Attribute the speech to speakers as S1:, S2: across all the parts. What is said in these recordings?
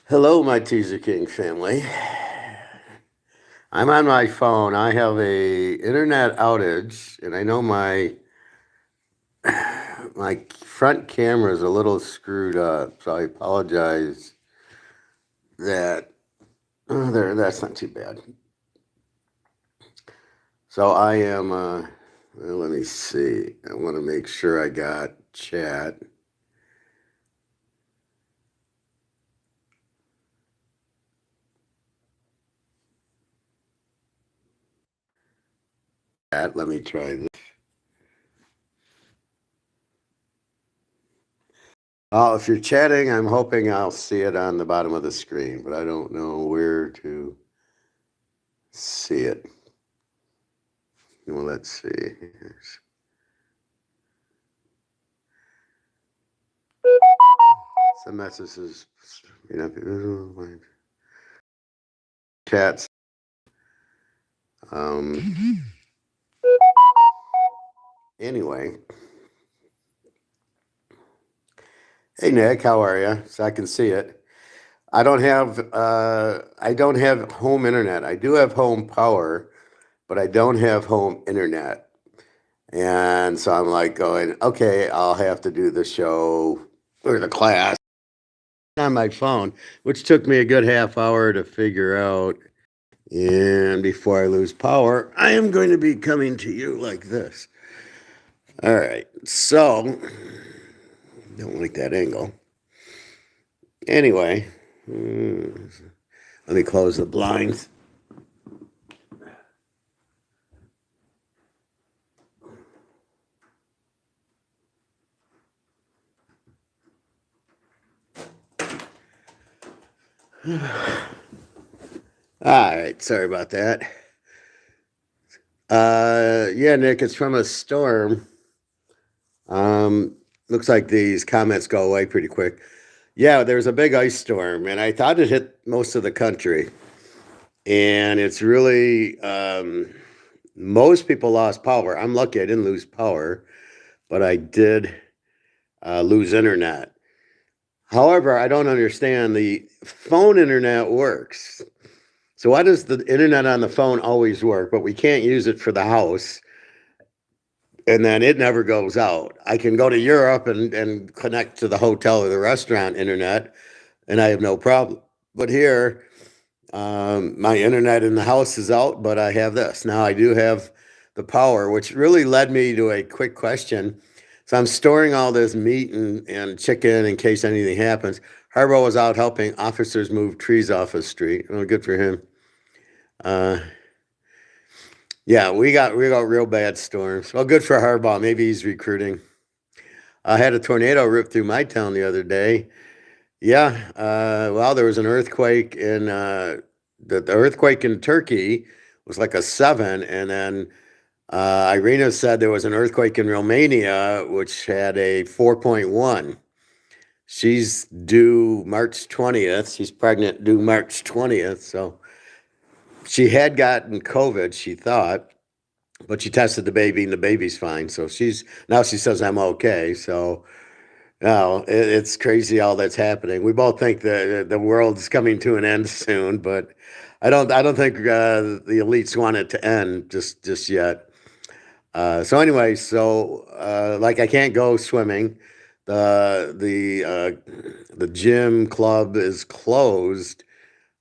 S1: Hello, my Teaserking family. I'm on my phone. I have a internet outage, and I know my front camera is a little screwed up, so I apologize. That that's not too bad. So I am. Well, let me see. I want to make sure I got chat. Let me try this. Oh, if you're chatting, I'm hoping I'll see it on the bottom of the screen, but I don't know where to see it. Well, let's see. Some messages, chats. Um, anyway, hey Nick, how are you? So I can see it. I don't have home internet. I do have home power, but I don't have home internet. And so I'm like going, okay, I'll have to do the show or the class on my phone, which took me a good half hour to figure out. And before I lose power, I am going to be coming to you like this. All right. So, don't like that angle. Anyway, let me close the blinds. All right. Sorry about that. Yeah, Nick, it's from a storm. Looks like these comments go away pretty quick. Yeah, there was a big ice storm, and I thought it hit most of the country. And it's really, most people lost power. I'm lucky I didn't lose power, but I did lose internet. However, I don't understand the phone internet works. So why does the internet on the phone always work, but we can't use it for the house? And then it never goes out. I can go to Europe and connect to the hotel or the restaurant internet, and I have no problem. But here, my internet in the house is out, but I have this. Now I do have the power, which really led me to a quick question. So I'm storing all this meat and chicken in case anything happens. Harbo was out helping officers move trees off a street. Oh, good for him. Uh, yeah, we got real bad storms. Well, good for Harbaugh. Maybe he's recruiting. I had a tornado rip through my town the other day. Yeah, well, there was an earthquake in the earthquake in Turkey was like a seven, and then Irina said there was an earthquake in Romania which had a 4.1. She's due March 20th. She's pregnant due March 20th. So she had gotten COVID, she thought, but she tested the baby and the baby's fine. So she says I'm okay. So no, it's crazy all that's happening. We both think the world's coming to an end soon, but I don't think the elites want it to end just yet. So anyway, like I can't go swimming. The gym club is closed.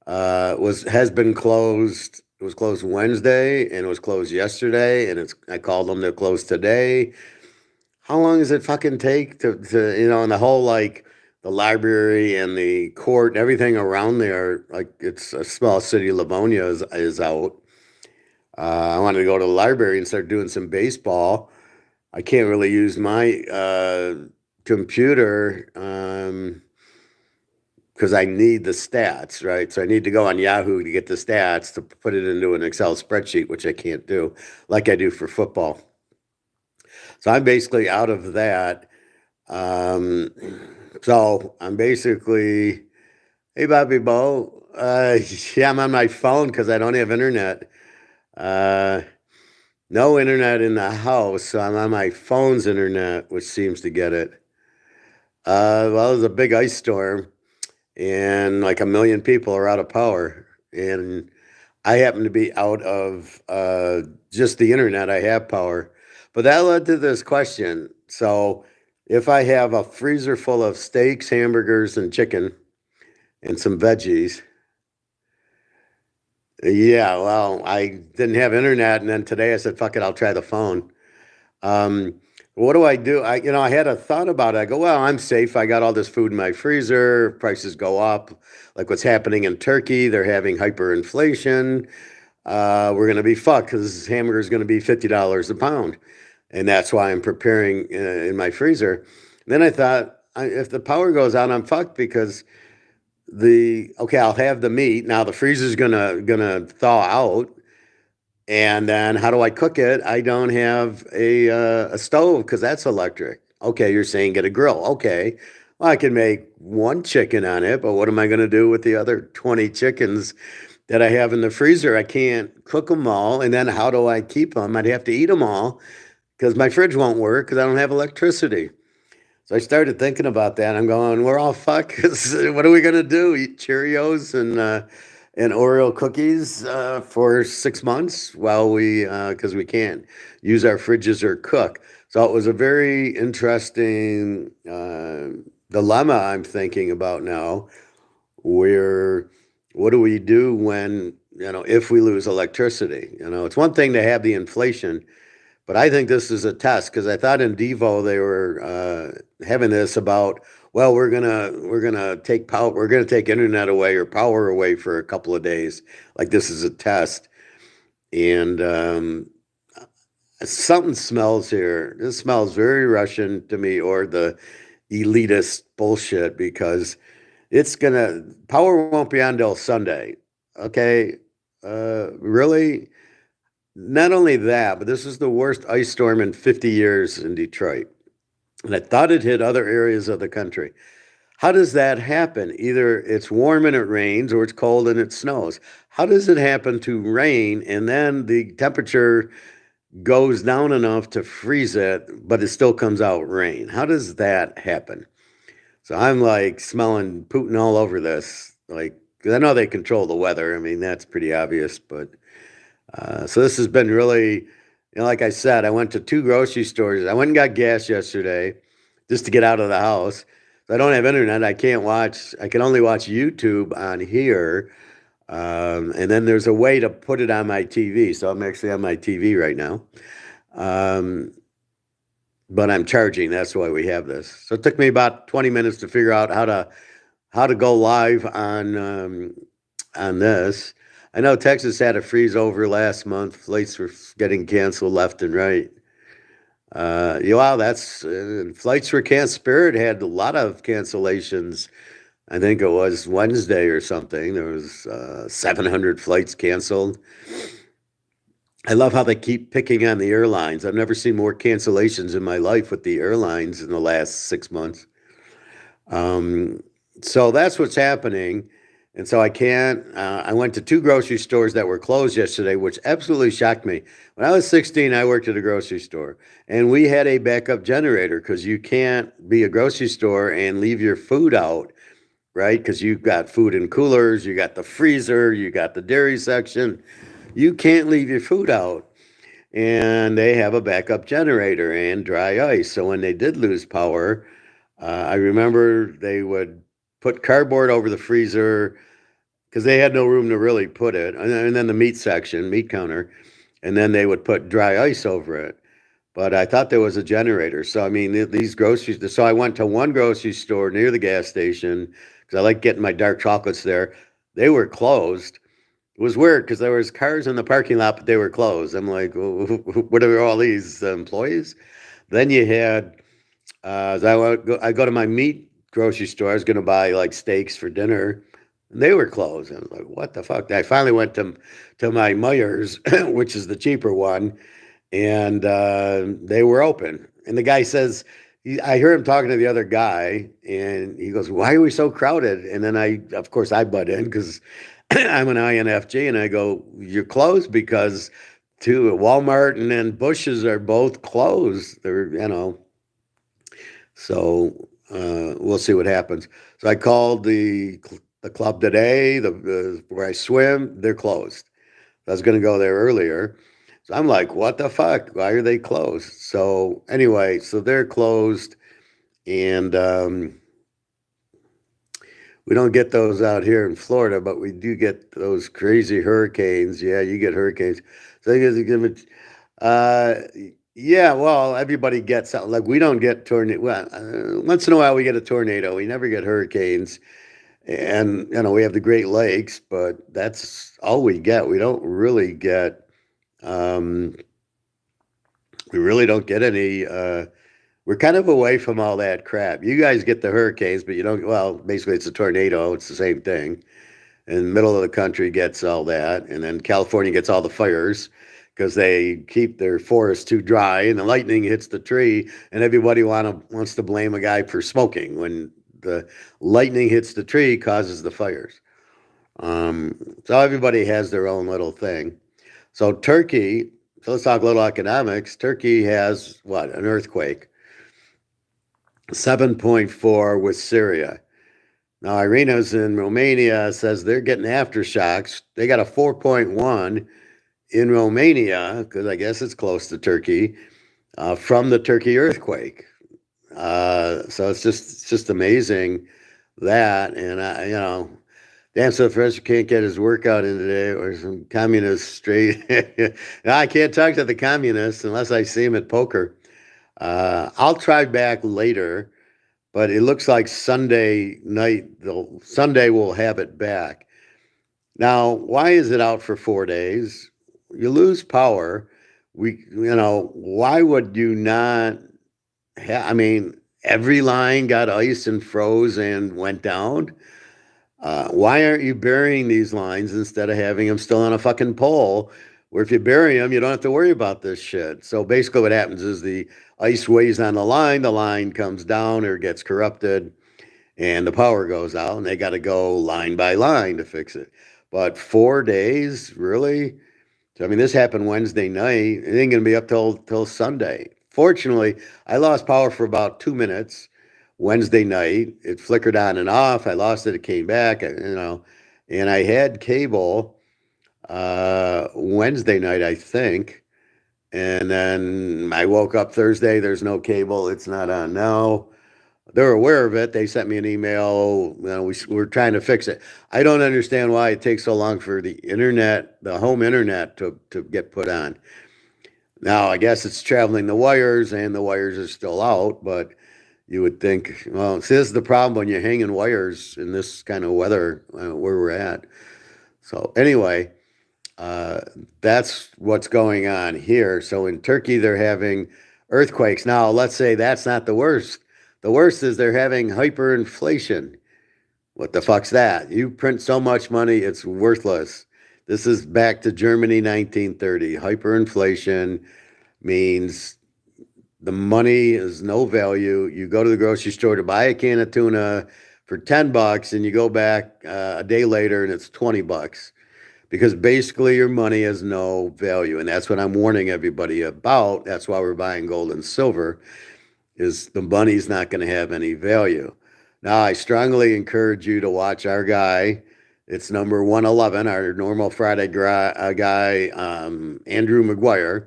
S1: Was has been closed. It was closed Wednesday and it was closed yesterday, and it's I called them. They're closed today. How long does it fucking take to and the whole like the library and the court and everything around there, like it's a small city, Livonia is out. I wanted to go to the library and start doing some baseball. I can't really use my computer because I need the stats, right? So I need to go on Yahoo to get the stats to put it into an Excel spreadsheet, which I can't do like I do for football. So I'm basically out of that. Um, so I'm basically, hey, Bobby Bo. Yeah, I'm on my phone because I don't have internet. Uh, no internet in the house, so I'm on my phone's internet, which seems to get it. Well, it was a big ice storm, and like a million people are out of power. And I happen to be out of just the internet. I have power. But that led to this question. So if I have a freezer full of steaks, hamburgers, and chicken and some veggies, yeah, well, I didn't have internet. And then today I said, fuck it, I'll try the phone. Um, what do I do? I had a thought about it. I go, well, I'm safe. I got all this food in my freezer. Prices go up. Like what's happening in Turkey, they're having hyperinflation. We're going to be fucked because hamburger is going to be $50 a pound. And that's why I'm preparing in my freezer. Then I thought, if the power goes out, I'm fucked because okay, I'll have the meat. Now the freezer's gonna thaw out. And then how do I cook it? I don't have a stove because that's electric. Okay, you're saying get a grill. Okay, well, I can make one chicken on it, but what am I going to do with the other 20 chickens that I have in the freezer? I can't cook them all. And then how do I keep them? I'd have to eat them all because my fridge won't work because I don't have electricity. So I started thinking about that. I'm going, we're all fucked. What are we gonna do? Eat Cheerios and Oreo cookies for 6 months while because we can't use our fridges or cook. So it was a very interesting dilemma I'm thinking about now. Where what do we do when if we lose electricity? It's one thing to have the inflation, but I think this is a test because I thought in Devo they were having this about, well, we're gonna take power, we're gonna take internet away or power away for a couple of days, like this is a test, and something smells here. This smells very Russian to me, or the elitist bullshit because it's gonna power won't be on till Sunday. Okay, really? Not only that, but this is the worst ice storm in 50 years in Detroit. And I thought it hit other areas of the country. How does that happen? Either it's warm and it rains or it's cold and it snows. How does it happen to rain and then the temperature goes down enough to freeze it, but it still comes out rain? How does that happen? So I'm like smelling Putin all over this. Like, 'cause I know they control the weather. I mean, that's pretty obvious, but so this has been really, like I said, I went to two grocery stores. I went and got gas yesterday just to get out of the house. I don't have internet. I can't watch. I can only watch YouTube on here. And then there's a way to put it on my TV. So I'm actually on my TV right now. Um, but I'm charging. That's why we have this. So it took me about 20 minutes to figure out how to go live on this. I know Texas had a freeze over last month. Flights were getting canceled left and right. Wow, that's flights were canceled. Spirit had a lot of cancellations. I think it was Wednesday or something. There was 700 flights canceled. I love how they keep picking on the airlines. I've never seen more cancellations in my life with the airlines in the last 6 months. Um, so that's what's happening. And so I can't, I went to two grocery stores that were closed yesterday, which absolutely shocked me. When I was 16, I worked at a grocery store and we had a backup generator because you can't be a grocery store and leave your food out, right? Because you've got food in coolers, you got the freezer, you got the dairy section. You can't leave your food out. And they have a backup generator and dry ice. So when they did lose power, I remember they would put cardboard over the freezer because they had no room to really put it. And then the meat section, meat counter, and then they would put dry ice over it. But I thought there was a generator. So, I mean, these groceries. So I went to one grocery store near the gas station because I like getting my dark chocolates there. They were closed. It was weird because there was cars in the parking lot, but they were closed. I'm like, what are all these employees? Then you had I go to my meat grocery store. I was going to buy like steaks for dinner, and they were closed. I was like, "What the fuck?" I finally went to my Myers, which is the cheaper one, and they were open. And the guy says, I hear him talking to the other guy, and he goes, "Why are we so crowded?" And then of course, I butt in because I'm an INFJ, and I go, "You're closed because." Walmart and then Bush's are both closed. They're. So we'll see what happens. So I called the club today, where I swim. They're closed. I was going to go there earlier. So I'm like, what the fuck? Why are they closed? So anyway, so they're closed, and we don't get those out here in Florida, but we do get those crazy hurricanes. Yeah, you get hurricanes. So I guess you give it. Uh, yeah, well, everybody gets out. Like we don't get tornado. Well, once in a while we get a tornado. We never get hurricanes, and we have the Great Lakes, but that's all we get. We don't really get. Um, we really don't get any. We're kind of away from all that crap. You guys get the hurricanes, but you don't. Well, basically, it's a tornado. It's the same thing. And the middle of the country gets all that, and then California gets all the fires because they keep their forests too dry, and the lightning hits the tree, and everybody wants to blame a guy for smoking when the lightning hits the tree causes the fires. So everybody has their own little thing. So Turkey. So let's talk a little economics. Turkey has what, an earthquake, 7.4 with Syria. Now, Irina's in Romania says they're getting aftershocks. They got a 4.1 in Romania, because I guess it's close to Turkey, from the Turkey earthquake. So it's just amazing that. And, damn, so Fresher can't get his workout in today, or some communist straight. I can't talk to the communists unless I see him at poker. I'll try back later, but it looks like Sunday night, Sunday we'll have it back. Now, why is it out for 4 days? You lose power. Why would you not I mean, every line got ice and froze and went down. Why aren't you burying these lines instead of having them still on a fucking pole? Where if you bury them, you don't have to worry about this shit. So basically, what happens is the ice weighs on the line comes down or gets corrupted, and the power goes out, and they got to go line by line to fix it. But 4 days, really? So, I mean, this happened Wednesday night. It ain't gonna be up till Sunday. Fortunately, I lost power for about 2 minutes Wednesday night. It flickered on and off. I lost it. It came back. And I had cable Wednesday night, I think. And then I woke up Thursday. There's no cable. It's not on now. They're aware of it. They sent me an email. We're trying to fix it. I don't understand why it takes so long for the internet, the home internet, to get put on. Now, I guess it's traveling the wires, and the wires are still out, but you would think, well, see, this is the problem when you're hanging wires in this kind of weather where we're at. So, anyway, uh, that's what's going on here. So, in Turkey, they're having earthquakes. Now, let's say that's not the worst. The worst is they're having hyperinflation. What the fuck's that? You print so much money, it's worthless. This is back to Germany 1930. Hyperinflation means the money is no value. You go to the grocery store to buy a can of tuna for $10, and you go back a day later and it's $20, because basically your money has no value. And that's what I'm warning everybody about. That's why we're buying gold and silver, is the money's not going to have any value. Now, I strongly encourage you to watch our guy. It's number 111, our normal Friday guy, Andrew McGuire,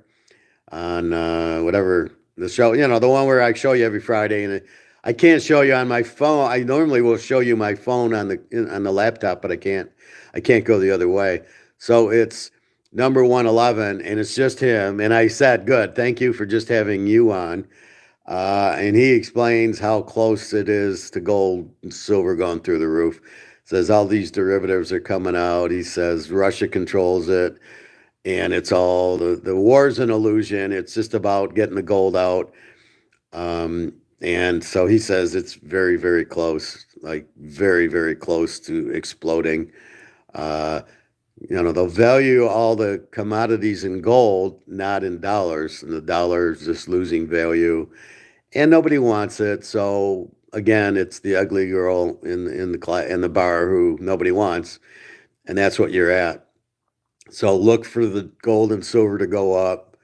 S1: on whatever the show, the one where I show you every Friday. And I can't show you on my phone. I normally will show you my phone on the laptop, but I can't go the other way. So it's number 111, and it's just him. And I said, good, thank you for just having you on. And he explains how close it is to gold and silver going through the roof. Says all these derivatives are coming out. He says Russia controls it, and it's all the war's an illusion. It's just about getting the gold out. And so he says it's very, very close, like very, very close to exploding. Uh, they'll value all the commodities in gold, not in dollars, and the dollar is just losing value, and nobody wants it. So again, it's the ugly girl in the bar who nobody wants, and that's what you're at. So look for the gold and silver to go up.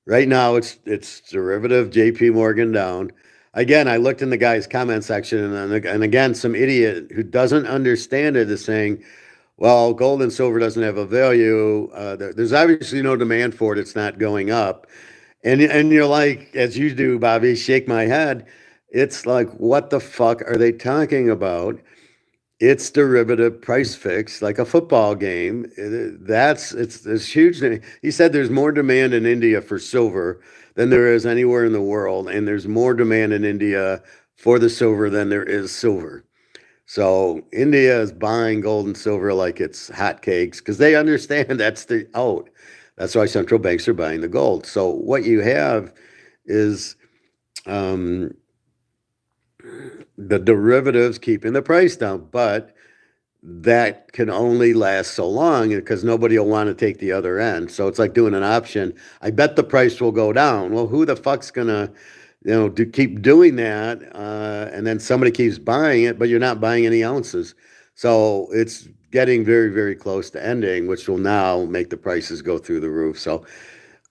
S1: Right now, it's derivative. J.P. Morgan down. again, I looked in the guy's comment section, and again, some idiot who doesn't understand it is saying, well, gold and silver doesn't have a value. There's obviously no demand for it. It's not going up. And you're like, as you do, Bobby, shake my head. It's like, what the fuck are they talking about? It's derivative price fix, like a football game. It's huge. He said there's more demand in India for silver than there is anywhere in the world, and there's more demand in India for the silver than there is silver. So India is buying gold and silver like it's hotcakes because they understand that's the out. That's why central banks are buying the gold. So what you have is um, the derivatives keeping the price down, but that can only last so long because nobody will want to take the other end. So it's like doing an option. I bet the price will go down. Well, who the fuck's gonna, keep doing that? And then somebody keeps buying it, but you're not buying any ounces. So it's getting very, very close to ending, which will now make the prices go through the roof. So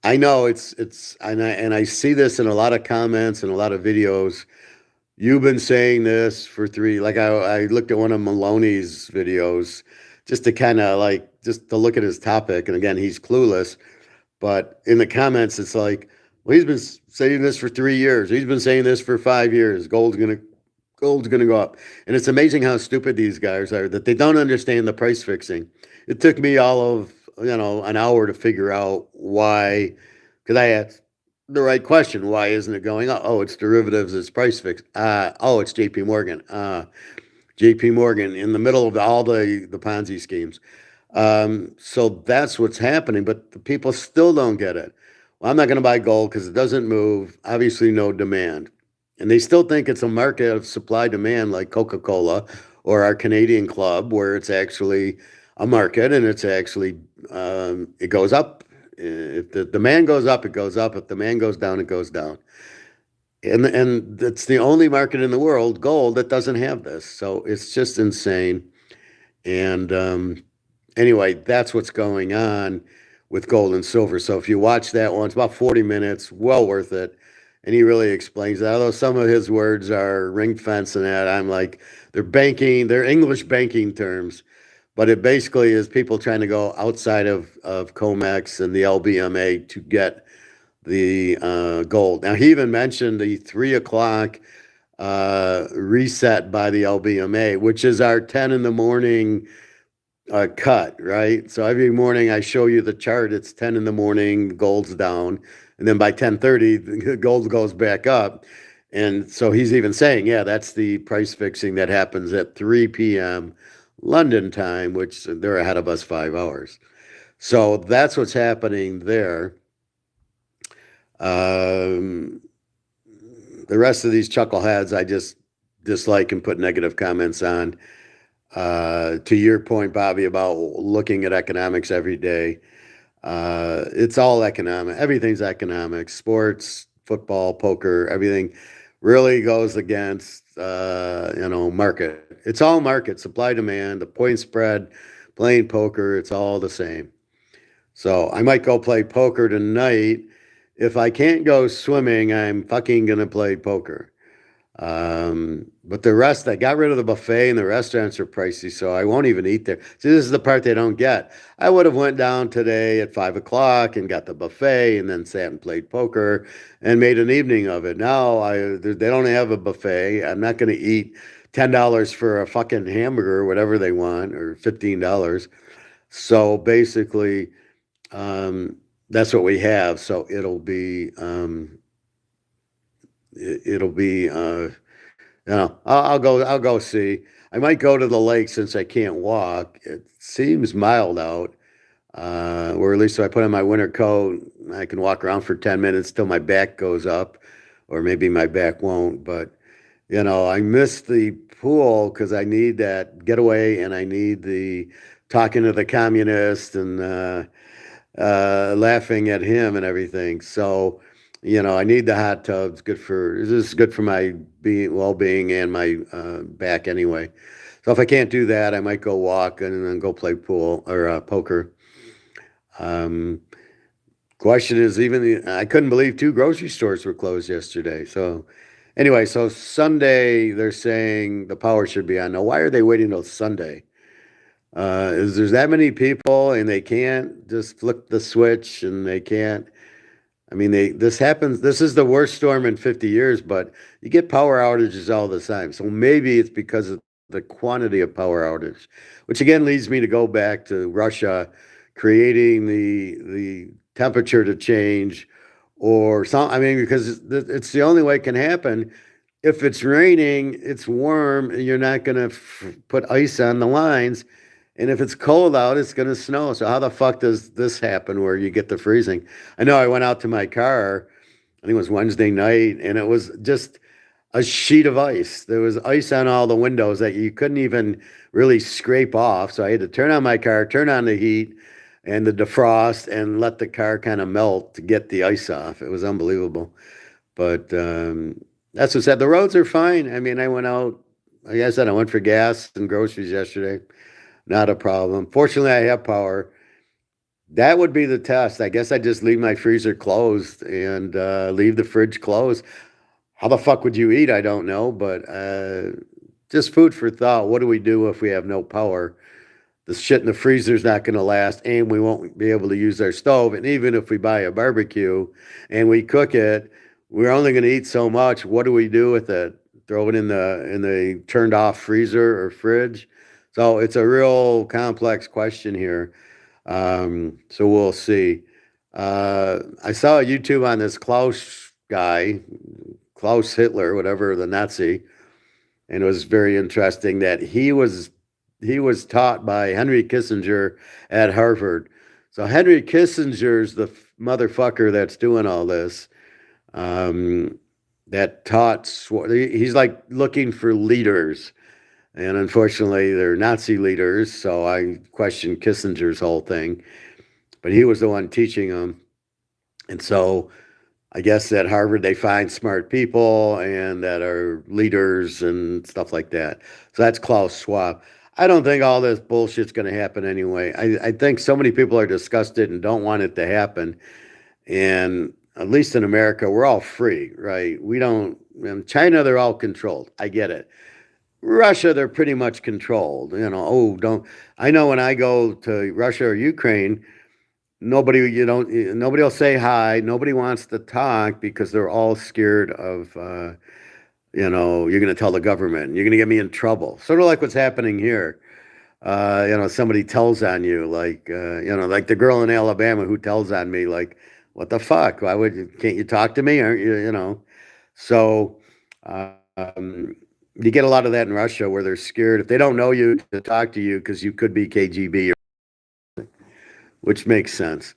S1: I know and I see this in a lot of comments and a lot of videos. You've been saying this for three. Like I looked at one of Maloney's videos just to kind of like just to look at his topic, and again, he's clueless. But in the comments, it's like, well, he's been saying this for 3 years. He's been saying this for 5 years. Gold's gonna go up, and it's amazing how stupid these guys are that they don't understand the price fixing. It took me all of an hour to figure out why, because I asked the right question. Why isn't it going up? Oh, it's derivatives. It's price fix. Oh, it's J.P. Morgan. J.P. Morgan in the middle of all the Ponzi schemes. So that's what's happening, but the people still don't get it. Well, I'm not going to buy gold because it doesn't move. Obviously, no demand. And they still think it's a market of supply demand like Coca-Cola or our Canadian club, where it's actually a market and it's actually, it goes up. If the demand goes up, it goes up. If demand goes down, it goes down. And it's the only market in the world, gold, that doesn't have this. So it's just insane. And anyway, that's what's going on with gold and silver. So if you watch that one, it's about 40 minutes, well worth it. And he really explains that. Although some of his words are ring fence and that, I'm like, they're English banking terms. But it basically is people trying to go outside of COMEX and the LBMA to get the gold. Now, he even mentioned the 3 o'clock reset by the LBMA, which is our 10 in the morning cut, right? So every morning I show you the chart. It's 10 in the morning, gold's down, and then by 10:30, the gold goes back up. And so he's even saying, yeah, that's the price fixing that happens at 3 p.m. London time, which they're ahead of us 5 hours. So that's what's happening there. Um, the rest of these chuckleheads, I just dislike and put negative comments on. To your point, Bobby, about looking at economics every day, it's all economic. Everything's economics. Sports, football, poker, everything really goes against market. It's all market, supply, demand, the point spread, playing poker. It's all the same. So I might go play poker tonight. If I can't go swimming, I'm fucking gonna play poker. But the rest, I got rid of the buffet and the restaurants are pricey, so I won't even eat there. See, this is the part they don't get. I would have went down today at 5 o'clock and got the buffet and then sat and played poker and made an evening of it. Now they don't have a buffet. I'm not going to eat $10 for a fucking hamburger or whatever they want, or $15. So basically, that's what we have. So I'll go see. I might go to the lake since I can't walk. It seems mild out. Or at least if I put on my winter coat, I can walk around for 10 minutes till my back goes up, or maybe my back won't. But, I miss the pool because I need that getaway and I need the talking to the communist and laughing at him and everything. So, I need the hot tub. This is good for my well-being and my back anyway. So if I can't do that, I might go walk and then go play pool or poker. Um, Question is, I couldn't believe 2 grocery stores were closed yesterday. So Anyway, so Sunday they're saying the power should be on. Now, why are they waiting till Sunday? Is there's that many people and they can't just flip the switch and they can't? I mean, this happens. This is the worst storm in 50 years, but you get power outages all the time. So maybe it's because of the quantity of power outage, which again leads me to go back to Russia creating the temperature to change or some. I mean, because it's the only way it can happen. If it's raining, it's warm, and you're not going to put ice on the lines. And if it's cold out, it's going to snow. So how the fuck does this happen where you get the freezing? I know I went out to my car, I think it was Wednesday night, and it was just a sheet of ice. There was ice on all the windows that you couldn't even really scrape off. So I had to turn on my car, turn on the heat and the defrost, and let the car kind of melt to get the ice off. It was unbelievable. But that's what said. The roads are fine. I mean, I went out, like I said, I went for gas and groceries yesterday. Not a problem. Fortunately, I have power. That would be the test. I guess I just leave my freezer closed and leave the fridge closed. How the fuck would you eat? I don't know, but just food for thought. What do we do if we have no power? The shit in the freezer is not going to last, and we won't be able to use our stove. And even if we buy a barbecue and we cook it, we're only going to eat so much. What do we do with it? Throw it in the turned off freezer or fridge? So it's a real complex question here. So we'll see. I saw a YouTube on this Klaus guy, Klaus Hitler, whatever, the Nazi, and it was very interesting that he was taught by Henry Kissinger at Harvard. So Henry Kissinger's the motherfucker that's doing all this. That taught. He's like looking for leaders, and unfortunately, they're Nazi leaders. So I question Kissinger's whole thing, but he was the one teaching them, and so I guess at Harvard they find smart people and that are leaders and stuff like that. So that's Klaus Schwab. I don't think all this bullshit's going to happen anyway. I think so many people are disgusted and don't want it to happen. And at least in America, we're all free, right? We don't, in China, they're all controlled. I get it. Russia, they're pretty much controlled. I know when I go to Russia or Ukraine, nobody will say hi. Nobody wants to talk because they're all scared of, you're going to tell the government, you're going to get me in trouble. Sort of like what's happening here. Somebody tells on you, like the girl in Alabama who tells on me, like, what the fuck? Can't you talk to me? Aren't you? So you get a lot of that in Russia where they're scared if they don't know you to talk to you because you could be KGB, which makes sense.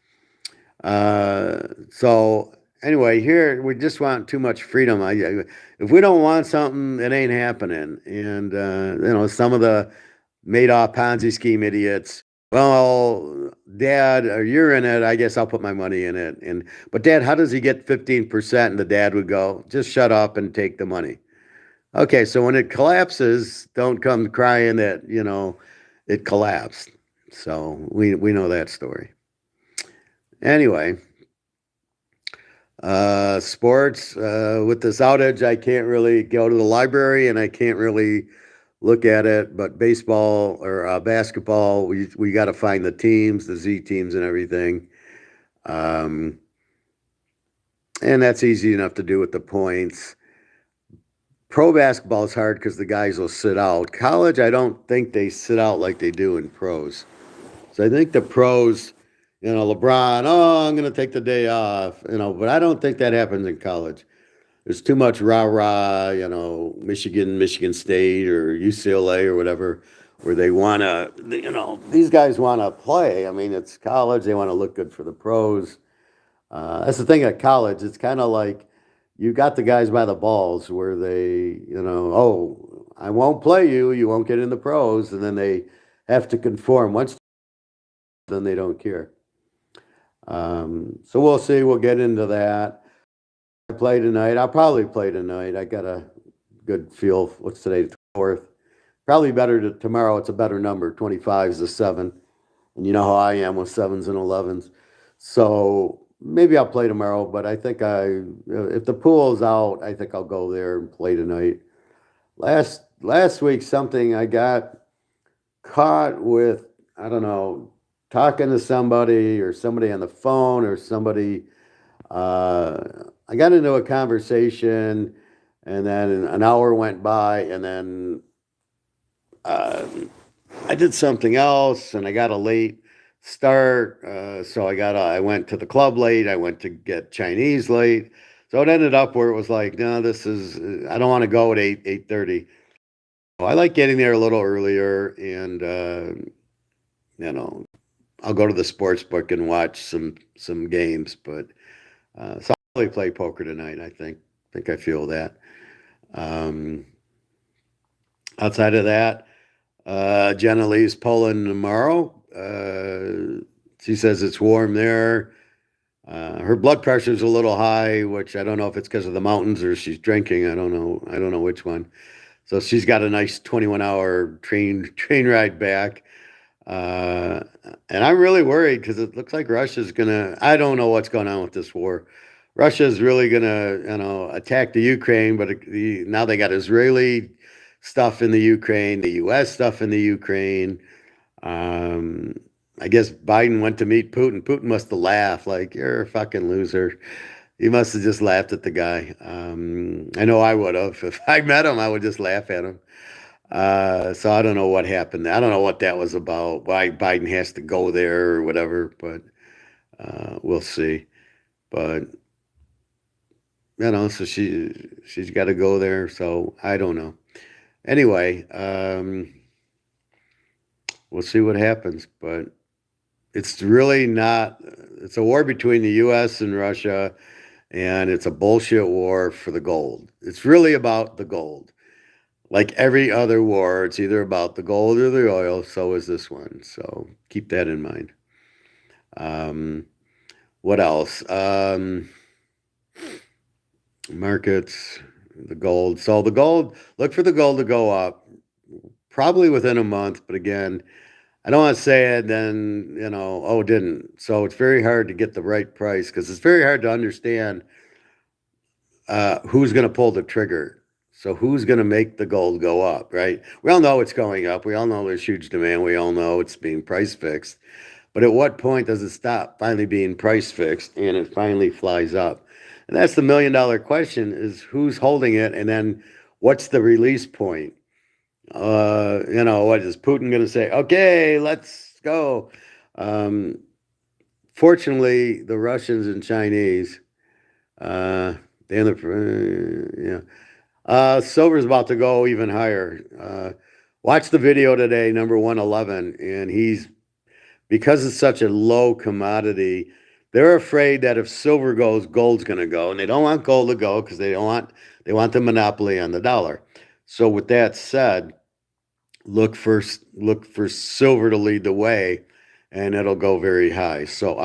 S1: So anyway, here we just want too much freedom. If we don't want something, it ain't happening. And some of the Madoff Ponzi scheme idiots. Well, Dad, you're in it. I guess I'll put my money in it. But Dad, how does he get 15%? And the dad would go, just shut up and take the money. Okay, so when it collapses, don't come crying that it collapsed. So we know that story. Anyway, sports with this outage, I can't really go to the library and I can't really look at it. But baseball or basketball, we got to find the teams, the Z teams, and everything. And that's easy enough to do with the points. Pro basketball is hard because the guys will sit out. College, I don't think they sit out like they do in pros. So I think the pros, LeBron, I'm going to take the day off, but I don't think that happens in college. There's too much rah-rah, Michigan State or UCLA or whatever, where they want to, these guys want to play. I mean, it's college. They want to look good for the pros. That's the thing at college. It's kind of like you got the guys by the balls where they, I won't play you. You won't get in the pros. And then they have to conform. Once then they don't care. So we'll see. We'll get into that. I play tonight. I'll probably play tonight. I got a good feel. What's today? The 4th. Probably better tomorrow. It's a better number. 25 is a 7. And you know how I am with 7s and 11s. So maybe I'll play tomorrow, but I think if the pool's out, I think I'll go there and play tonight. Last week, something I got caught with, I don't know, talking to somebody or somebody on the phone or somebody. Uh, I got into a conversation, and then an hour went by, and then uh, I did something else, and I got a late start. So I went to the club late. I went to get Chinese late. So it ended up where it was like, no, this is. I don't want to go at 8:30. I like getting there a little earlier, and I'll go to the sports book and watch some games. But so I'll probably play poker tonight. I feel that. Um, Outside of that, Jenna leaves Poland tomorrow. She says it's warm there. Her blood pressure's a little high, which I don't know if it's because of the mountains or she's drinking. I don't know. I don't know which one. So she's got a nice 21-hour train ride back. Uh, and I'm really worried because it looks like Russia's gonna. I don't know what's going on with this war. Russia's really gonna, attack the Ukraine, but now they got Israeli stuff in the Ukraine, the U.S. stuff in the Ukraine. Um, I guess Biden went to meet Putin. Putin must have laughed like, "You're a fucking loser." He must have just laughed at the guy. I know I would have. If I met him, I would just laugh at him. So I don't know what happened. I don't know what that was about. Why Biden has to go there or whatever, but we'll see. But so she's got to go there. So I don't know. Anyway, we'll see what happens. But it's really not. It's a war between the U.S. and Russia, and it's a bullshit war for the gold. It's really about the gold. Like every other war, it's either about the gold or the oil. So is this one. So keep that in mind. Um, what else? Markets, the gold. So the gold, look for the gold to go up probably within a month. But again, I don't want to say it, then, oh, it didn't. So it's very hard to get the right price because it's very hard to understand who's going to pull the trigger. So who's going to make the gold go up, right? We all know it's going up. We all know there's huge demand. We all know it's being price fixed. But at what point does it stop finally being price fixed and it finally flies up? And that's the $1 million question is who's holding it? And then what's the release point? What is Putin going to say? Okay, let's go. Um, Fortunately, the Russians and Chinese, they end up, yeah. Silver's about to go even higher. Watch the video today, number 111, and because it's such a low commodity, they're afraid that if silver goes, gold's going to go, and they don't want gold to go because they want the monopoly on the dollar. So with that said, look for silver to lead the way, and it'll go very high. So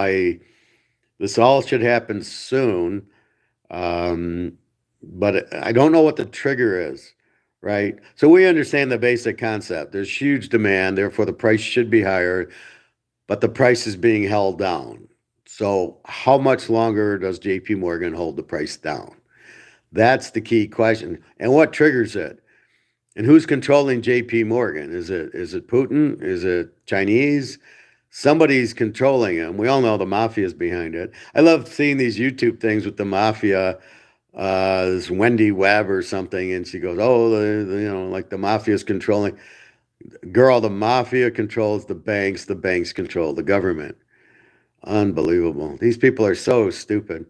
S1: this all should happen soon. But I don't know what the trigger is, right? So we understand the basic concept. There's huge demand, therefore the price should be higher, but the price is being held down. So how much longer does JP Morgan hold the price down? That's the key question. And what triggers it? And who's controlling JP Morgan? Is it Putin? Is it Chinese? Somebody's controlling him. We all know the mafia is behind it. I love seeing these YouTube things with the mafia. This Wendy Webb or something, and she goes, "Oh, like the mafia is controlling." Girl, the mafia controls the banks control the government. Unbelievable. These people are so stupid.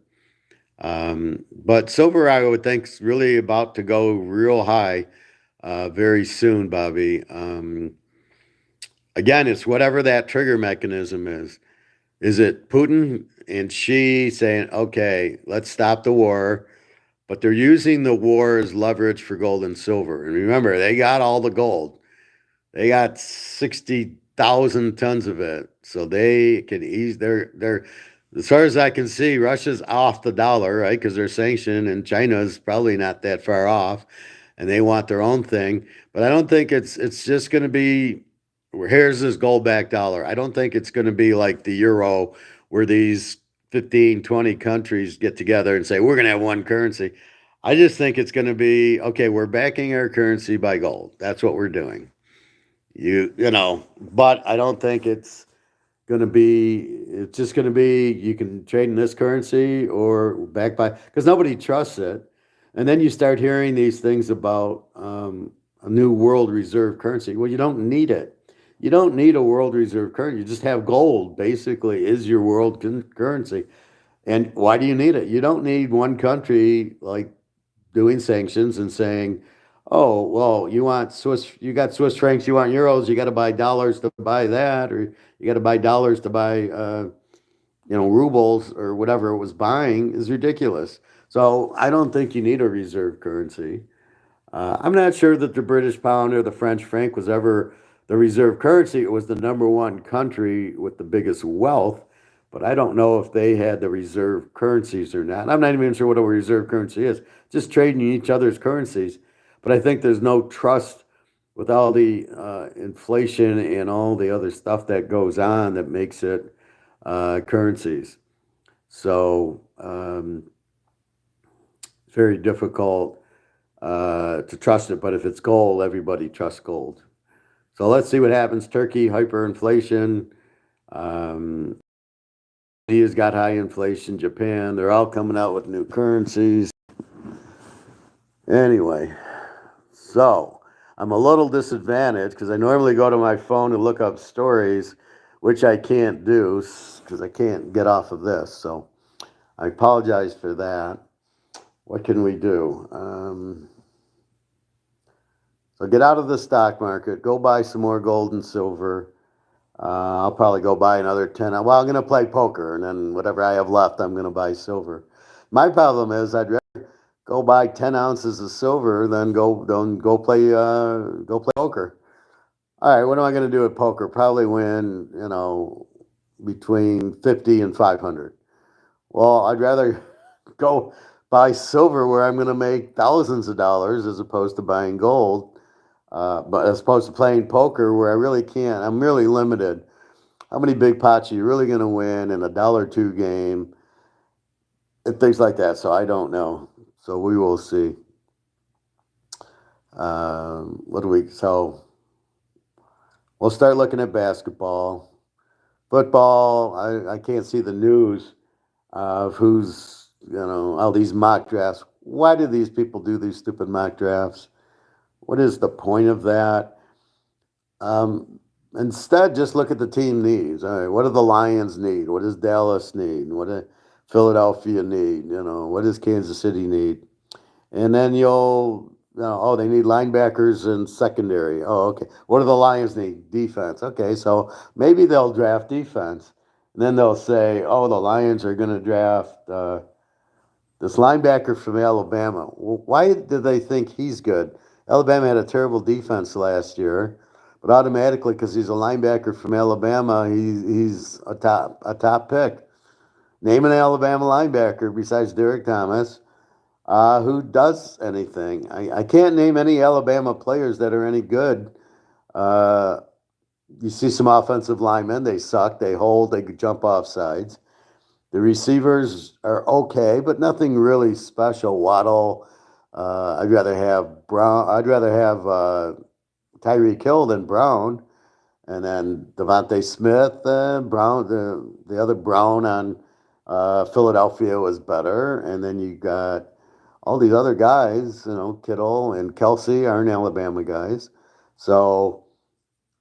S1: But silver, I would think, is really about to go real high very soon, Bobby. Again, it's whatever that trigger mechanism is. Is it Putin and Xi saying, okay, let's stop the war? But they're using the war as leverage for gold and silver. And remember, they got all the gold. They got 60,000 tons of it. So they can ease their as far as I can see, Russia's off the dollar, right? Because they're sanctioned, and China's probably not that far off, and they want their own thing. But I don't think it's just going to be. Here's this gold backed dollar. I don't think it's going to be like the euro, where these 15, 20 countries get together and say, we're going to have one currency. I just think it's going to be, okay, we're backing our currency by gold. That's what we're doing. But I don't think it's just going to be, you can trade in this currency or back by, because nobody trusts it. And then you start hearing these things about a new world reserve currency. Well, you don't need it. You don't need a world reserve currency. You just have gold, basically, is your world currency. And why do you need it? You don't need one country like doing sanctions and saying, "Oh, well, you got Swiss francs, you want euros, you got to buy dollars to buy that, or you got to buy dollars to buy, rubles or whatever it was buying," is ridiculous. So I don't think you need a reserve currency. I'm not sure that the British pound or the French franc was ever the reserve currency. It was the number one country with the biggest wealth, but I don't know if they had the reserve currencies or not. I'm not even sure what a reserve currency is, just trading each other's currencies. But I think there's no trust with all the inflation and all the other stuff that goes on that makes it currencies. So it's very difficult to trust it. But if it's gold, everybody trusts gold. So let's see what happens. Turkey, hyperinflation. India's got high inflation. Japan, they're all coming out with new currencies. Anyway, so I'm a little disadvantaged because I normally go to my phone to look up stories, which I can't do because I can't get off of this. So I apologize for that. What can we do? So get out of the stock market. Go buy some more gold and silver. I'll probably go buy another 10. Well, I'm going to play poker, and then whatever I have left, I'm going to buy silver. My problem is I'd rather go buy 10 ounces of silver than go play poker. All right, what am I going to do at poker? Probably win, between 50 and 500. Well, I'd rather go buy silver where I'm going to make thousands of dollars as opposed to buying gold. But as opposed to playing poker where I really can't, I'm really limited. How many big pots are you really going to win in a dollar two game and things like that? So I don't know. So we will see. So we'll start looking at basketball. Football, I can't see the news of who's, all these mock drafts. Why do these people do these stupid mock drafts? What is the point of that? Instead, just look at the team needs. All right, what do the Lions need? What does Dallas need? What does Philadelphia need? What does Kansas City need? And then they need linebackers and secondary. Oh, okay. What do the Lions need? Defense. Okay, so maybe they'll draft defense. And then they'll say, oh, the Lions are going to draft this linebacker from Alabama. Well, why do they think he's good? Alabama had a terrible defense last year, but automatically, because he's a linebacker from Alabama, he's a top pick. Name an Alabama linebacker besides Derek Thomas who does anything. I can't name any Alabama players that are any good. You see some offensive linemen, they suck, they hold, they jump off sides. The receivers are okay, but nothing really special. Waddle, I'd rather have Brown. I'd rather have Tyreek Hill than Brown, and then Devontae Smith. Brown, the other Brown on Philadelphia was better, and then you got all these other guys. Kittle and Kelsey aren't Alabama guys, so.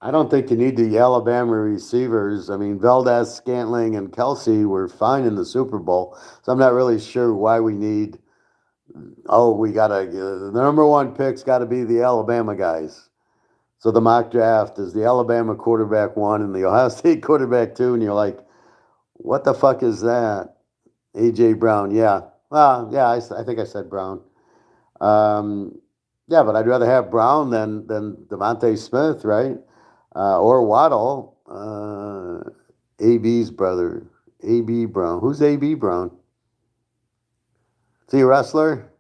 S1: I don't think you need the Alabama receivers. I mean, Valdez, Scantling, and Kelsey were fine in the Super Bowl. So I'm not really sure why we need. Oh, the number one pick's got to be the Alabama guys. So the mock draft is the Alabama quarterback one and the Ohio State quarterback two, and you're like, what the fuck is that? A.J. Brown, yeah. Well, yeah, I think I said Brown. Yeah, but I'd rather have Brown than Devontae Smith, right? Or Waddle, AB's brother, AB Brown. Who's AB Brown? Is he a wrestler?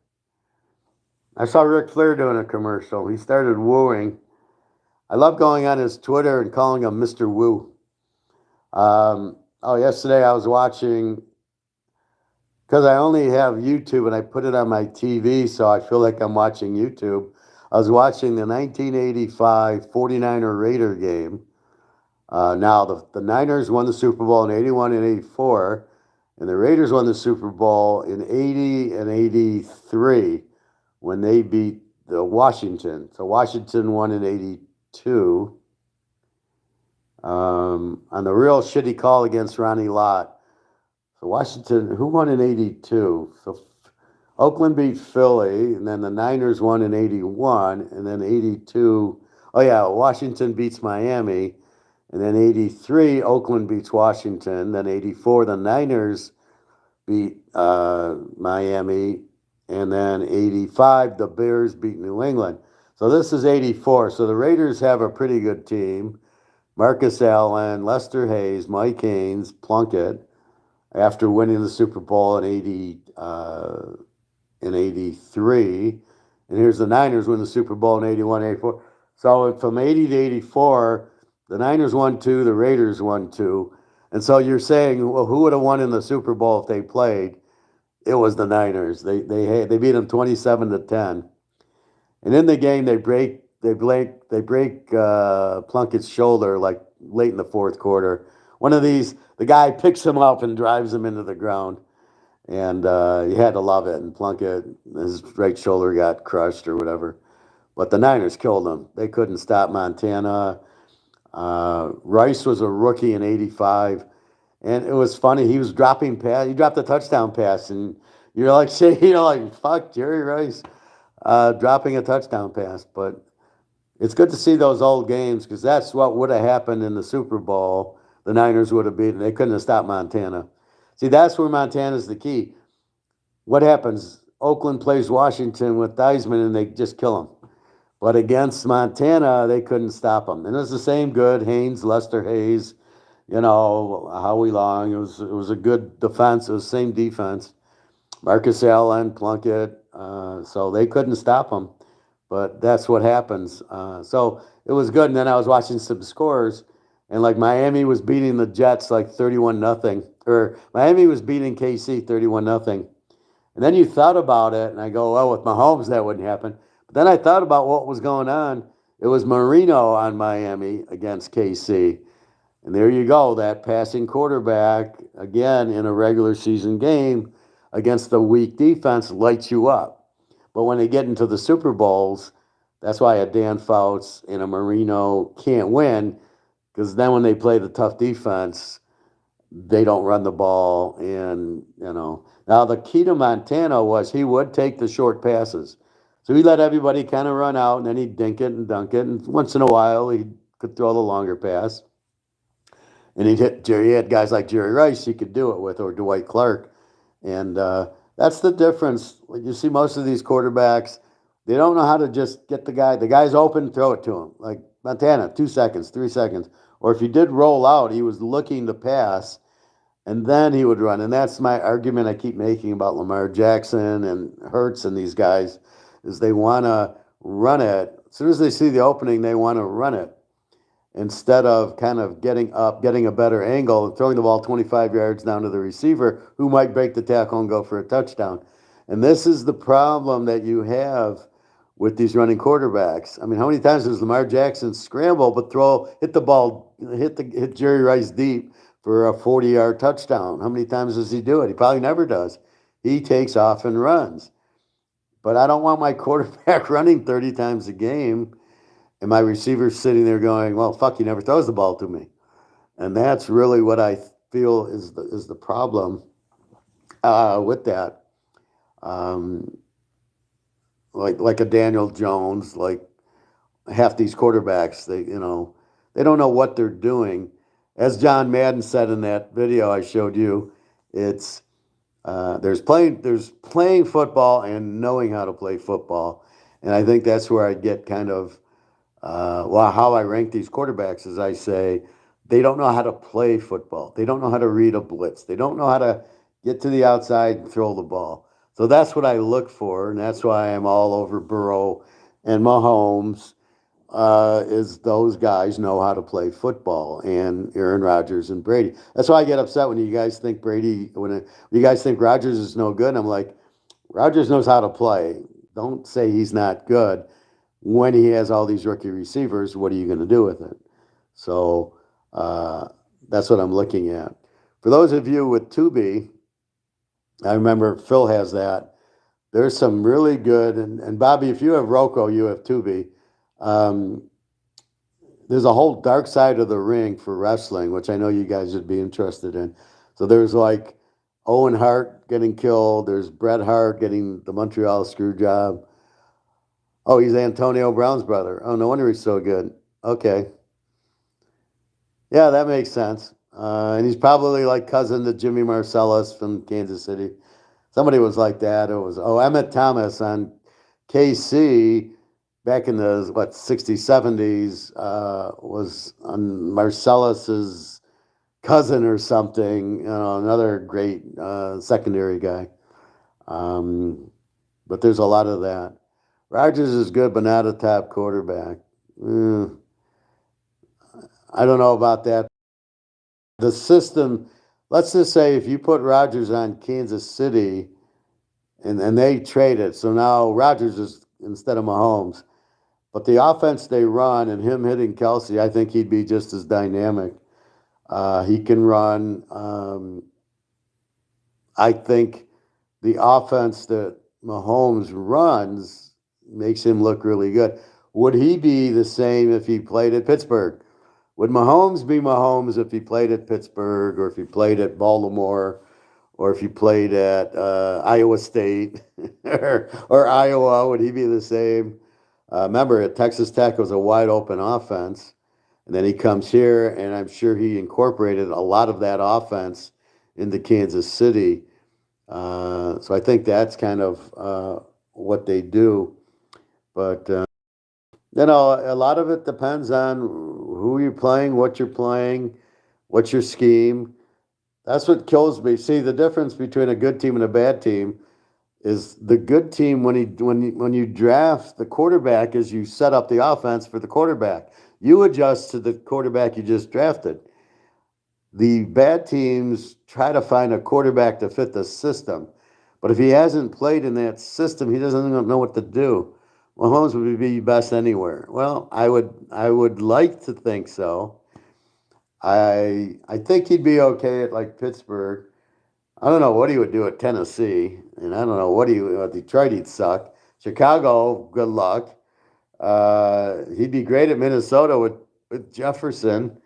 S1: I saw Ric Flair doing a commercial. He started wooing. I love going on his Twitter and calling him Mr. Woo. Yesterday I was watching because I only have YouTube and I put it on my TV, so I feel like I'm watching YouTube. I was watching the 1985 49er Raider game. Now, the Niners won the Super Bowl in 81 and 84, and the Raiders won the Super Bowl in 80 and 83 when they beat the Washington. So Washington won in 82 on the real shitty call against Ronnie Lott. So Washington, who won in 82? So Oakland beat Philly, and then the Niners won in 81, and then 82. Oh, yeah, Washington beats Miami, and then 83, Oakland beats Washington. Then 84, the Niners beat Miami, and then 85, the Bears beat New England. So this is 84. So the Raiders have a pretty good team. Marcus Allen, Lester Hayes, Mike Haynes, Plunkett, after winning the Super Bowl in 83. And here's the Niners win the Super Bowl in 81, 84. So from 80 to 84, the Niners won two, the Raiders won two. And so you're saying, well, who would have won in the Super Bowl if they played? It was the Niners. They beat them 27-10. And in the game, they break Plunkett's shoulder like late in the fourth quarter. One of these, the guy picks him up and drives him into the ground, and you had to love it. And Plunkett, his right shoulder got crushed or whatever. But the Niners killed him. They couldn't stop Montana. Rice was a rookie in '85, and it was funny. He was dropping pass. He dropped a touchdown pass, and you're like, like fuck Jerry Rice, dropping a touchdown pass. But it's good to see those old games because that's what would have happened in the Super Bowl. The Niners would have beaten. They couldn't have stopped Montana. See, that's where Montana's the key. What happens? Oakland plays Washington with Theismann, and they just kill them. But against Montana, they couldn't stop them. And it was the same good Haynes, Lester Hayes, Howie Long. It was a good defense. It was the same defense. Marcus Allen, Plunkett. So they couldn't stop them. But that's what happens. So it was good. And then I was watching some scores, and like Miami was beating the Jets like 31-0, or Miami was beating KC 31-0. And then you thought about it, and I go, well, with Mahomes, that wouldn't happen. But then I thought about what was going on. It was Marino on Miami against KC. And there you go, that passing quarterback, again, in a regular season game against the weak defense, lights you up. But when they get into the Super Bowls, that's why a Dan Fouts and a Marino can't win, because then when they play the tough defense, they don't run the ball. And, now the key to Montana was he would take the short passes. So he let everybody kind of run out, and then he'd dink it and dunk it. And once in a while, he could throw the longer pass. And he'd hit Jerry. He had guys like Jerry Rice he could do it with, or Dwight Clark. And that's the difference. You see most of these quarterbacks, they don't know how to just get the guy's open, throw it to him. Like Montana, 2 seconds, 3 seconds. Or if he did roll out, he was looking to pass, and then he would run. And that's my argument I keep making about Lamar Jackson and Hurts and these guys, is they want to run it. As soon as they see the opening, they want to run it instead of kind of getting up, getting a better angle, and throwing the ball 25 yards down to the receiver who might break the tackle and go for a touchdown. And this is the problem that you have with these running quarterbacks. I mean, how many times does Lamar Jackson scramble but hit the ball, hit Jerry Rice deep for a 40-yard touchdown? How many times does he do it? He probably never does. He takes off and runs. But I don't want my quarterback running 30 times a game and my receiver's sitting there going, well, fuck, he never throws the ball to me. And that's really what I feel is the problem with that. Um, like a Daniel Jones, like half these quarterbacks, they don't know what they're doing. As John Madden said in that video I showed you, it's there's playing football and knowing how to play football. And I think that's where I get kind of how I rank these quarterbacks is I say they don't know how to play football. They don't know how to read a blitz. They don't know how to get to the outside and throw the ball. So that's what I look for, and that's why I'm all over Burrow and Mahomes. is those guys know how to play football, and Aaron Rodgers and Brady. That's why I get upset when you guys think when you guys think Rodgers is no good. I'm like, Rodgers knows how to play. Don't say he's not good when he has all these rookie receivers. What are you going to do with it? So uh, that's what I'm looking at. For those of you with Tubi, I remember Phil has that. There's some really good, and Bobby, if you have Roku, you have Tubi. Um, there's a whole dark side of the ring for wrestling, which I know you guys would be interested in. So there's like Owen Hart getting killed. There's Bret Hart getting the Montreal screw job. Oh, he's Antonio Brown's brother. Oh, no wonder he's so good. Okay. Yeah, that makes sense. And he's probably like cousin to Jimmy Marcellus from Kansas City. Somebody was like that. It was, Emmett Thomas on KC back in the, 60s, 70s, was on Marcellus's cousin or something, another great secondary guy. Um, but there's a lot of that. Rodgers is good, but not a top quarterback. Eh, I don't know about that. The system, let's just say if you put Rodgers on Kansas City and they trade it, so now Rodgers is instead of Mahomes. But the offense they run and him hitting Kelsey, I think he'd be just as dynamic. He can run. I think the offense that Mahomes runs makes him look really good. Would he be the same if he played at Pittsburgh? Would Mahomes be Mahomes if he played at Pittsburgh or if he played at Baltimore or if he played at Iowa State or Iowa? Would he be the same? Remember, at Texas Tech, it was a wide open offense. And then he comes here, and I'm sure he incorporated a lot of that offense into Kansas City. So I think that's kind of what they do. But, a lot of it depends on who you're playing, what's your scheme. That's what kills me. See, the difference between a good team and a bad team is the good team when you draft the quarterback is you set up the offense for the quarterback. You adjust to the quarterback you just drafted. The bad teams try to find a quarterback to fit the system. But if he hasn't played in that system, he doesn't know what to do. Mahomes would be best anywhere. Well, I would like to think so. I think he'd be okay at like Pittsburgh. I don't know what he would do at Tennessee, and I don't know what at Detroit he'd suck. Chicago, good luck. He'd be great at Minnesota with Jefferson.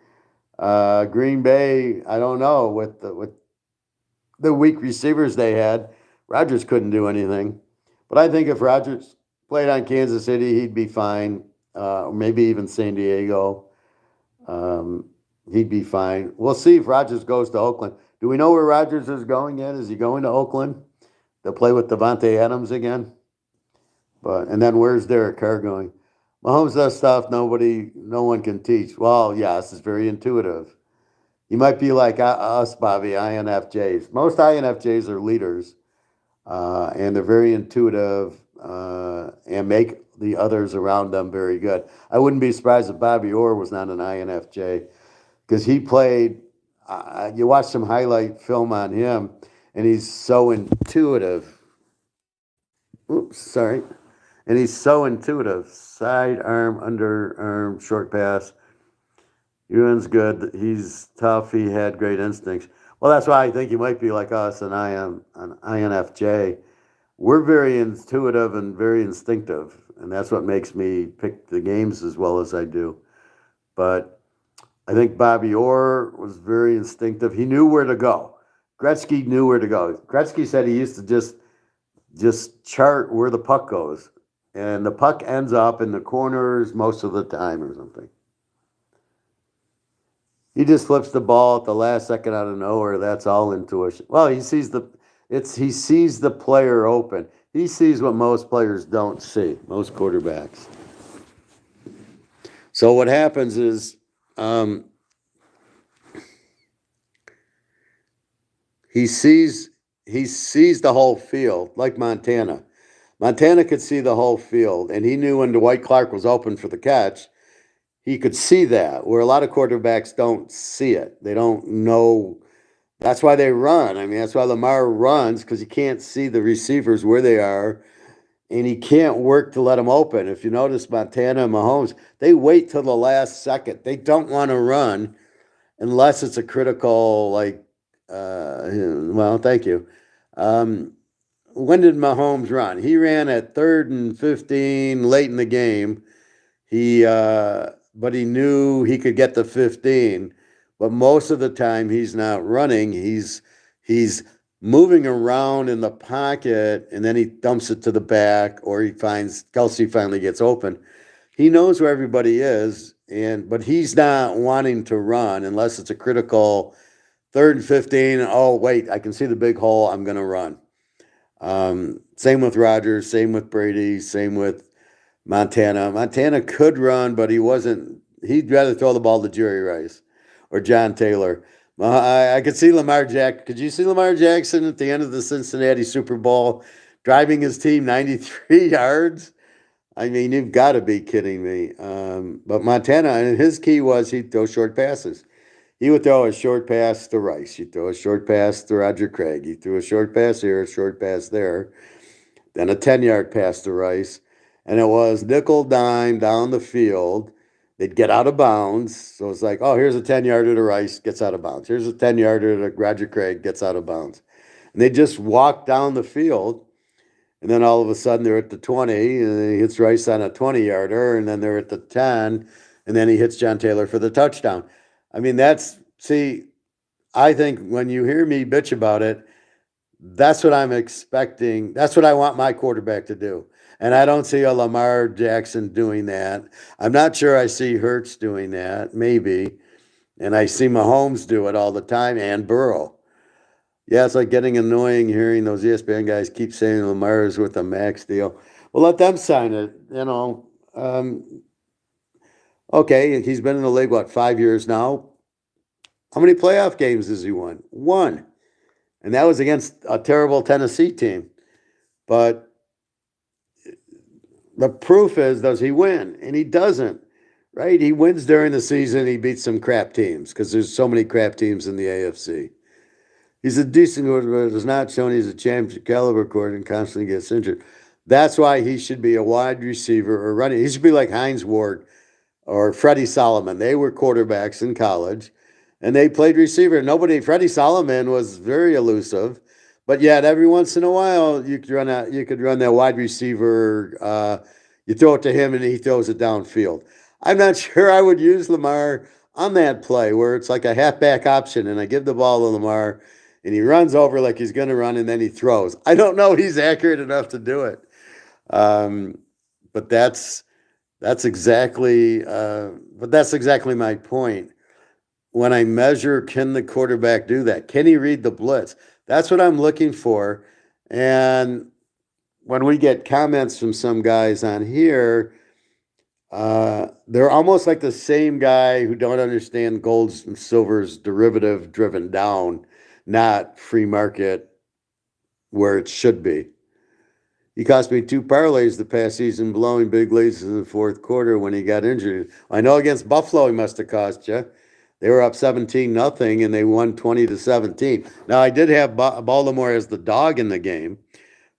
S1: Green Bay, I don't know with the weak receivers they had. Rodgers couldn't do anything, but I think if Rodgers played on Kansas City, he'd be fine. Maybe even San Diego. Um, he'd be fine. We'll see if Rodgers goes to Oakland. Do we know where Rodgers is going yet? Is he going to Oakland to play with Devontae Adams again? And then where's Derek Carr going? Mahomes does stuff no one can teach. Well, yes, it's very intuitive. You might be like us, Bobby, INFJs. Most INFJs are leaders, and they're very intuitive and make the others around them very good. I wouldn't be surprised if Bobby Orr was not an INFJ because he played. You watch some highlight film on him, and he's so intuitive. Oops, sorry. And he's so intuitive. Side arm, underarm, short pass. Ewan's good. He's tough. He had great instincts. Well, that's why I think you might be like us, an INFJ. We're very intuitive and very instinctive, and that's what makes me pick the games as well as I do. But I think Bobby Orr was very instinctive. He knew where to go. Gretzky knew where to go. Gretzky said he used to just chart where the puck goes, and the puck ends up in the corners most of the time or something. He just flips the ball at the last second out of nowhere. That's all intuition. Well, he sees the player open. He sees what most players don't see, most quarterbacks. So what happens is he sees the whole field, like Montana. Montana could see the whole field, and he knew when Dwight Clark was open for the catch he could see that, where a lot of quarterbacks don't see it. They don't know. That's why they run. I mean, that's why Lamar runs, because he can't see the receivers where they are, and he can't work to let them open. If you notice, Montana and Mahomes, they wait till the last second. They don't want to run unless it's a critical, like, well, thank you. Um, when did Mahomes run? He ran at 3rd and 15 late in the game. But he knew he could get the 15. But most of the time, he's not running. He's moving around in the pocket, and then he dumps it to the back, or he finds Kelsey finally gets open. He knows where everybody is, but he's not wanting to run unless it's a critical 3rd and 15. Oh, wait, I can see the big hole. I'm going to run. Same with Rodgers, same with Brady, same with Montana. Montana could run, but he wasn't. He'd rather throw the ball to Jerry Rice or John Taylor. I could see Lamar Jackson. Could you see Lamar Jackson at the end of the Cincinnati Super Bowl driving his team 93 yards? I mean, you've got to be kidding me. But Montana, and his key was he'd throw short passes. He would throw a short pass to Rice. He'd throw a short pass to Roger Craig. He threw a short pass here, a short pass there, then a 10-yard pass to Rice. And it was nickel dime down the field. They'd get out of bounds. So it's like, oh, here's a 10-yarder to Rice, gets out of bounds. Here's a 10-yarder to Roger Craig, gets out of bounds. And they just walk down the field. And then all of a sudden they're at the 20, and he hits Rice on a 20-yarder, and then they're at the 10, and then he hits John Taylor for the touchdown. I mean, I think when you hear me bitch about it, that's what I'm expecting. That's what I want my quarterback to do. And I don't see a Lamar Jackson doing that. I'm not sure I see Hurts doing that, maybe. And I see Mahomes do it all the time, and Burrow. Yeah, it's like getting annoying hearing those ESPN guys keep saying Lamar is with a max deal. Well, let them sign it, you know. Okay, he's been in the league, what, 5 years now? How many playoff games has he won? One. And that was against a terrible Tennessee team. But the proof is, does he win? And he doesn't, right? He wins during the season. He beats some crap teams because there's so many crap teams in the AFC. He's a decent quarterback, but has not shown he's a championship caliber quarterback and constantly gets injured. That's why he should be a wide receiver or running. He should be like Hines Ward or Freddie Solomon. They were quarterbacks in college, and they played receiver. Freddie Solomon was very elusive, but yet every once in a while you could run that wide receiver. You throw it to him, and he throws it downfield. I'm not sure I would use Lamar on that play where it's like a halfback option, and I give the ball to Lamar, and he runs over like he's going to run, and then he throws. I don't know he's accurate enough to do it. But that's exactly my point. When I measure, can the quarterback do that? Can he read the blitz? That's what I'm looking for. And when we get comments from some guys on here, they're almost like the same guy who don't understand gold and silver's derivative driven down, not free market where it should be. He cost me 2 parlays the past season, blowing big leads in the fourth quarter when he got injured. I know against Buffalo he must have cost you. They were up 17-0, and they won 20-17. Now, I did have Baltimore as the dog in the game,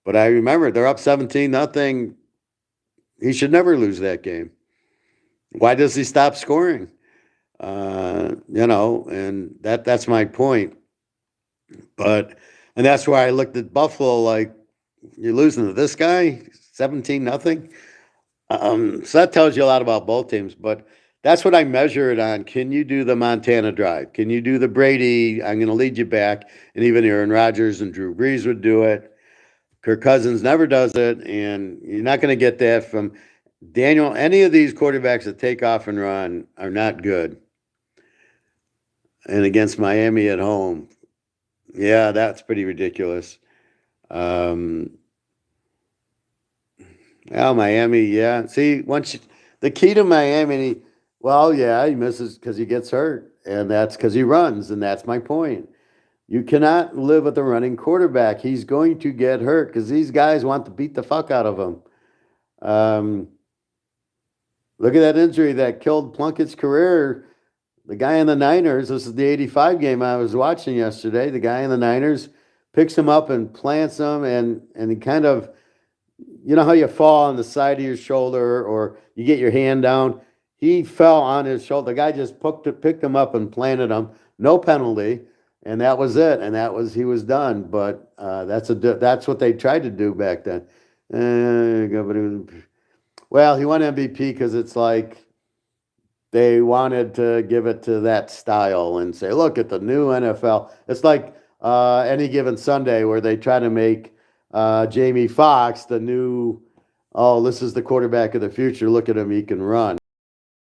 S1: but I remember they're up 17-0. He should never lose that game. Why does he stop scoring? And that's my point. And that's why I looked at Buffalo like, you're losing to this guy, 17-0. So that tells you a lot about both teams. But that's what I measure it on. Can you do the Montana drive? Can you do the Brady? I'm going to lead you back. And even Aaron Rodgers and Drew Brees would do it. Kirk Cousins never does it. And you're not going to get that from Daniel. Any of these quarterbacks that take off and run are not good. And against Miami at home, yeah, that's pretty ridiculous. Miami, yeah. See, the key to Miami, he misses because he gets hurt, and that's because he runs, and that's my point. You cannot live with a running quarterback. He's going to get hurt because these guys want to beat the fuck out of him. Look at that injury that killed Plunkett's career. The guy in the Niners, this is the 85 game I was watching yesterday. The guy in the Niners picks him up and plants him, and he kind of, you know how you fall on the side of your shoulder or you get your hand down? He fell on his shoulder. The guy just picked him up and planted him. No penalty. And that was it. And he was done. But that's what they tried to do back then. Well, he won MVP because it's like they wanted to give it to that style and say, look at the new NFL. It's like any given Sunday where they try to make Jamie Foxx the new, oh, this is the quarterback of the future. Look at him, he can run.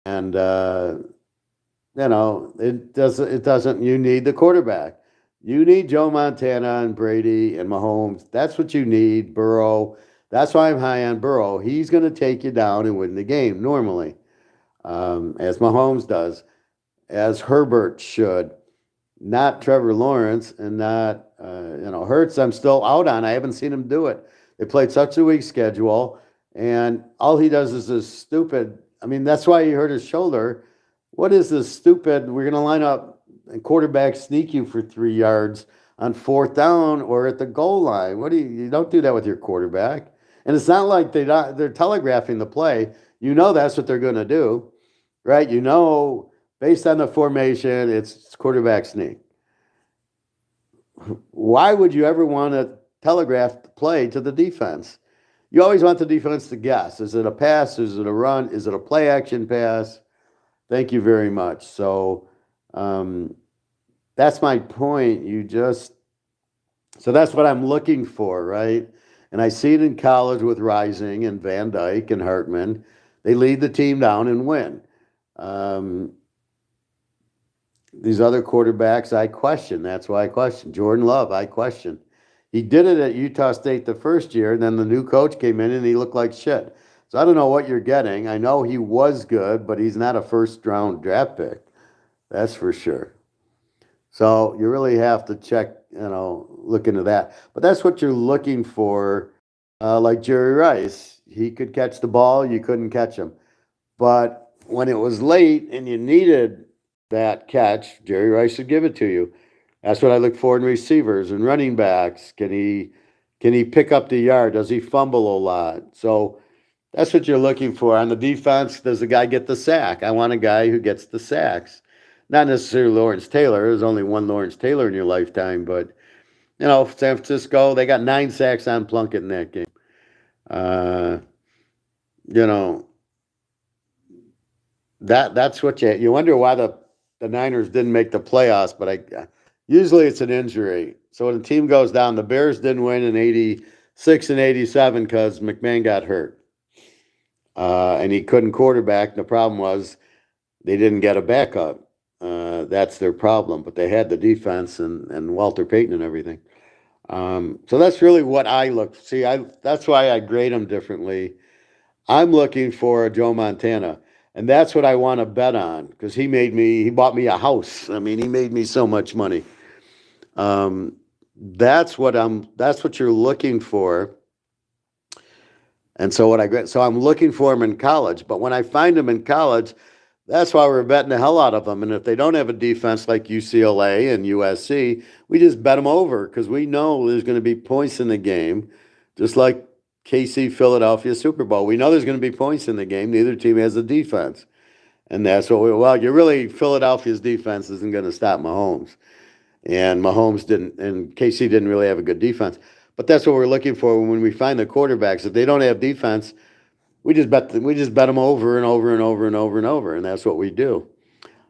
S1: And it doesn't. You need the quarterback. You need Joe Montana and Brady and Mahomes. That's what you need. Burrow. That's why I'm high on Burrow. He's going to take you down and win the game normally, as Mahomes does, as Herbert should. Not Trevor Lawrence and not Hurts. I'm still out on. I haven't seen him do it. They played such a weak schedule, and all he does is this stupid. I mean, that's why he hurt his shoulder. What is this stupid? We're going to line up and quarterback sneak you for 3 yards on fourth down or at the goal line. You don't do that with your quarterback. And it's not like they're telegraphing the play. You know that's what they're going to do, right? You know, based on the formation, it's quarterback sneak. Why would you ever want to telegraph the play to the defense? You always want the defense to guess. Is it a pass? Is it a run? Is it a play action pass? Thank you very much. So that's my point. So that's what I'm looking for, right? And I see it in college with Rising and Van Dyke and Hartman. They lead the team down and win. These other quarterbacks, I question. That's why I question. Jordan Love, I question. He did it at Utah State the first year, and then the new coach came in and he looked like shit. So I don't know what you're getting. I know he was good, but he's not a first-round draft pick. That's for sure. So you really have to check, look into that. But that's what you're looking for, like Jerry Rice. He could catch the ball, you couldn't catch him. But when it was late and you needed that catch, Jerry Rice would give it to you. That's what I look for in receivers and running backs. Can he pick up the yard? Does he fumble a lot? So that's what you're looking for. On the defense, does the guy get the sack? I want a guy who gets the sacks. Not necessarily Lawrence Taylor. There's only one Lawrence Taylor in your lifetime, but San Francisco, they got 9 sacks on Plunkett in that game. That's what you wonder why the Niners didn't make the playoffs, but usually it's an injury. So when the team goes down, the Bears didn't win in 86 and 87 because McMahon got hurt. And he couldn't quarterback. The problem was they didn't get a backup. That's their problem. But they had the defense and Walter Payton and everything. So that's really what I look. See, that's why I grade them differently. I'm looking for a Joe Montana. And that's what I want to bet on because he bought me a house. I mean, he made me so much money. That's what you're looking for. And so I'm looking for him in college. But when I find him in college, that's why we're betting the hell out of them. And if they don't have a defense like UCLA and USC, we just bet them over because we know there's going to be points in the game, just like KC Philadelphia Super Bowl. We know there's going to be points in the game. Neither team has a defense. And that's what Philadelphia's defense isn't going to stop Mahomes. And KC didn't really have a good defense. But that's what we're looking for when we find the quarterbacks. If they don't have defense, we just bet them over and over and over and over and over, and that's what we do.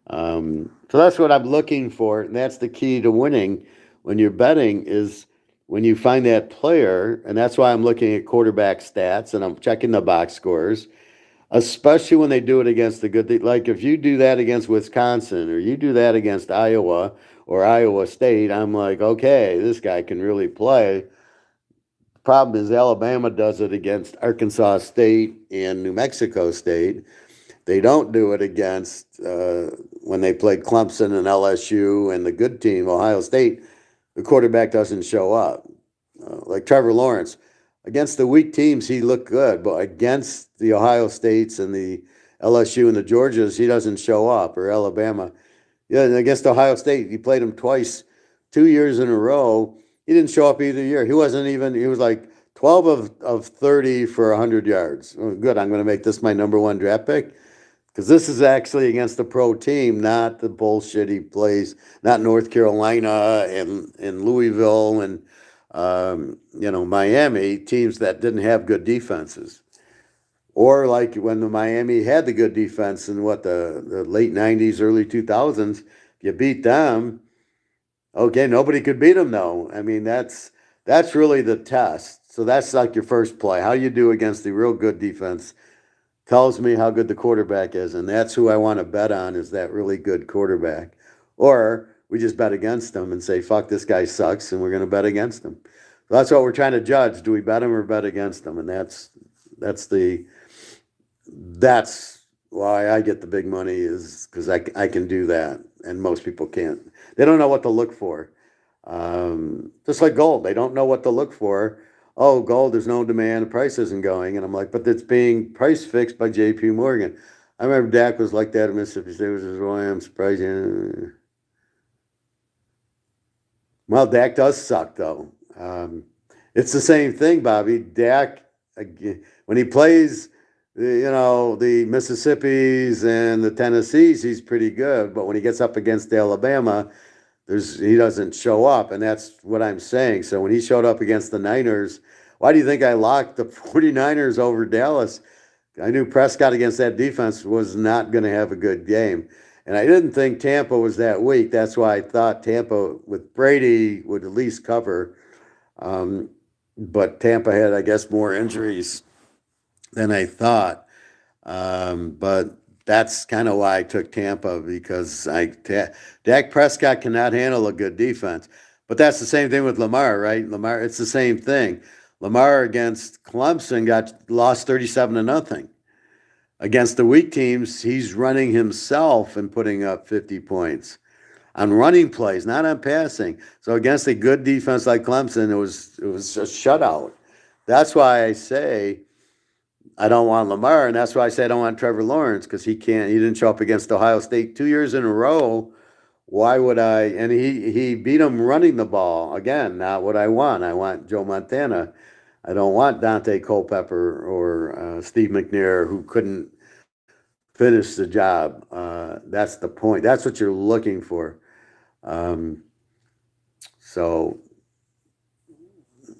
S1: So that's what I'm looking for, and that's the key to winning when you're betting is when you find that player, and that's why I'm looking at quarterback stats and I'm checking the box scores, especially when they do it against the good. Like if you do that against Wisconsin or you do that against Iowa or Iowa State, I'm like, okay, this guy can really play. The problem is Alabama does it against Arkansas State and New Mexico State. They don't do it against when they played Clemson and LSU and the good team, Ohio State. The quarterback doesn't show up. Like Trevor Lawrence. Against the weak teams, he looked good, but against the Ohio States and the LSU and the Georgias, he doesn't show up, or Alabama. Yeah, and against Ohio State, he played him twice, 2 years in a row. He didn't show up either year. He wasn't even. He was like 12 of 30 for 100 yards. Oh, good. I'm going to make this my number one draft pick because this is actually against the pro team, not the bullshit he plays, not North Carolina and Louisville and Miami, teams that didn't have good defenses. Or like when the Miami had the good defense in the late 90s, early 2000s, you beat them. Okay, nobody could beat them though. I mean, that's really the test. So that's like your first play. How you do against the real good defense tells me how good the quarterback is, and that's who I want to bet on, is that really good quarterback. Or we just bet against them and say, fuck, this guy sucks, and we're going to bet against him. So that's what we're trying to judge. Do we bet him or bet against him? And that's the that's why I get the big money, is because I can do that, and most people can't. They don't know what to look for. Just like gold, they don't know what to look for. Oh, gold, there's no demand, the price isn't going. And I'm like, but it's being price fixed by J.P. Morgan. I remember Dak was like that at Mississippi State, which is why I'm surprised. Well, Dak does suck, though. It's the same thing, Bobby. Dak, when he plays, the Mississippis and the Tennessees, he's pretty good. But when he gets up against Alabama, he doesn't show up, and that's what I'm saying. So when he showed up against the Niners, why do you think I locked the 49ers over Dallas? I knew Prescott against that defense was not going to have a good game. And I didn't think Tampa was that weak. That's why I thought Tampa with Brady would at least cover. But Tampa had, I guess, more injuries than I thought. But that's kind of why I took Tampa, because Dak Prescott cannot handle a good defense. But that's the same thing with Lamar, right? Lamar, it's the same thing. Lamar against Clemson lost 37-0. Against the weak teams, he's running himself and putting up 50 points on running plays, not on passing. So against a good defense like Clemson, it was a shutout. That's why I say I don't want Lamar, and that's why I say I don't want Trevor Lawrence, because he didn't show up against Ohio State 2 years in a row. Why would I? And he beat him running the ball. Again, not what I want. I want Joe Montana. I don't want Dante Culpepper or Steve McNair, who couldn't finish the job. That's the point. That's what you're looking for. So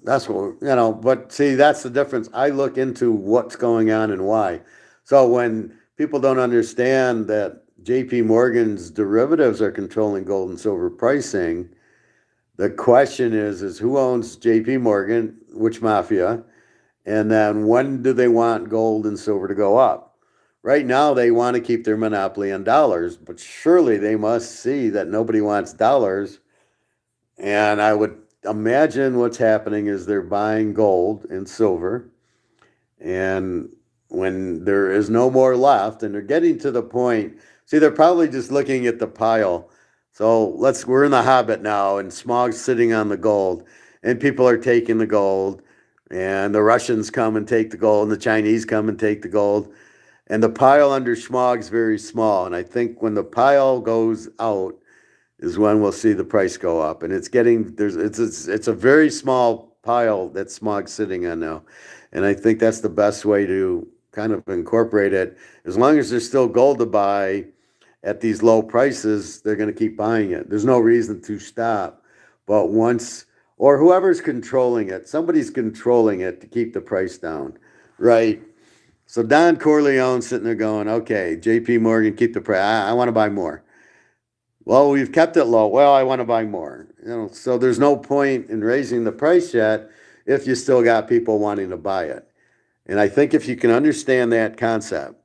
S1: that's what, but see, that's the difference. I look into what's going on and why. So when people don't understand that JP Morgan's derivatives are controlling gold and silver pricing, the question is who owns JP Morgan, which mafia, and then when do they want gold and silver to go up? Right now, they want to keep their monopoly on dollars, but surely they must see that nobody wants dollars. And I would imagine what's happening is they're buying gold and silver. And when there is no more left, and they're getting to the point, see, they're probably just looking at the pile. So we're in the Hobbit now, and Smaug's sitting on the gold, and people are taking the gold, and the Russians come and take the gold, and the Chinese come and take the gold. And the pile under Smaug's very small. And I think when the pile goes out is when we'll see the price go up. And it's a very small pile that Smaug's sitting on now. And I think that's the best way to kind of incorporate it. As long as there's still gold to buy at these low prices, they're going to keep buying it. There's no reason to stop. But or whoever's controlling it, somebody's controlling it to keep the price down, right? So Don Corleone's sitting there going, okay, J.P. Morgan, keep the price. I want to buy more. Well, we've kept it low. Well, I want to buy more. So there's no point in raising the price yet if you still got people wanting to buy it. And I think if you can understand that concept,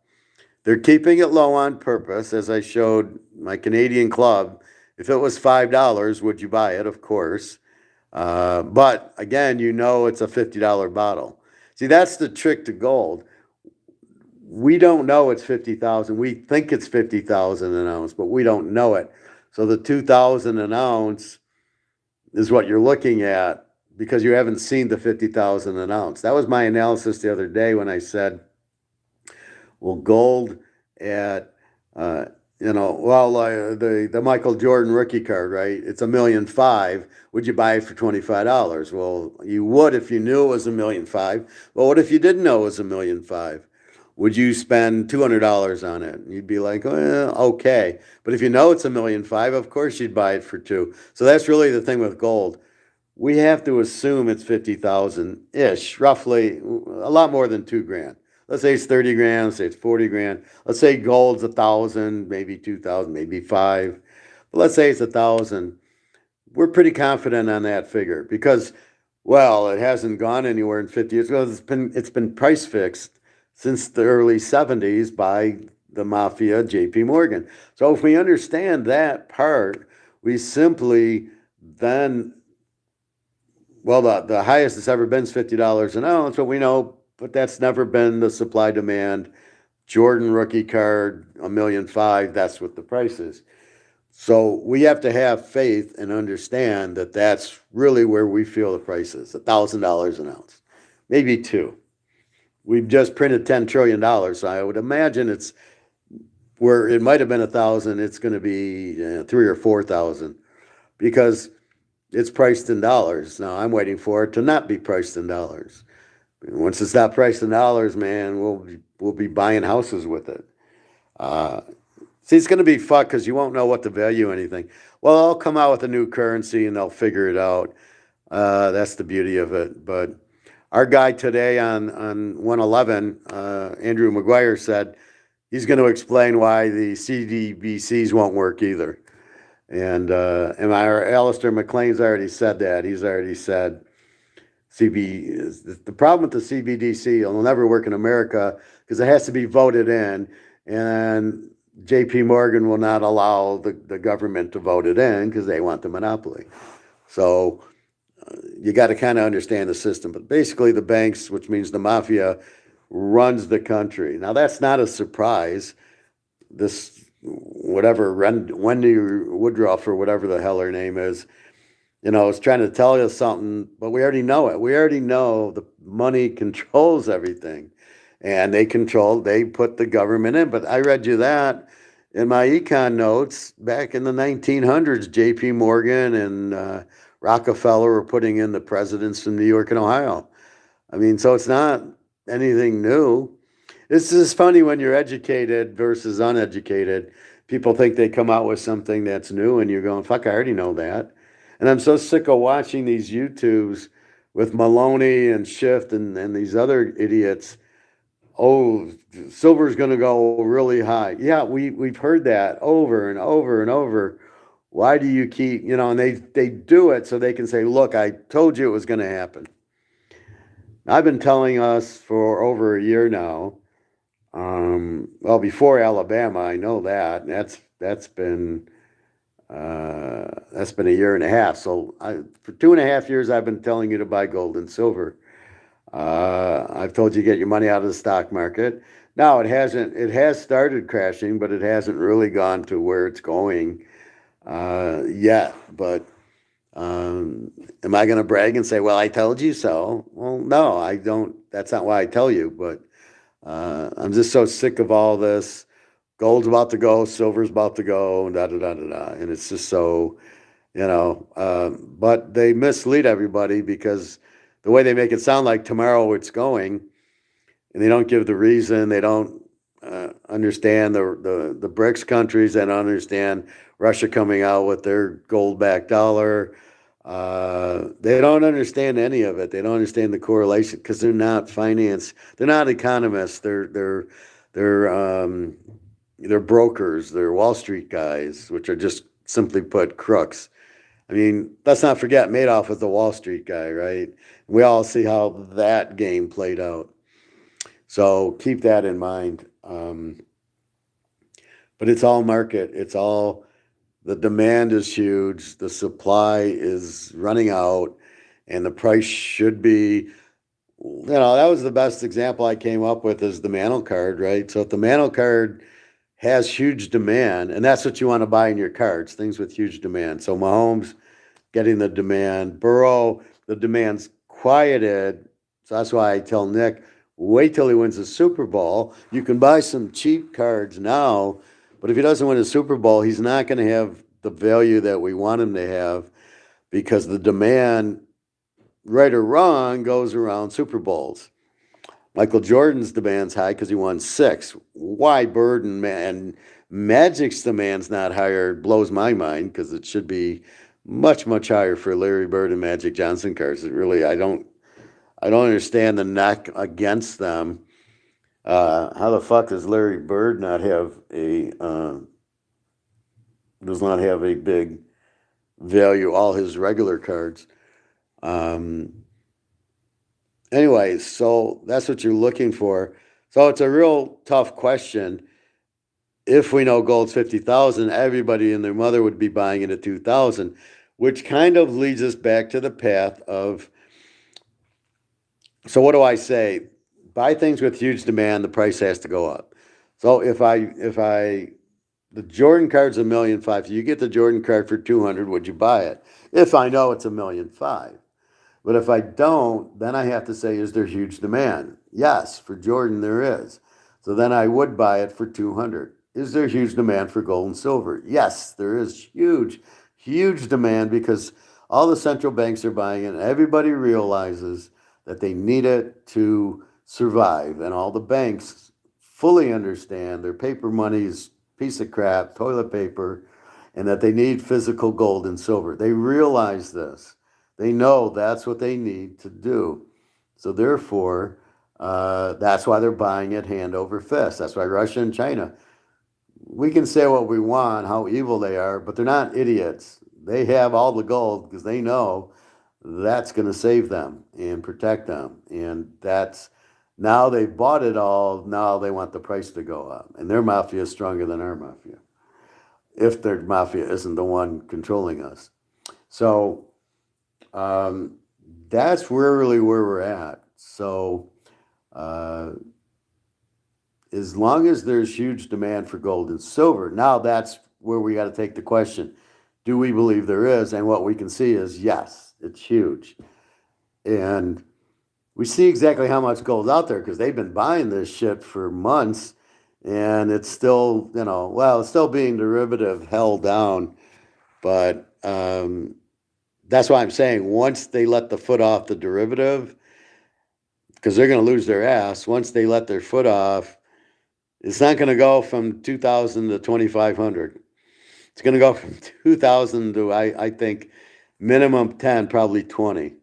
S1: they're keeping it low on purpose, as I showed my Canadian club. If it was $5, would you buy it? Of course. But again, it's a $50 bottle. See, that's the trick to gold. We don't know it's 50,000. We think it's 50,000 an ounce, but we don't know it. So the 2,000 an ounce is what you're looking at because you haven't seen the 50,000 an ounce. That was my analysis the other day when I said, well, gold at, uh, the Michael Jordan rookie card, right? It's 1,500,000. Would you buy it for $25? Well, you would if you knew it was 1,500,000. Well, what if you didn't know it was 1,500,000? Would you spend $200 on it? You'd be like, well, okay. But if you know it's 1,500,000, of course you'd buy it for two. So that's really the thing with gold. We have to assume it's 50,000 ish, roughly, a lot more than 2 grand. Let's say it's 30 grand, let's say it's 40 grand. Let's say gold's 1,000, maybe 2,000, maybe five. But let's say it's 1,000. We're pretty confident on that figure because, well, it hasn't gone anywhere in 50 years. Well, it's been price fixed since the early 70s by the mafia, J.P. Morgan. So if we understand that part, we simply then, well, the highest it's ever been is $50 an ounce, but we know, but that's never been the supply demand. Jordan rookie card, 1,500,000. That's what the price is. So we have to have faith and understand that that's really where we feel the price is, $1,000 an ounce, maybe two. We've just printed $10 trillion, so I would imagine it's where it might have been 1,000. It's going to be 3 or 4,000 because it's priced in dollars. Now I'm waiting for it to not be priced in dollars. Once it's not priced in dollars, man, we'll be buying houses with it. Uh, See, it's going to be fucked because you won't know what to value anything. Well, I'll come out with a new currency and they'll figure it out. That's the beauty of it. But our guy today on 111, Andrew McGuire, said he's going to explain why the CDBCs won't work either. And our Alistair McLean's already said that. He's already said the problem with the CBDC, it'll never work in America because it has to be voted in, and J.P. Morgan will not allow the government to vote it in because they want the monopoly. So you got to kind of understand the system. But basically, the banks, which means the mafia, runs the country. Now that's not a surprise. This whatever Wendy Woodruff or whatever the hell her name is, is trying to tell us something, but we already know it. We already know the money controls everything, and they put the government in. But I read you that in my econ notes back in the 1900s. J.P. Morgan and Rockefeller were putting in the presidents from New York and Ohio. I mean, so it's not anything new. It's just funny when you're educated versus uneducated. People think they come out with something that's new, and you're going, fuck, I already know that. And I'm so sick of watching these YouTubes with Maloney and Schiff and these other idiots. Oh, silver's going to go really high. Yeah, we've heard that over and over and over. Why do you keep, and they do it so they can say, look, I told you it was going to happen. I've been telling us for over a year now. Well, before Alabama, I know that. That's been a year and a half. So for 2.5 years, I've been telling you to buy gold and silver. I've told you to get your money out of the stock market. Now it hasn't. It has started crashing, but it hasn't really gone to where it's going yet. But am I going to brag and say, "Well, I told you so"? Well, no, I don't. That's not why I tell you. But I'm just so sick of all this. Gold's about to go, silver's about to go, and da da da da da. And it's just so, but they mislead everybody because the way they make it sound like tomorrow it's going, and they don't give the reason. They don't understand the BRICS countries. They don't understand Russia coming out with their gold-backed dollar. They don't understand any of it. They don't understand the correlation because they're not finance. They're not economists. They're brokers. They're Wall Street guys, which are just simply put crooks. I mean, let's not forget Madoff was the Wall Street guy, right? We all see how that game played out. So keep that in mind. But it's all market. The demand is huge. The supply is running out, and the price should be, that was the best example I came up with is the Mantle card, right? So if the Mantle card has huge demand, and that's what you want to buy in your cards, things with huge demand. So Mahomes getting the demand. Burrow, the demand's quieted. So that's why I tell Nick, Wait till he wins the Super Bowl. You can buy some cheap cards now, but if he doesn't win a Super Bowl, he's not going to have the value that we want him to have because the demand, right or wrong, goes around Super Bowls. Michael Jordan's demand's high because he won 6. Why Bird and Magic's demand's not higher blows my mind because it should be much, much higher for Larry Bird and Magic Johnson cards. It really, I don't understand the knock against them. How the fuck does Larry Bird does not have a big value, all his regular cards? Anyways, so that's what you're looking for. So it's a real tough question. If we know gold's 50,000, everybody and their mother would be buying it at 2,000, which kind of leads us back to the path of, so what do I say? Buy things with huge demand, the price has to go up. So the Jordan card's $1.5 million. So you get the Jordan card for 200, would you buy it? If I know it's $1.5 million. But if I don't, then I have to say, is there huge demand? Yes, for Jordan there is. So then I would buy it for 200. Is there huge demand for gold and silver? Yes, there is huge, huge demand because all the central banks are buying it and everybody realizes that they need it to survive. And all the banks fully understand their paper money is a piece of crap, toilet paper, and that they need physical gold and silver. They realize this. They know that's what they need to do. So therefore, that's why they're buying it hand over fist. That's why Russia and China, we can say what we want, how evil they are, but they're not idiots. They have all the gold because they know that's going to save them and protect them. And that's, now they've bought it all, now they want the price to go up. And their mafia is stronger than our mafia, if their mafia isn't the one controlling us. So that's really where we're at. So as long as there's huge demand for gold and silver, now that's where we got to take the question. Do we believe there is? And what we can see is, yes, it's huge. And we see exactly how much gold's out there because they've been buying this shit for months and it's still, it's still being derivative held down. But that's why I'm saying once they let the foot off the derivative, because they're going to lose their ass, once they let their foot off, it's not going to go from 2,000 to 2,500. It's going to go from 2,000 to, I think, minimum 10, probably 20.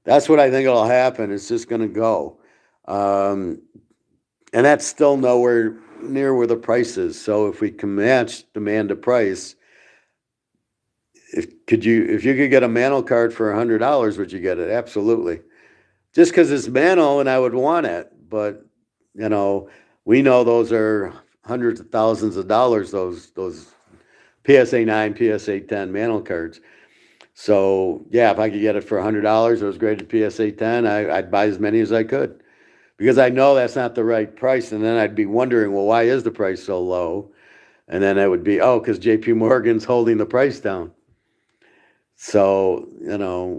S1: That's what I think will happen. It's just going to go. And that's still nowhere near where the price is. So if we can match demand to price, if you could get a Mantle card for $100, would you get it? Absolutely. Just because it's Mantle and I would want it. But, we know those are hundreds of thousands of dollars, those PSA 9, PSA 10 Mantle cards. So, yeah, if I could get it for $100, it was graded PSA 10, I'd buy as many as I could. Because I know that's not the right price. And then I'd be wondering, well, why is the price so low? And then it would be, because JP Morgan's holding the price down. So,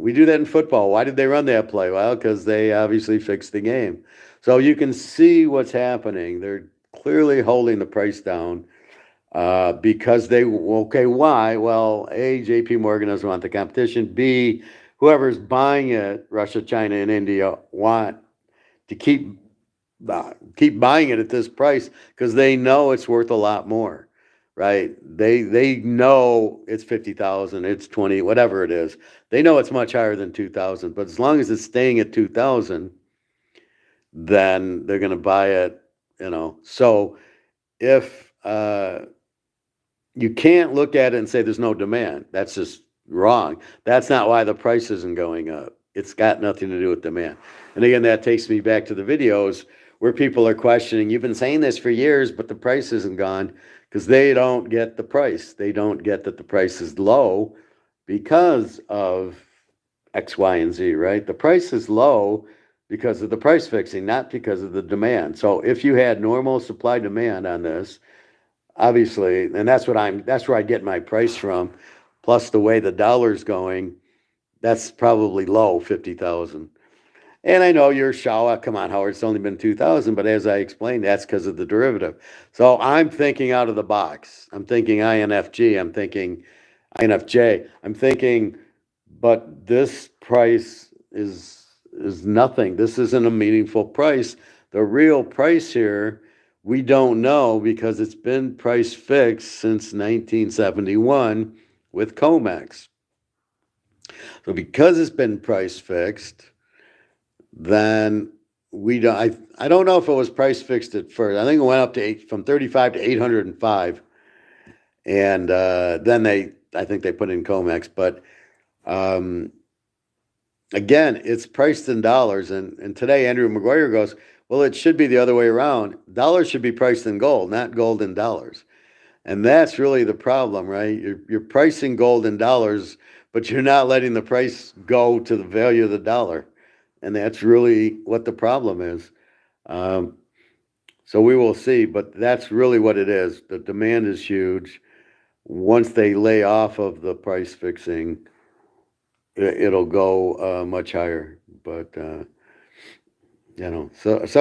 S1: we do that in football. Why did they run that play? Well, because they obviously fixed the game. So you can see what's happening. They're clearly holding the price down because why? Well, A, JP Morgan doesn't want the competition. B, whoever's buying it, Russia, China, and India, want to keep buying it at this price because they know it's worth a lot more. Right? They know it's 50,000, it's 20, whatever it is. They know it's much higher than 2,000, but as long as it's staying at 2,000, then they're going to buy it, So if you can't look at it and say there's no demand, that's just wrong. That's not why the price isn't going up. It's got nothing to do with demand. And again, that takes me back to the videos where people are questioning, you've been saying this for years, but the price isn't gone. Because they don't get the price. They don't get that the price is low because of X, Y, and Z, right? The price is low because of the price fixing, not because of the demand. So if you had normal supply demand on this, obviously, and that's where I get my price from, plus the way the dollar's going, that's probably low, 50,000. And I know you're Shawa. Come on, Howard. It's only been 2000, but as I explained, that's because of the derivative. So I'm thinking out of the box. I'm thinking INFG. I'm thinking INFJ. I'm thinking, but this price is nothing. This isn't a meaningful price. The real price here, we don't know because it's been price fixed since 1971 with COMEX. So because it's been price fixed, then we don't. I don't know if it was price fixed at first. I think it went up to from 35 to 805, and then I think they put in COMEX, but um, again, it's priced in dollars. And today, Andrew McGuire goes, well, it should be the other way around. Dollars should be priced in gold, not gold in dollars. And that's really the problem, right? You're pricing gold in dollars, but you're not letting the price go to the value of the dollar. And that's really what the problem is. Um, so we will see, but that's really what it is. The demand is huge. Once they lay off of the price fixing, it'll go much higher. But so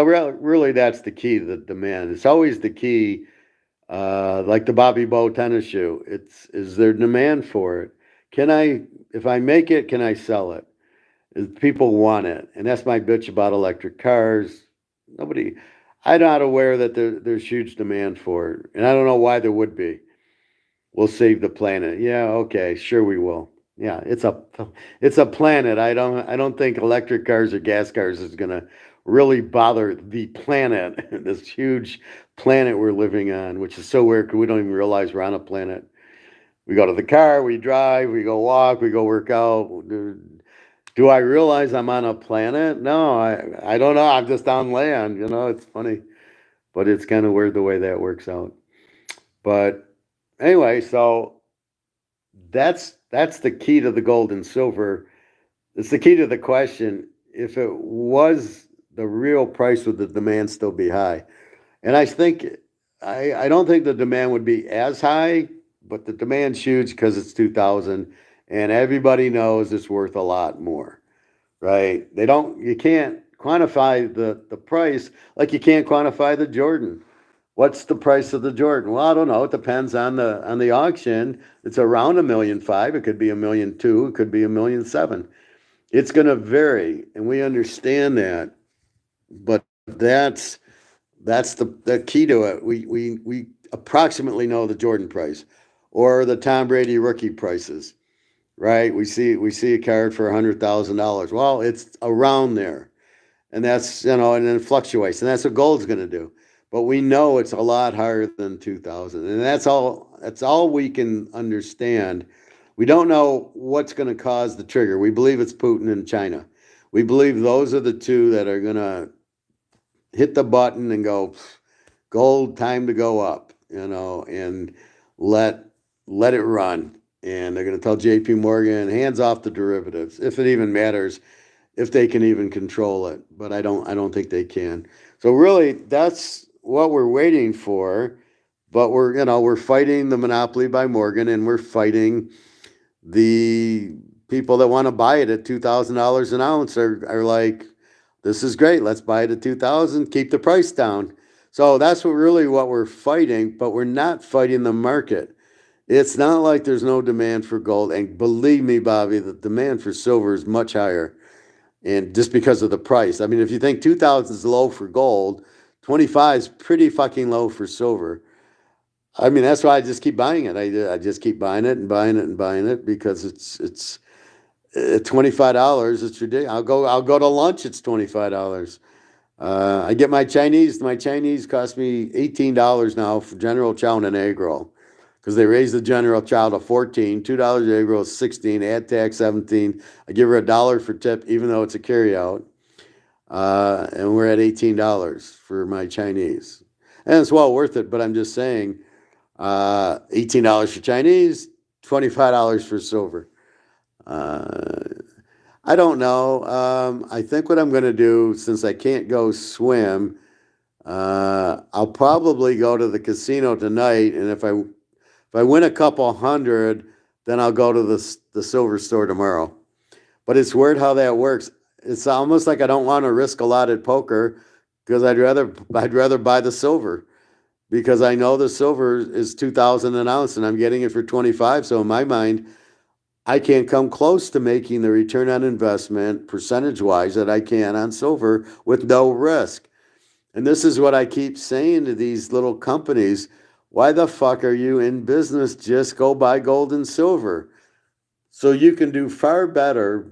S1: really that's the key to the demand. It's always the key. Like the Bobby Bow tennis shoe, is there demand for it? If I make it, can I sell it? People want it, and that's my bitch about electric cars. Nobody, I'm not aware that there's huge demand for it, and I don't know why there would be. We'll save the planet. Yeah, okay, sure we will. Yeah, it's a planet. I don't think electric cars or gas cars is gonna really bother the planet. This huge planet we're living on, which is so weird because we don't even realize we're on a planet. We go to the car, we drive, we go walk, we go work out. Do I realize I'm on a planet? No, I don't know. I'm just on land. It's funny, but it's kind of weird the way that works out. But anyway, so that's the key to the gold and silver. It's the key to the question. If it was the real price, would the demand still be high? And I don't think the demand would be as high, but the demand's huge because it's 2000 and everybody knows it's worth a lot more, right? You can't quantify the price like you can't quantify the Jordan. What's the price of the Jordan? Well, I don't know. It depends on the auction. It's around 1,500,000. It could be 1,200,000. It could be 1,700,000. It's going to vary, and we understand that. But that's the key to it. We approximately know the Jordan price or the Tom Brady rookie prices, right? We see a card for $100,000. Well, it's around there, and that's and then it fluctuates, and that's what gold's going to do. But we know it's a lot higher than 2000, and that's all. That's all we can understand. We don't know what's going to cause the trigger. We believe it's Putin and China. We believe those are the two that are going to hit the button and go, gold, time to go up, and let it run. And they're going to tell J.P. Morgan, hands off the derivatives, if it even matters, if they can even control it. But I don't think they can. So really, that's what we're waiting for. But we're fighting the monopoly by Morgan, and we're fighting the people that want to buy it at $2,000 an ounce are like, this is great. Let's buy it at 2,000. Keep the price down. So that's what we're fighting. But we're not fighting the market. It's not like there's no demand for gold. And believe me, Bobby, the demand for silver is much higher. And just because of the price. I mean, if you think 2,000 is low for gold, 25 is pretty fucking low for silver. I mean, that's why I just keep buying it. I just keep buying it and buying it and buying it because it's at $25. It's ridiculous. I'll go to lunch. It's $25. I get my Chinese. My Chinese cost me $18 now for General Chow and an egg roll because they raised the General Chow to $14. $2 egg roll is $16. Add tax $17. I give her $1 for tip, even though it's a carryout. And we're at $18 for my Chinese, and it's well worth it. But I'm just saying, $18 for Chinese, $25 for silver. I don't know. I think what I'm going to do, since I can't go swim, I'll probably go to the casino tonight, and if I win a couple hundred, then I'll go to the silver store tomorrow. But it's weird how that works. it's almost like I don't want to risk a lot at poker because I'd rather buy the silver because I know the silver is 2,000 an ounce and I'm getting it for 25. So in my mind, I can't come close to making the return on investment percentage wise that I can on silver with no risk. And this is what I keep saying to these little companies. Why the fuck are you in business? Just go buy gold and silver. So you can do far better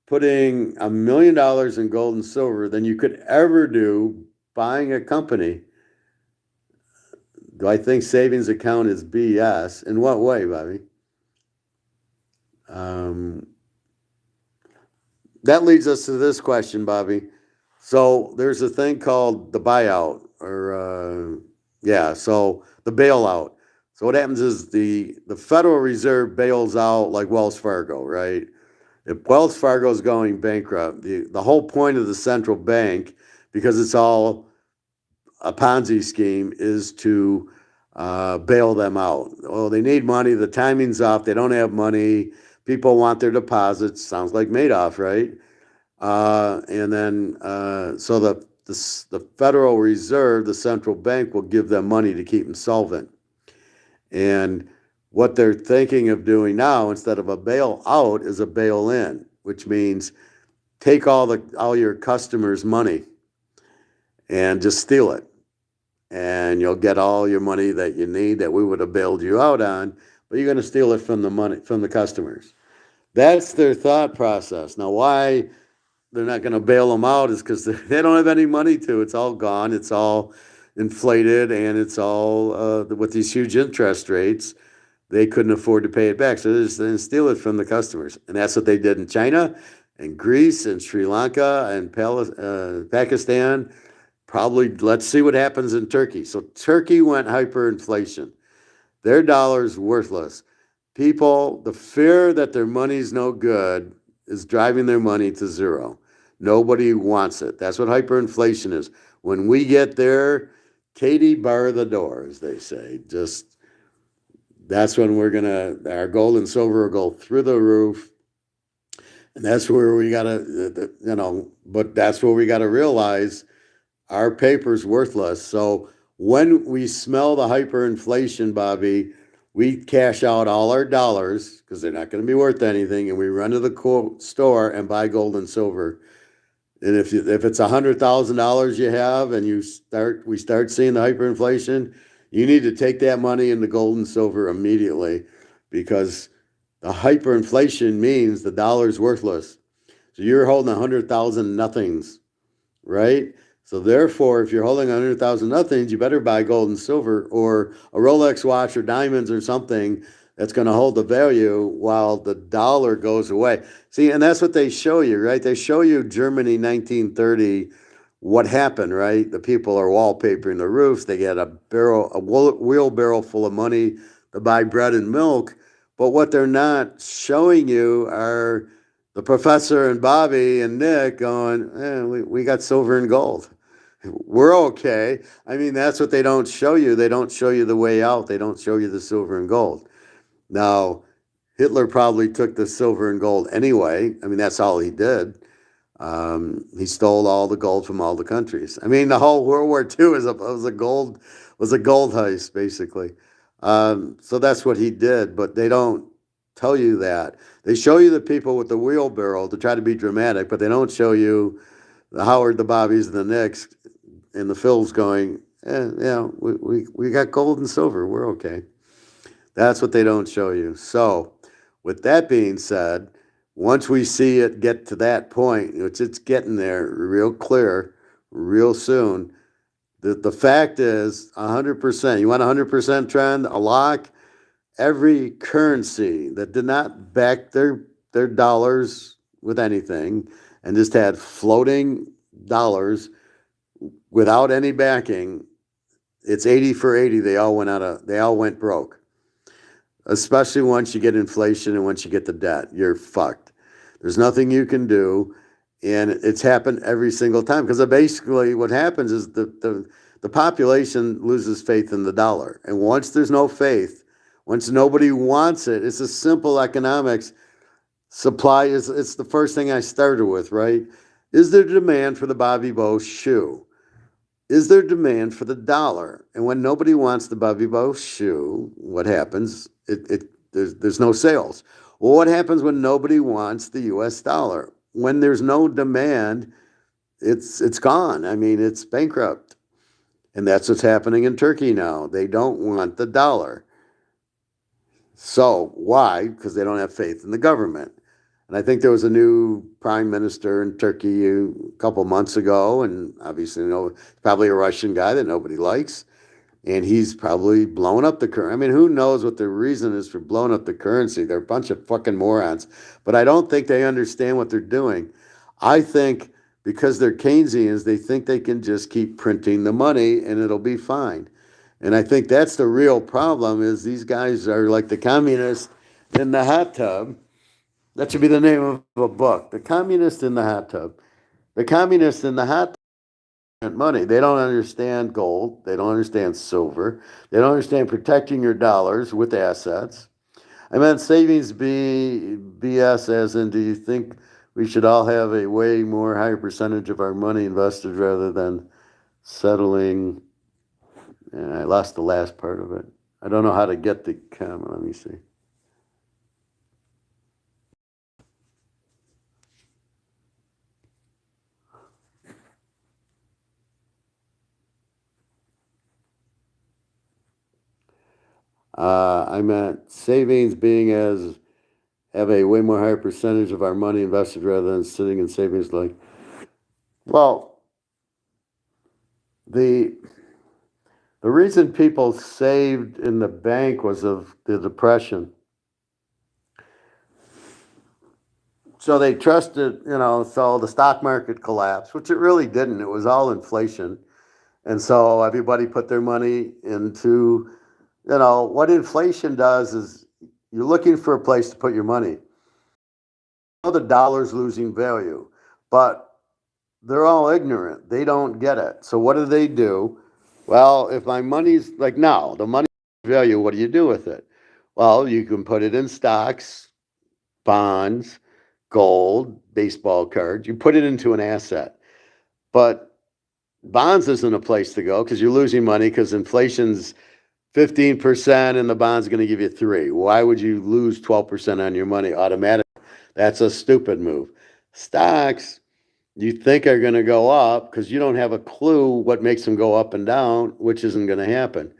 S1: putting $1 million in gold and silver than you could ever do buying a company. Do I think savings account is BS? In what way, Bobby? Um, that leads us to this question, Bobby. So there's a thing called the buyout, or yeah, so the bailout. So what happens is the Federal Reserve bails out like Wells Fargo, right? If Wells Fargo is going bankrupt, the whole point of the central bank, because it's all a Ponzi scheme, is to bail them out. Oh, they need money. The timing's off. They don't have money. People want their deposits. Sounds like Madoff, right? And then so the Federal Reserve, the central bank, will give them money to keep them solvent. And what they're thinking of doing now, instead of a bailout, is a bail-in, which means take all your customers' money and just steal it. And you'll get all your money that you need that we would have bailed you out on, but you're going to steal it from the customers. That's their thought process. Now, why they're not going to bail them out is because they don't have any money to. It's all gone. It's all inflated, and it's all with these huge interest rates. They couldn't afford to pay it back, so they're just going to steal it from the customers. And that's what they did in China and Greece and Sri Lanka and Pakistan. Probably, let's see what happens in Turkey. So Turkey went hyperinflation. Their dollar's worthless. People, the fear that their money's no good is driving their money to zero. Nobody wants it. That's what hyperinflation is. When we get there, Katie, bar the door, as they say. Just, that's when our gold and silver will go through the roof. And that's where we got to, but that's where we got to realize our paper's worthless. So when we smell the hyperinflation, Bobby, we cash out all our dollars because they're not going to be worth anything, and we run to the store and buy gold and silver. And if it's $100,000 you have, and we start seeing the hyperinflation, you need to take that money into gold and silver immediately, because the hyperinflation means the dollar's worthless. So you're holding 100,000 nothings, right? So therefore, if you're holding 100,000 nothings, you better buy gold and silver or a Rolex watch or diamonds or something that's going to hold the value while the dollar goes away. See, and that's what they show you, right? They show you Germany 1930, what happened, right? The people are wallpapering the roofs. They get a wheelbarrow full of money to buy bread and milk. But what they're not showing you are the professor and Bobby and Nick going, we got silver and gold. We're okay. I mean, that's what they don't show you. They don't show you the way out. They don't show you the silver and gold. Now, Hitler probably took the silver and gold anyway. I mean, that's all he did. He stole all the gold from all the countries. I mean, the whole World War II was a gold heist, basically. So that's what he did, but they don't tell you that. They show you the people with the wheelbarrow to try to be dramatic, but they don't show you the Howard, the Bobbies, and the Nicks, and the Phils going, we got gold and silver. We're okay. That's what they don't show you. So with that being said, once we see it get to that point, which it's getting there real clear, real soon, the fact is 100%. You want a 100% trend, a lock? Every currency that did not back their dollars with anything and just had floating dollars without any backing, it's 80 for 80. They all went broke. Especially once you get inflation and once you get the debt, you're fucked. There's nothing you can do, and it's happened every single time, because basically what happens is the population loses faith in the dollar, and once there's no faith, once nobody wants it, it's a simple economics. Supply it's the first thing I started with, right? Is there demand for the Bobby Bow shoe? Is there demand for the dollar? And when nobody wants the Bobby Bow shoe, what happens? There's no sales. Well, what happens when nobody wants the U.S. dollar? When there's no demand, it's gone. I mean, it's bankrupt, and that's what's happening in Turkey now. They don't want the dollar. So why? Because they don't have faith in the government. And I think there was a new prime minister in Turkey a couple months ago, and obviously, probably a Russian guy that nobody likes. And he's probably blown up the currency. I mean, who knows what the reason is for blowing up the currency? They're a bunch of fucking morons. But I don't think they understand what they're doing. I think because they're Keynesians, they think they can just keep printing the money and it'll be fine. And I think that's the real problem is these guys are like the communists in the hot tub. That should be the name of a book. The communist in the hot tub. The communists in the hot tub money. They don't understand gold. They don't understand silver. They don't understand protecting your dollars with assets. I meant savings BS as in, do you think we should all have a way more higher percentage of our money invested rather than settling? And I lost the last part of it. I don't know how to get the comment. Let me see. I meant savings being as have a way more higher percentage of our money invested rather than sitting in savings. Like, well, the the reason people saved in the bank was of the depression. So they trusted, so the stock market collapsed, which it really didn't. It was all inflation. And so everybody put their money into, what inflation does is you're looking for a place to put your money. The dollar's losing value, but they're all ignorant. They don't get it. So what do? Well, if my money's like now, the money value, what do you do with it? Well, you can put it in stocks, bonds, gold, baseball cards. You put it into an asset. But bonds isn't a place to go because you're losing money because inflation's 15% and the bond's going to give you 3. Why would you lose 12% on your money automatically? That's a stupid move. Stocks, you think are going to go up because you don't have a clue what makes them go up and down, which isn't going to happen.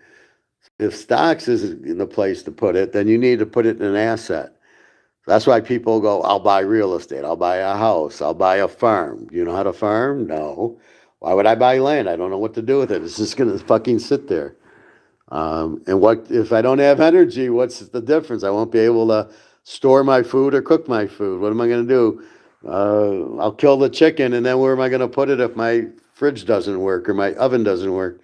S1: If stocks isn't the place to put it, then you need to put it in an asset. That's why people go, I'll buy real estate. I'll buy a house. I'll buy a farm. You know how to farm? No. Why would I buy land? I don't know what to do with it. It's just going to fucking sit there. And what if I don't have energy? What's the difference? I won't be able to store my food or cook my food. What am I going to do? I'll kill the chicken, and then where am I going to put it if my fridge doesn't work or my oven doesn't work?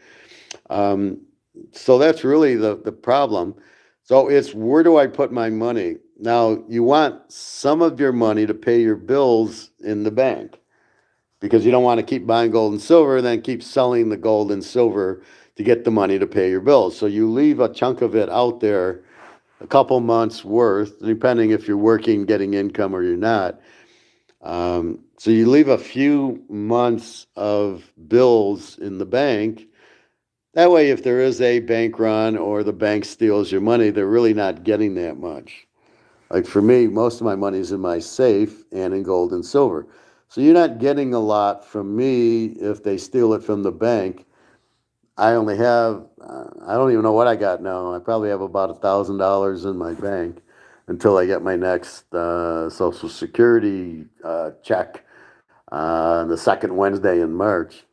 S1: So that's really the problem. So it's where do I put my money? Now, you want some of your money to pay your bills in the bank because you don't want to keep buying gold and silver, then keep selling the gold and silver to get the money to pay your bills. So you leave a chunk of it out there, a couple months worth, depending if you're working, getting income or you're not. So you leave a few months of bills in the bank. That way, if there is a bank run or the bank steals your money, they're really not getting that much. Like for me, most of my money is in my safe and in gold and silver. So you're not getting a lot from me if they steal it from the bank. I only have, I don't even know what I got now. I probably have about $1,000 in my bank until I get my next Social Security check the second Wednesday in March.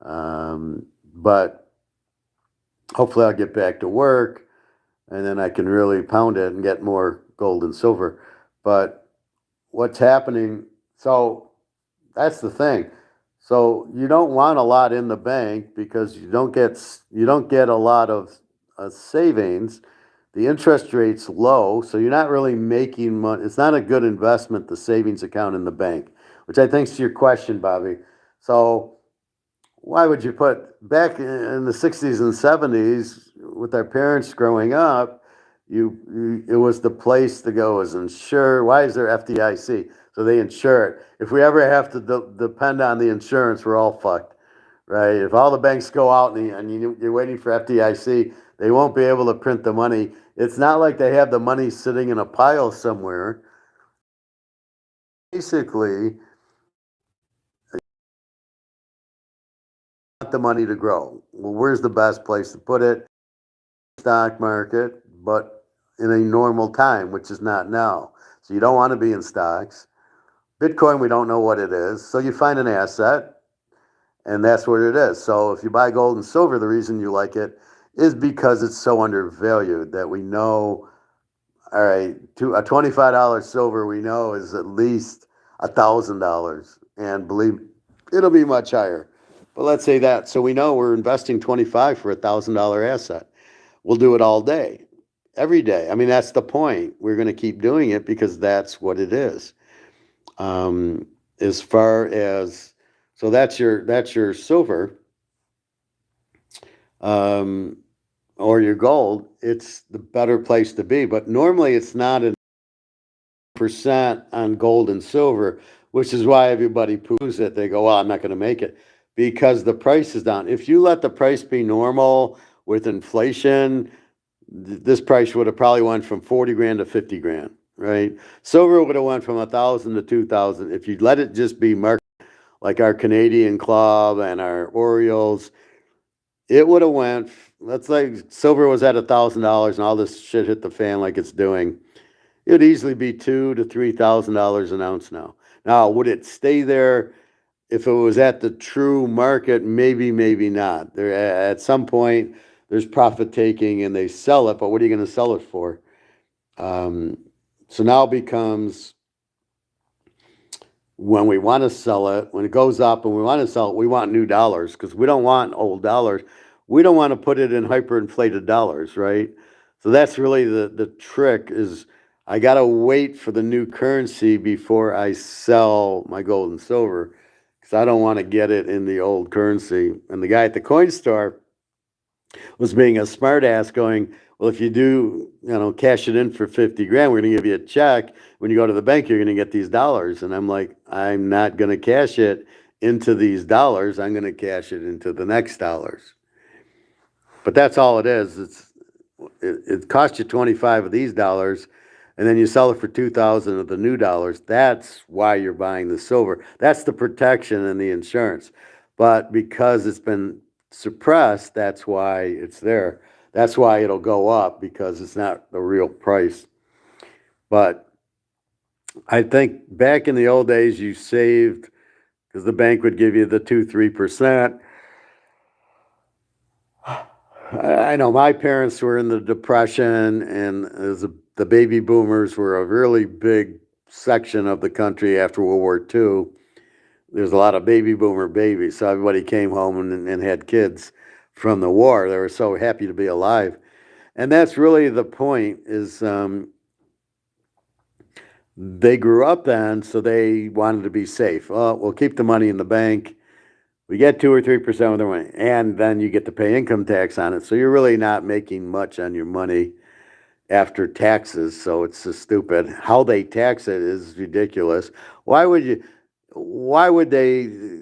S1: But hopefully I'll get back to work and then I can really pound it and get more gold and silver. But what's happening? So that's the thing. So you don't want a lot in the bank because you don't get a lot of savings. The interest rate's low, so you're not really making money. It's not a good investment, the savings account in the bank, which I think is your question, Bobby. So why would you put back in the 60s and 70s with our parents growing up, it was the place to go as insure. Why is there FDIC? so they insure it. If we ever have to depend on the insurance, we're all fucked, right? If all the banks go out you're waiting for FDIC, they won't be able to print the money. It's not like they have the money sitting in a pile somewhere. Basically, want the money to grow. Well, where's the best place to put it? Stock market, but in a normal time, which is not now. So you don't want to be in stocks. Bitcoin, we don't know what it is. So you find an asset, and that's what it is. So if you buy gold and silver, the reason you like it is because it's so undervalued that we know, all right, to a $25 silver we know is at least $1,000. And believe me, it'll be much higher. But let's say that. So we know we're investing 25 for $1,000 asset. We'll do it all day, every day. I mean, that's the point. We're going to keep doing it because that's what it is. As far as, so that's your silver, or your gold. It's the better place to be. But normally it's not a percent on gold and silver, which is why everybody poos it. They go, well, I'm not going to make it because the price is down. If you let the price be normal with inflation, this price would have probably went from 40 grand to 50 grand, right? Silver would have went from 1,000 to 2,000. If you let it just be market, like our Canadian Club and our Orioles, it would have went, let's like silver was at $1,000 and all this shit hit the fan like it's doing. It would easily be $2,000 to $3,000 an ounce now. Now, would it stay there if it was at the true market? Maybe, maybe not. There at some point there's profit taking and they sell it, but what are you going to sell it for? So now it becomes when we want to sell it, when it goes up and we want to sell it, we want new dollars because we don't want old dollars. We don't want to put it in hyperinflated dollars, right? So that's really the trick is I got to wait for the new currency before I sell my gold and silver because I don't want to get it in the old currency. And the guy at the coin store was being a smartass going, well, if you do, cash it in for 50 grand, we're going to give you a check. When you go to the bank, you're going to get these dollars. And I'm like, I'm not going to cash it into these dollars. I'm going to cash it into the next dollars. But that's all it is. It costs you 25 of these dollars, and then you sell it for 2,000 of the new dollars. That's why you're buying the silver. That's the protection and the insurance. But because it's been suppressed, that's why it's there. That's why it'll go up because it's not the real price. But I think back in the old days, you saved because the bank would give you the 2-3%. I know my parents were in the Depression, and the baby boomers were a really big section of the country after World War II. There's a lot of baby boomer babies, so everybody came home and had kids from the war. They were so happy to be alive. And that's really the point is they grew up then, so they wanted to be safe. Oh, we'll keep the money in the bank. We get 2 or 3% of their money, and then you get to pay income tax on it. So you're really not making much on your money after taxes. So it's just stupid. How they tax it is ridiculous. Why would they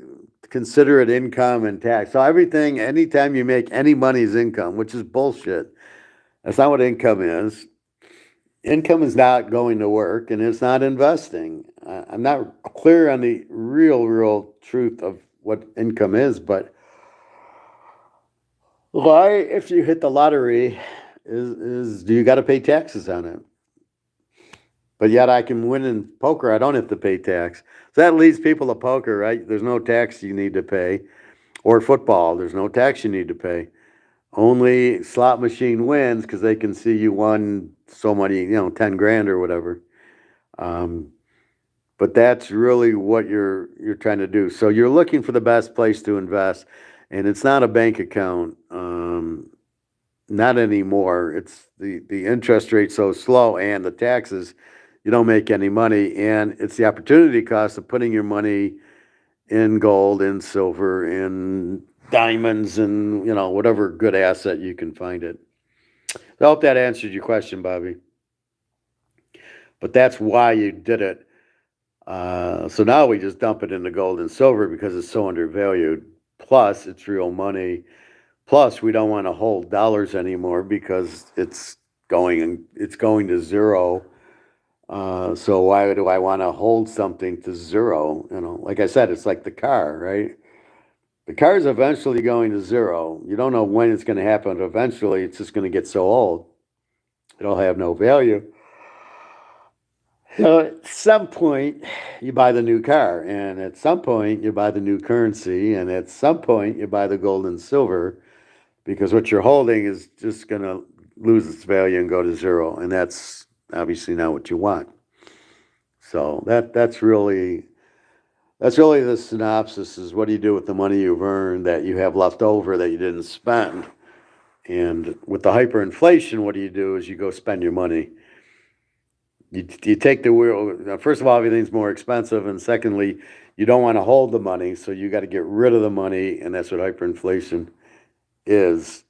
S1: consider it income and tax? So everything, anytime you make any money is income, which is bullshit. That's not what income is. Income is not going to work and it's not investing. I'm not clear on the real truth of what income is, but why, if you hit the lottery, is do you got to pay taxes on it? But yet I can win in poker. I don't have to pay tax. So that leads people to poker, right? There's no tax you need to pay. Or football, there's no tax you need to pay. Only slot machine wins because they can see you won so many, 10 grand or whatever. But that's really what you're trying to do. So you're looking for the best place to invest, and it's not a bank account. Not anymore. It's the interest rate so slow and the taxes, you don't make any money, and it's the opportunity cost of putting your money in gold, in silver, in diamonds, and whatever good asset you can find it. I hope that answered your question, Bobby. But that's why you did it. So now we just dump it into gold and silver because it's so undervalued. Plus, it's real money. Plus, we don't want to hold dollars anymore because it's going to zero. So why do I want to hold something to zero? Like I said, it's like the car, right? The car is eventually going to zero. You don't know when it's going to happen, but eventually it's just going to get so old, it'll have no value. So at some point, you buy the new car, and at some point, you buy the new currency, and at some point, you buy the gold and silver because what you're holding is just going to lose its value and go to zero, and that's obviously not what you want. So that's really the synopsis: is what do you do with the money you've earned that you have left over that you didn't spend? And with the hyperinflation, what do? Is you go spend your money. You take the wheel. First of all, everything's more expensive, and secondly, you don't want to hold the money, so you got to get rid of the money, and that's what hyperinflation is.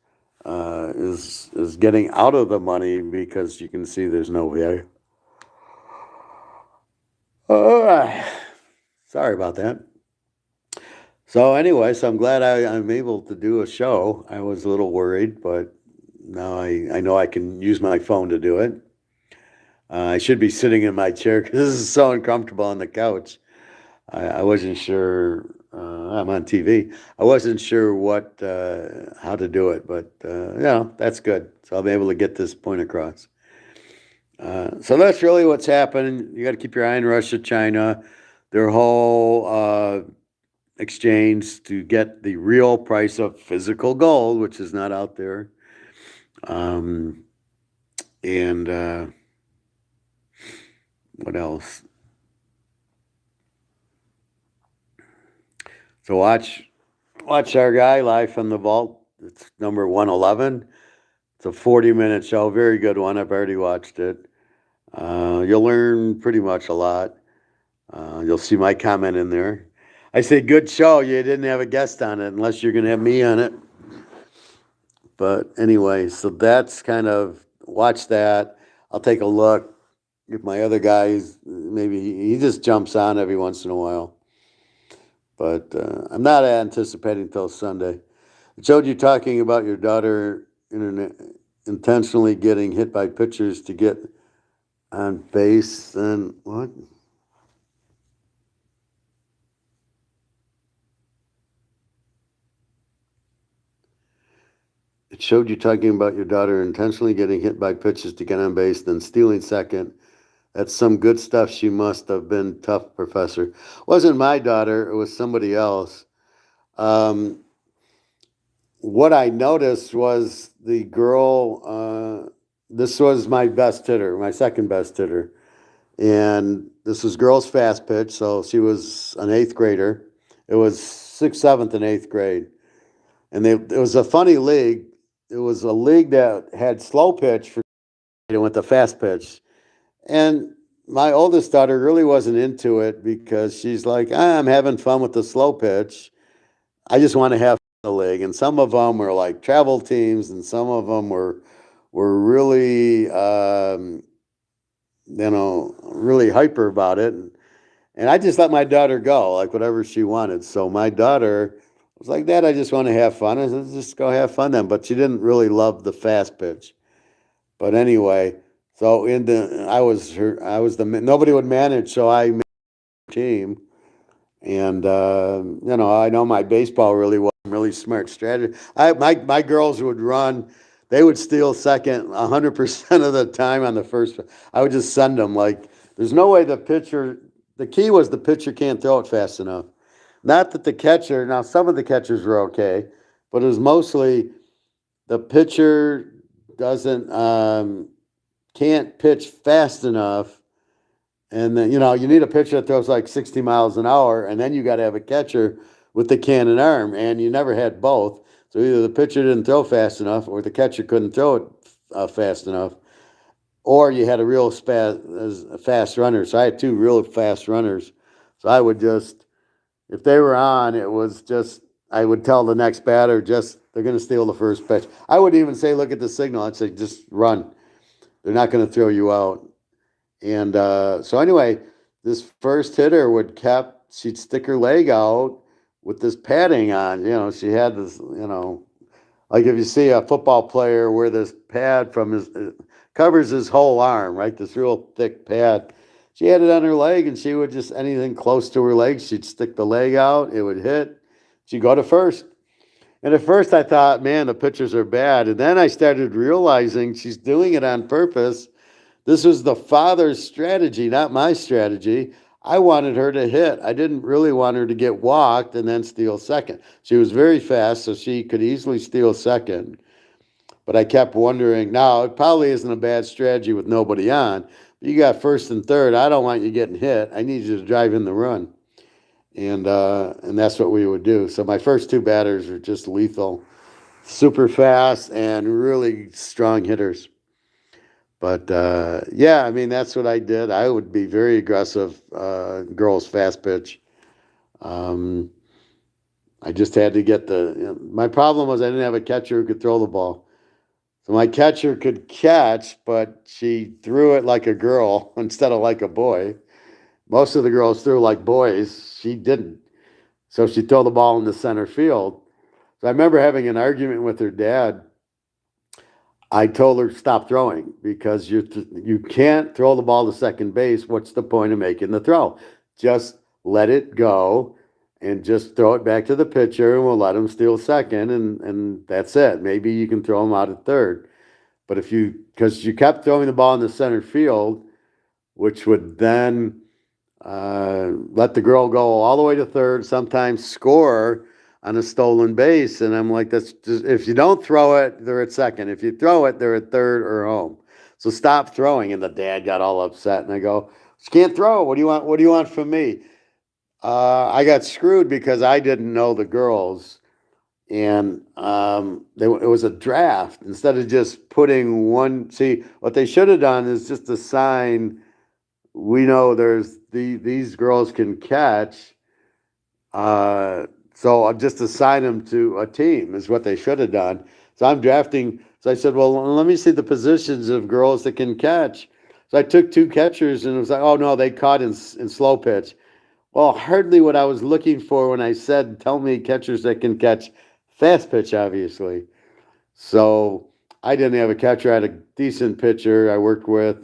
S1: Is getting out of the money because you can see there's no value. Uh, Sorry about that. So anyway, I'm glad I'm able to do a show. I was a little worried, but now I know I can use my phone to do it. I should be sitting in my chair because this is so uncomfortable on the couch. I wasn't sure. I'm on TV. I wasn't sure how to do it, but that's good. So I'll be able to get this point across. So that's really what's happening. You got to keep your eye on Russia, China, their whole exchange to get the real price of physical gold, which is not out there. And what else? So watch our guy live from the vault. It's number 111. It's a 40-minute show, very good one. I've already watched it. You'll learn pretty much a lot. You'll see my comment in there. I say good show. You didn't have a guest on it unless you're going to have me on it. But anyway, so that's kind of, watch that. I'll take a look. If my other guys, maybe he just jumps on every once in a while. But I'm not anticipating until Sunday. I showed you talking about your daughter intentionally getting hit by pitchers to get on base. And what? It showed you talking about your daughter intentionally getting hit by pitches to get on base, then stealing second. That's some good stuff. She must have been tough, Professor. It wasn't my daughter. It was somebody else. What I noticed was the girl, this was my best hitter, my second best hitter. And this was girls' fast pitch, so she was an eighth grader. It was sixth, seventh, and eighth grade. And it was a funny league. It was a league that had slow pitch for it went to fast pitch. And my oldest daughter really wasn't into it because she's like, I'm having fun with the slow pitch. I just want to have the league. And some of them were like travel teams, and some of them were really, really hyper about it. And I just let my daughter go, like whatever she wanted. So my daughter was like, Dad, I just want to have fun. I said, just go have fun then. But she didn't really love the fast pitch. But anyway, so nobody would manage, so I made a team. And I know my baseball really well. I'm really smart strategy. My girls would run. They would steal second 100% of the time on the first. I would just send them like there's no way the pitcher. The key was the pitcher can't throw it fast enough. Not that the catcher. Now some of the catchers were okay, but it was mostly the pitcher doesn't can't pitch fast enough. And then, you need a pitcher that throws like 60 miles an hour, and then you got to have a catcher with the cannon arm, and you never had both. So either the pitcher didn't throw fast enough, or the catcher couldn't throw it fast enough, or you had a real fast runner. So I had two real fast runners. So I would just, if they were on, it was just, I would tell the next batter, they're going to steal the first pitch. I wouldn't even say, look at the signal. I'd say, just run. They're not going to throw you out. And so anyway, this first hitter she'd stick her leg out with this padding on. She had this, like if you see a football player wear this pad from his, covers his whole arm, right? This real thick pad. She had it on her leg, and she would just, anything close to her leg, she'd stick the leg out, it would hit. She'd go to first. And at first I thought, man, the pitchers are bad. And then I started realizing she's doing it on purpose. This was the father's strategy, not my strategy. I wanted her to hit. I didn't really want her to get walked and then steal second. She was very fast, so she could easily steal second. But I kept wondering, now it probably isn't a bad strategy with nobody on. But you got first and third. I don't want you getting hit. I need you to drive in the run. And that's what we would do. So my first two batters were just lethal, super fast and really strong hitters. But yeah, I mean, that's what I did. I would be very aggressive, girls fast pitch. I just had to get my problem was I didn't have a catcher who could throw the ball. So my catcher could catch, but she threw it like a girl instead of like a boy. Most of the girls threw like boys. She didn't. So she threw the ball in the center field. So I remember having an argument with her dad. I told her stop throwing because you can't throw the ball to second base. What's the point of making the throw? Just let it go and just throw it back to the pitcher, and we'll let him steal second, and that's it. Maybe you can throw him out at third. But because you kept throwing the ball in the center field, which would then let the girl go all the way to third, sometimes score on a stolen base. And I'm like, that's just, if you don't throw it, they're at second. If you throw it, they're at third or home. So stop throwing. And the dad got all upset. And I go, you can't throw. What do you want? What do you want from me? I got screwed because I didn't know the girls. And it was a draft. Instead of just putting one, see, what they should have done is just assign, we know there's these girls can catch. So I'll just assign them to a team is what they should have done. So I'm drafting. So I said, well, let me see the positions of girls that can catch. So I took two catchers, and it was like, oh, no, they caught in slow pitch. Well, hardly what I was looking for when I said, tell me catchers that can catch fast pitch, obviously. So I didn't have a catcher. I had a decent pitcher I worked with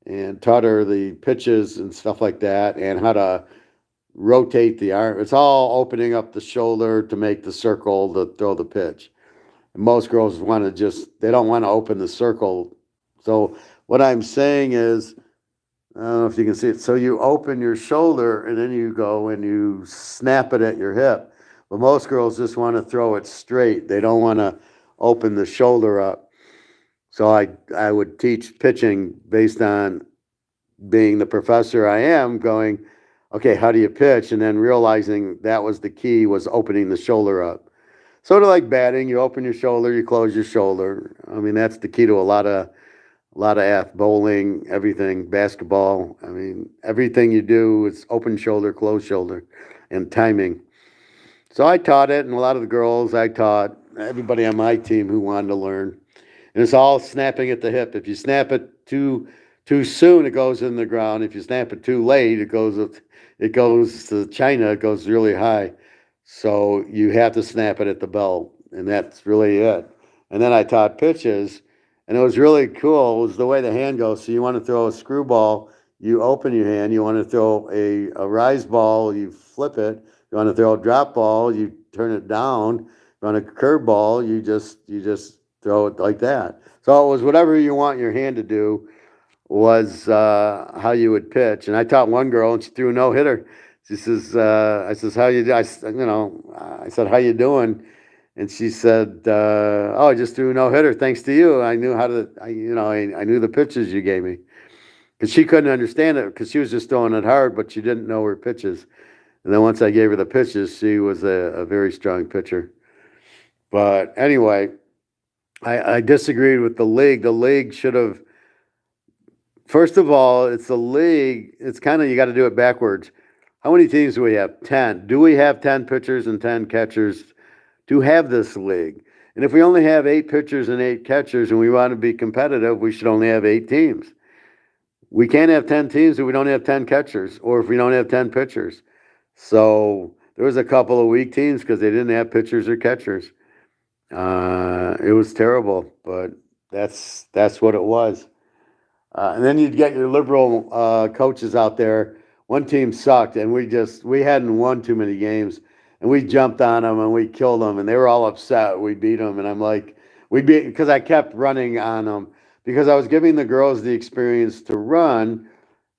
S1: and taught her the pitches and stuff like that and how to rotate the arm. It's all opening up the shoulder to make the circle to throw the pitch. And most girls they don't want to open the circle. So what I'm saying is, I don't know if you can see it. So you open your shoulder and then you go and you snap it at your hip. But most girls just want to throw it straight. They don't want to open the shoulder up. So I would teach pitching based on being the professor I am, going, okay, how do you pitch? And then realizing that was the key, was opening the shoulder up. Sort of like batting, you open your shoulder, you close your shoulder. I mean, that's the key to a lot of bowling, everything, basketball. I mean, everything you do is open shoulder, closed shoulder, and timing. So I taught it, and a lot of the girls I taught, everybody on my team who wanted to learn. And it's all snapping at the hip. If you snap it too soon, it goes in the ground. If you snap it too late, it goes to China. It goes really high. So you have to snap it at the belt, and that's really it. And then I taught pitches, and it was really cool. It was the way the hand goes. So you want to throw a screwball, you open your hand. You want to throw a rise ball, you flip it. You want to throw a drop ball, you turn it down. You want a curve ball, you just throw it like that. So it was whatever you want your hand to do was how you would pitch. And I taught one girl, and she threw a no-hitter. She says, I says, how you do? I said, how you doing? And she said, oh, I just threw a no-hitter. Thanks to you. I knew I knew the pitches you gave me. Because she couldn't understand it because she was just throwing it hard, but she didn't know her pitches. And then once I gave her the pitches, she was a very strong pitcher. But anyway, I disagreed with the league. The league should have, first of all, it's the league. It's kind of, you got to do it backwards. How many teams do we have? 10. Do we have 10 pitchers and 10 catchers to have this league? And if we only have 8 pitchers and 8 catchers and we want to be competitive, we should only have 8 teams. we can't have 10 teams if we don't have 10 catchers or if we don't have 10 pitchers. So there was a couple of weak teams because they didn't have pitchers or catchers. It was terrible, but that's what it was. And then you'd get your liberal coaches out there. One team sucked, and we hadn't won too many games, and we jumped on them and we killed them, and they were all upset. We beat them, and I'm like, we beat because I kept running on them because I was giving the girls the experience to run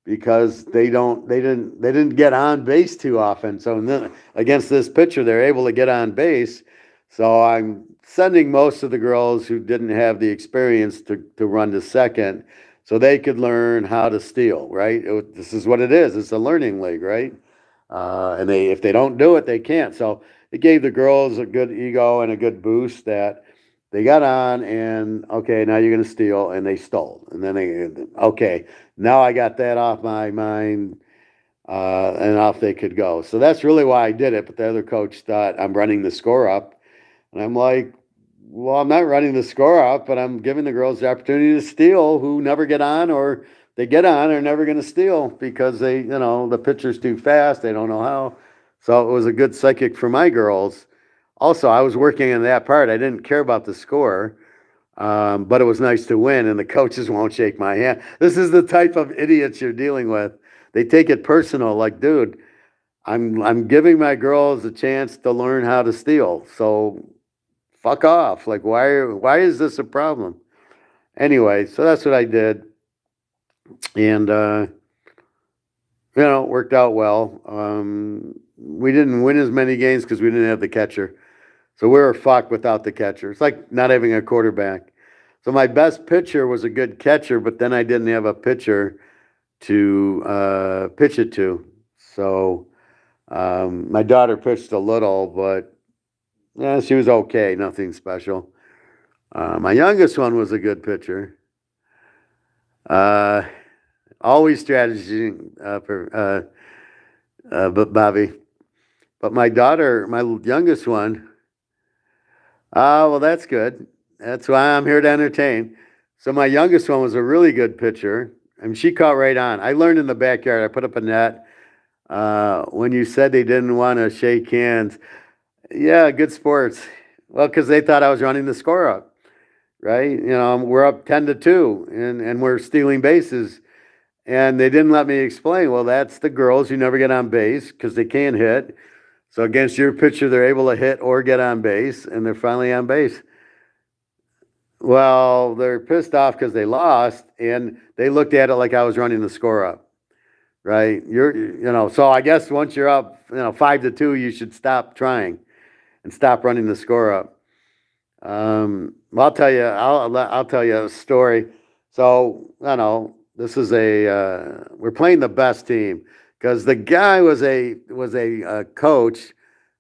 S1: because they didn't get on base too often. So then against this pitcher, they're able to get on base. So I'm sending most of the girls who didn't have the experience to run to second so they could learn how to steal, right? This is what it is. It's a learning league, right? And if they don't do it, they can't. So it gave the girls a good ego and a good boost that they got on and, okay, now you're going to steal, and they stole. And then okay, now I got that off my mind, and off they could go. So that's really why I did it. But the other coach thought I'm running the score up. And I'm like, well, I'm not running the score up, but I'm giving the girls the opportunity to steal who never get on, or they get on, they're never going to steal because the pitcher's too fast. They don't know how. So it was a good psychic for my girls. Also, I was working in that part. I didn't care about the score, but it was nice to win, and the coaches won't shake my hand. This is the type of idiots you're dealing with. They take it personal, like, dude, I'm giving my girls a chance to learn how to steal. So fuck off. Like, why is this a problem? Anyway, so that's what I did. And, it worked out well. We didn't win as many games because we didn't have the catcher. So we were fucked without the catcher. It's like not having a quarterback. So my best pitcher was a good catcher, but then I didn't have a pitcher to pitch it to. So my daughter pitched a little, but yeah, she was okay, nothing special. My youngest one was a good pitcher. Always strategy for but Bobby. But my daughter, my youngest one, well, that's good. That's why I'm here to entertain. So my youngest one was a really good pitcher. I mean, she caught right on. I learned in the backyard. I put up a net. When you said they didn't want to shake hands, yeah, good sports. Well, because they thought I was running the score up, right? We're up 10-2, and we're stealing bases. And they didn't let me explain. Well, that's the girls who never get on base because they can't hit. So against your pitcher, they're able to hit or get on base, and they're finally on base. Well, they're pissed off because they lost, and they looked at it like I was running the score up, right? So I guess once you're up, 5-2, you should stop trying and stop running the score up. I'll tell you, I'll tell you a story. So, this is we're playing the best team because the guy was a coach.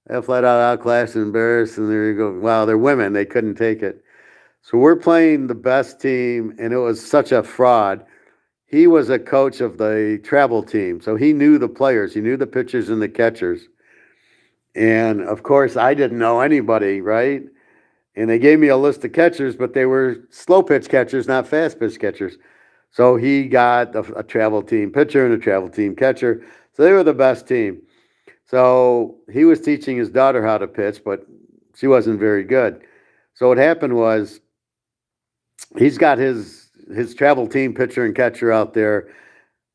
S1: They flat out outclassed and embarrassed, and there you go. Wow, they're women. They couldn't take it. So we're playing the best team, and it was such a fraud. He was a coach of the travel team, so he knew the players. He knew the pitchers and the catchers. And, of course, I didn't know anybody, right? And they gave me a list of catchers, but they were slow pitch catchers, not fast pitch catchers. So he got a travel team pitcher and a travel team catcher. So they were the best team. So he was teaching his daughter how to pitch, but she wasn't very good. So what happened was he's got his travel team pitcher and catcher out there,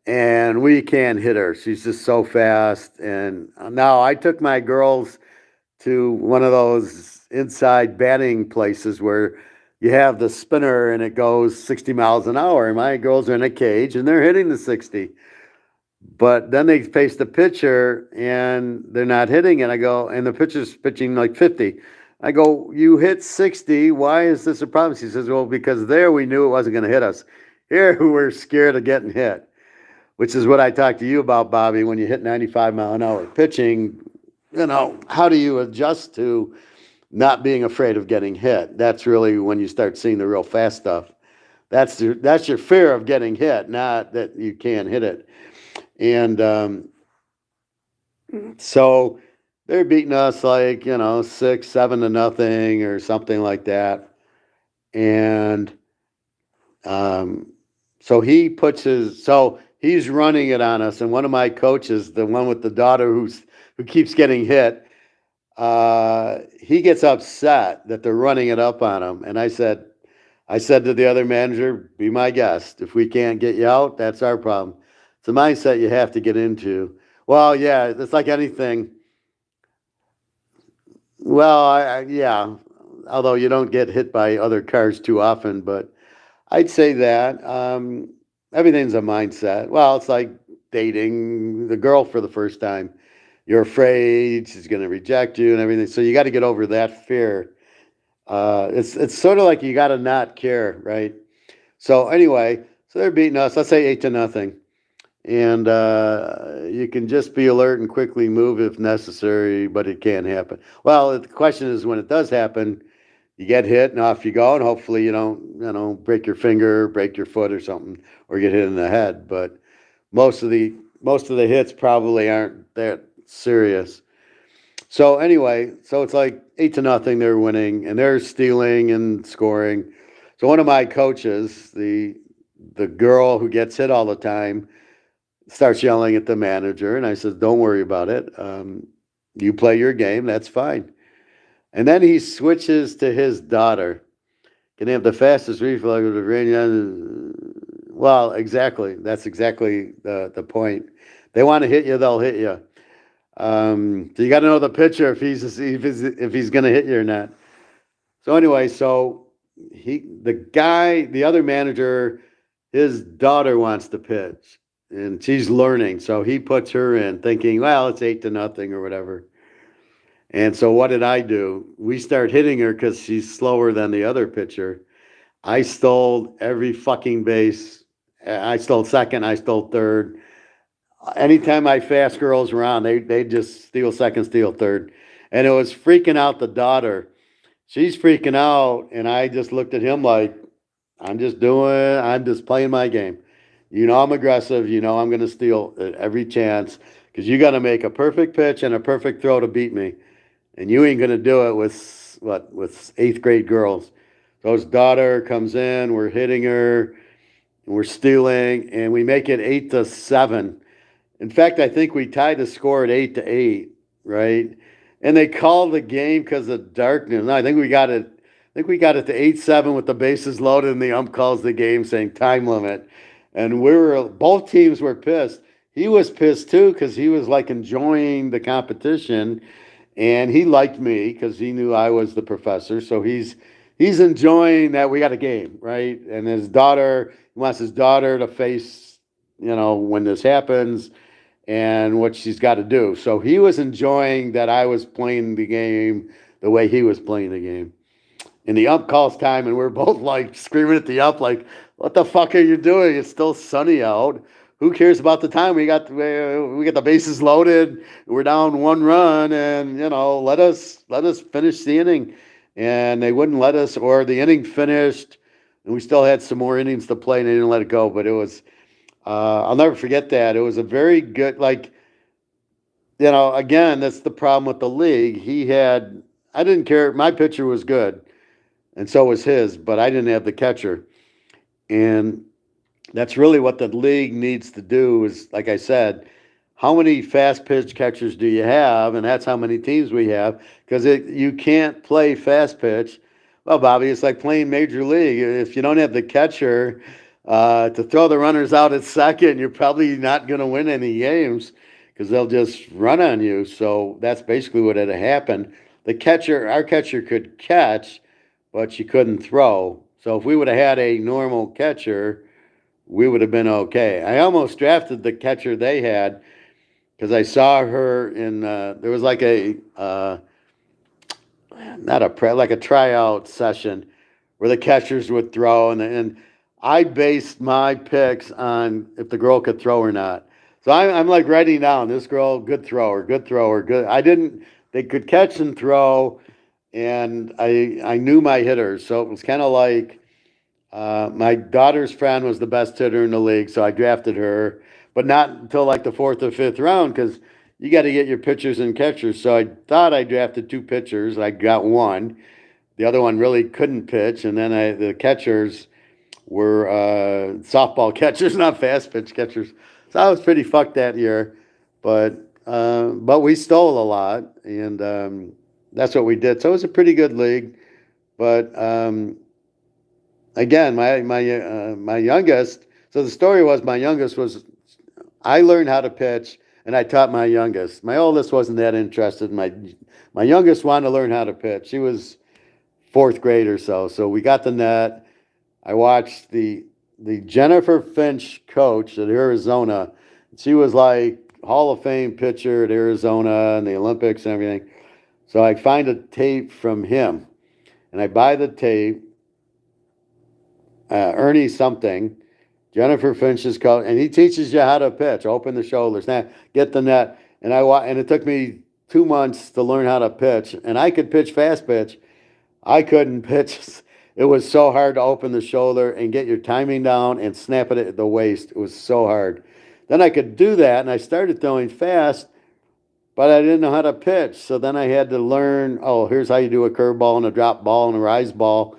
S1: and we can't hit her. She's just so fast. And now I took my girls to one of those inside batting places where you have the spinner and it goes 60 miles an hour. And my girls are in a cage and they're hitting the 60. But then they face the pitcher and they're not hitting it. I go, and the pitcher's pitching like 50. I go, you hit 60. Why is this a problem? She says, well, because there we knew it wasn't going to hit us. Here we're scared of getting hit, which is what I talked to you about, Bobby. When you hit 95 mile an hour pitching, how do you adjust to not being afraid of getting hit? That's really when you start seeing the real fast stuff. That's your fear of getting hit, not that you can't hit it. And so they're beating us like 6-7-0 or something like that. And so So he's running it on us, and one of my coaches, the one with the daughter who keeps getting hit, he gets upset that they're running it up on him. And I said to the other manager, "Be my guest. If we can't get you out, that's our problem." It's a mindset you have to get into. Well, yeah, it's like anything. Well, yeah, although you don't get hit by other cars too often, but I'd say that everything's a mindset. Well, it's like dating the girl for the first time. You're afraid she's going to reject you and everything, so you got to get over that fear. It's sort of like you got to not care, right? So anyway, so they're beating us. Let's say 8-0, and you can just be alert and quickly move if necessary, but it can happen. Well, the question is when it does happen, you get hit and off you go, and hopefully you don't, break your finger, break your foot or something, or get hit in the head. But most of the hits probably aren't that serious. So anyway, so it's like 8-0, they're winning, and they're stealing and scoring. So one of my coaches, the girl who gets hit all the time, starts yelling at the manager, and I said, "Don't worry about it. You play your game. That's fine." And then he switches to his daughter. Can have the fastest reflex of the rain. Well, exactly. That's exactly the point. They want to hit you, they'll hit you. So you got to know the pitcher if he's going to hit you or not. So anyway, so the other manager, his daughter wants to pitch, and she's learning. So he puts her in, thinking, well, it's 8-0 or whatever. And so what did I do? We start hitting her because she's slower than the other pitcher. I stole every fucking base. I stole second. I stole third. Anytime my fast girls were on, they just steal second, steal third, and it was freaking out the daughter. She's freaking out, and I just looked at him like, I'm just playing my game. I'm aggressive. I'm going to steal at every chance because you got to make a perfect pitch and a perfect throw to beat me, and you ain't going to do it with eighth grade girls. So his daughter comes in, we're hitting her, and we're stealing, and we make it 8-7. In fact, I think we tied the score at 8-8, right? And they called the game because of darkness. No, I think we got it. I think we got it to 8-7 with the bases loaded, and the ump calls the game saying time limit. And both teams were pissed. He was pissed too because he was like enjoying the competition, and he liked me because he knew I was the professor. So he's enjoying that we got a game, right? And he wants his daughter to face, when this happens and what she's got to do. So he was enjoying that I was playing the game the way he was playing the game. And the ump calls time, and we're both like screaming at the ump, like, "What the fuck are you doing? It's still sunny out. Who cares about the time? We got the bases loaded. We're down 1 run, and let us finish the inning." And they wouldn't let us, or the inning finished, and we still had some more innings to play, and they didn't let it go. But it was I'll never forget that. It was a very good, again, that's the problem with the league. I didn't care. My pitcher was good, and so was his, but I didn't have the catcher. And that's really what the league needs to do is, like I said, how many fast pitch catchers do you have? And that's how many teams we have because you can't play fast pitch. Well, Bobby, it's like playing Major League. If you don't have the catcher to throw the runners out at second, you're probably not going to win any games because they'll just run on you. So that's basically what had happened. Our catcher could catch, but she couldn't throw. So if we would have had a normal catcher, we would have been okay. I almost drafted the catcher they had because I saw her there was like like a tryout session where the catchers would throw, and I based my picks on if the girl could throw or not. So I'm like writing down this girl, good thrower, good. They could catch and throw, and I knew my hitters. So it was kind of like my daughter's friend was the best hitter in the league, so I drafted her, but not until like the fourth or fifth round because you got to get your pitchers and catchers. So I thought I drafted two pitchers. I got one. The other one really couldn't pitch, and then the catchers were softball catchers, not fast pitch catchers. So I was pretty fucked that year, but we stole a lot, and that's what we did. So it was a pretty good league. But again, my youngest. So the story was my youngest was I learned how to pitch, and I taught my youngest. My oldest wasn't that interested. My youngest wanted to learn how to pitch. She was fourth grade or so. So we got the net. I watched the Jennifer Finch coach at Arizona. She was like Hall of Fame pitcher at Arizona and the Olympics and everything. So I find a tape from him, and I buy the tape. Ernie something, Jennifer Finch's coach, and he teaches you how to pitch, open the shoulders, now get the net. And it took me 2 months to learn how to pitch, and I could pitch fast pitch. I couldn't pitch. It was so hard to open the shoulder and get your timing down and snap it at the waist. It was so hard. Then I could do that, and I started throwing fast, but I didn't know how to pitch. So then I had to learn, oh, here's how you do a curveball and a drop ball and a rise ball.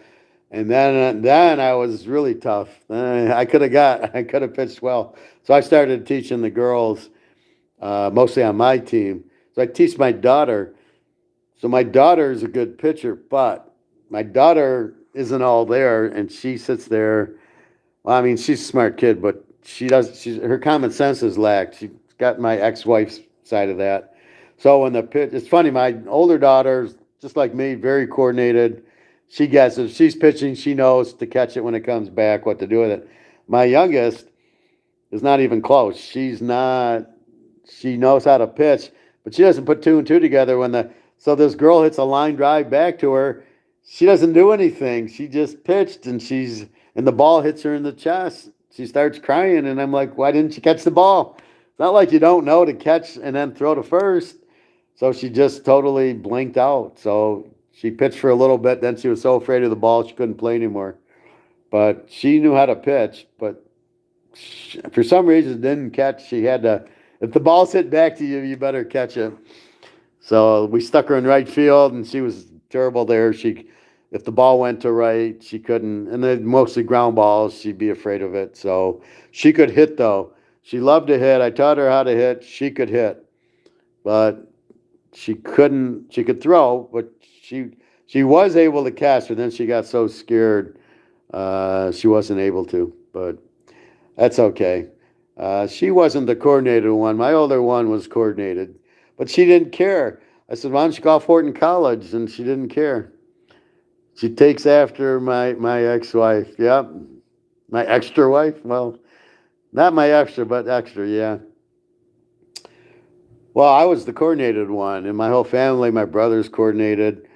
S1: And then I was really tough. I could have pitched well. So I started teaching the girls, mostly on my team. So I teach my daughter. So my daughter is a good pitcher, but my daughter isn't all there, and she sits there. Well, I mean, she's a smart kid, but her common sense is lacked. She's got my ex-wife's side of that. So when the pitch, it's funny. My older daughter, just like me, very coordinated. She gets it. If she's pitching, she knows to catch it when it comes back, what to do with it. My youngest is not even close. She's not. She knows how to pitch, but she doesn't put two and two together so this girl hits a line drive back to her. She doesn't do anything. She just pitched, and the ball hits her in the chest. She starts crying, and I'm like, why didn't you catch the ball? It's not like you don't know to catch and then throw to first. So she just totally blinked out. So she pitched for a little bit. Then she was so afraid of the ball she couldn't play anymore. But she knew how to pitch. But for some reason didn't catch. She had to. If the ball's hit back to you, you better catch it. So we stuck her in right field, and she was terrible there. If the ball went to right, she couldn't. And then mostly ground balls, she'd be afraid of it. So she could hit though. She loved to hit. I taught her how to hit. She could hit, but she couldn't. She could throw, but she was able to catch. But then she got so scared, she wasn't able to. But that's okay. She wasn't the coordinated one. My older one was coordinated, but she didn't care. I said, why don't you go for it in college? And she didn't care. She takes after my ex-wife. Yep. My extra wife. Well, not my extra, but extra, yeah. Well, I was the coordinated one, and my whole family, my brothers coordinated.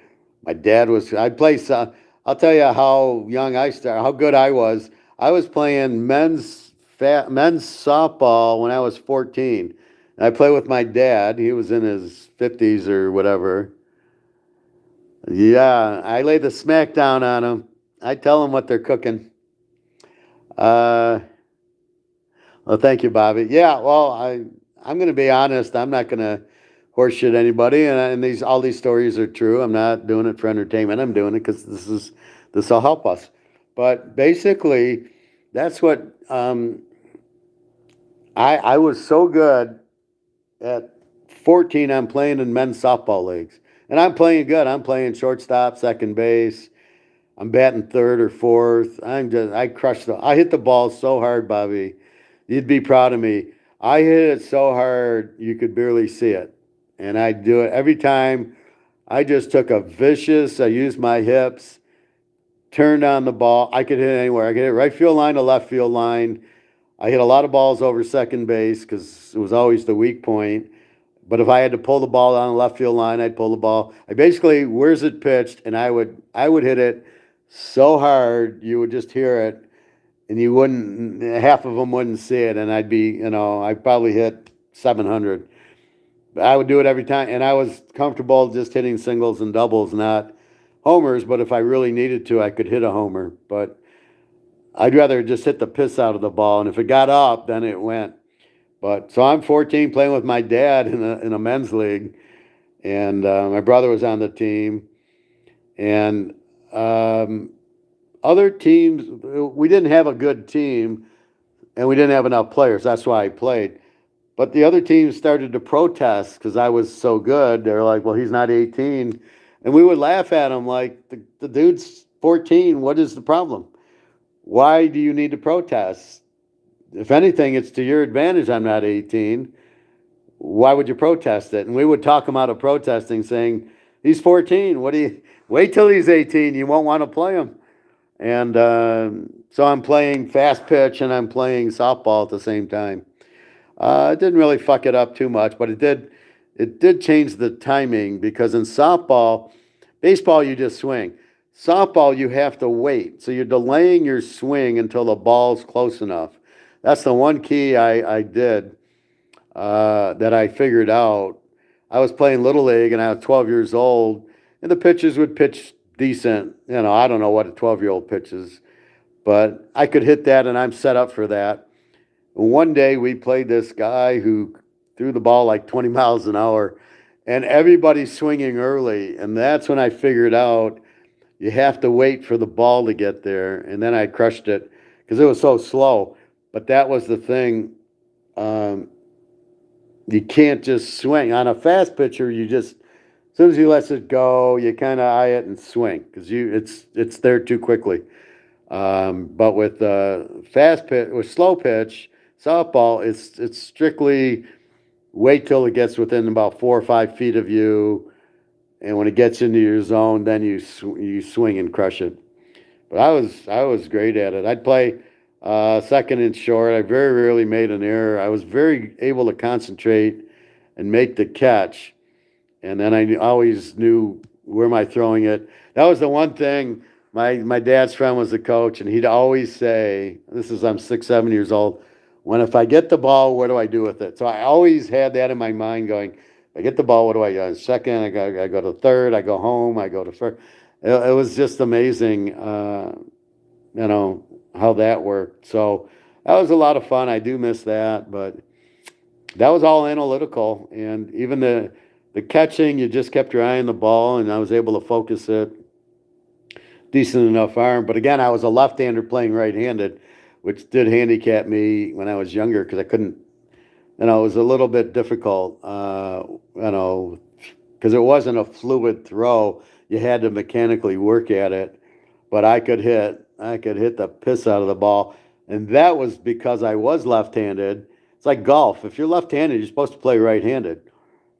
S1: My dad was, I played, I'll tell you how young I started, how good I was. I was playing men's softball when I was 14. And I played with my dad. He was in his 50s or whatever. Yeah, I lay the smack down on them. I tell them what they're cooking. Uh, well, thank you, Bobby. Yeah, well, I'm going to be honest. I'm not going to horseshit anybody, and all these stories are true. I'm not doing it for entertainment. I'm doing it because this will help us. But basically, that's what I was so good at 14. I'm playing in men's softball leagues. And I'm playing good. I'm playing shortstop, second base. I'm batting third or fourth. I hit the ball so hard, Bobby. You'd be proud of me. I hit it so hard you could barely see it. And I do it every time. I just took I used my hips, turned on the ball. I could hit it anywhere. I could hit right field line to left field line. I hit a lot of balls over second base because it was always the weak point. But if I had to pull the ball down the left field line, I'd pull the ball. Where's it pitched? And I would hit it so hard you would just hear it, and half of them wouldn't see it, and I'd probably hit 700. But I would do it every time, and I was comfortable just hitting singles and doubles, not homers. But if I really needed to, I could hit a homer. But I'd rather just hit the piss out of the ball, and if it got up, then it went. But so I'm 14 playing with my dad in a men's league, and my brother was on the team, and other teams, we didn't have a good team and we didn't have enough players. That's why I played. But the other teams started to protest because I was so good. They're like, well, he's not 18. And we would laugh at him like, the dude's 14. What is the problem? Why do you need to protest? If anything, it's to your advantage I'm not 18. Why would you protest it? And we would talk him out of protesting, saying, he's 14. What do you wait till he's 18? You won't want to play him. And so I'm playing fast pitch and I'm playing softball at the same time. It didn't really fuck it up too much, but it did. It did change the timing because in softball, baseball you just swing. Softball you have to wait, so you're delaying your swing until the ball's close enough. That's the one key I did that I figured out. I was playing little league and I was 12 years old, and the pitchers would pitch decent. I don't know what a 12-year-old pitches, but I could hit that, and I'm set up for that. One day we played this guy who threw the ball like 20 miles an hour, and everybody's swinging early. And that's when I figured out you have to wait for the ball to get there. And then I crushed it because it was so slow. But that was the thing. You can't just swing. On a fast pitcher, you just, as soon as you let it go, you kind of eye it and swing because it's there too quickly. But with fast pitch, with slow pitch, softball, it's strictly wait till it gets within about 4 or 5 feet of you, and when it gets into your zone, then you swing and crush it. But I was great at it. I'd play second and short. I very rarely made an error. I was very able to concentrate and make the catch, and then I always knew where am I throwing it. That was the one thing. My dad's friend was the coach, and he'd always say, "This is I'm 6, 7 years old. When if I get the ball, what do I do with it?" So I always had that in my mind going, if I get the ball, what do I do? Second, I go to third, I go home, I go to first. It was just amazing, how that worked. So that was a lot of fun. I do miss that, but that was all analytical. And even the catching, you just kept your eye on the ball, and I was able to focus it. Decent enough arm. But again, I was a left-hander playing right-handed, which did handicap me when I was younger because I couldn't, it was a little bit difficult, because it wasn't a fluid throw. You had to mechanically work at it, but I could hit the piss out of the ball. And that was because I was left-handed. It's like golf. If you're left-handed, you're supposed to play right-handed.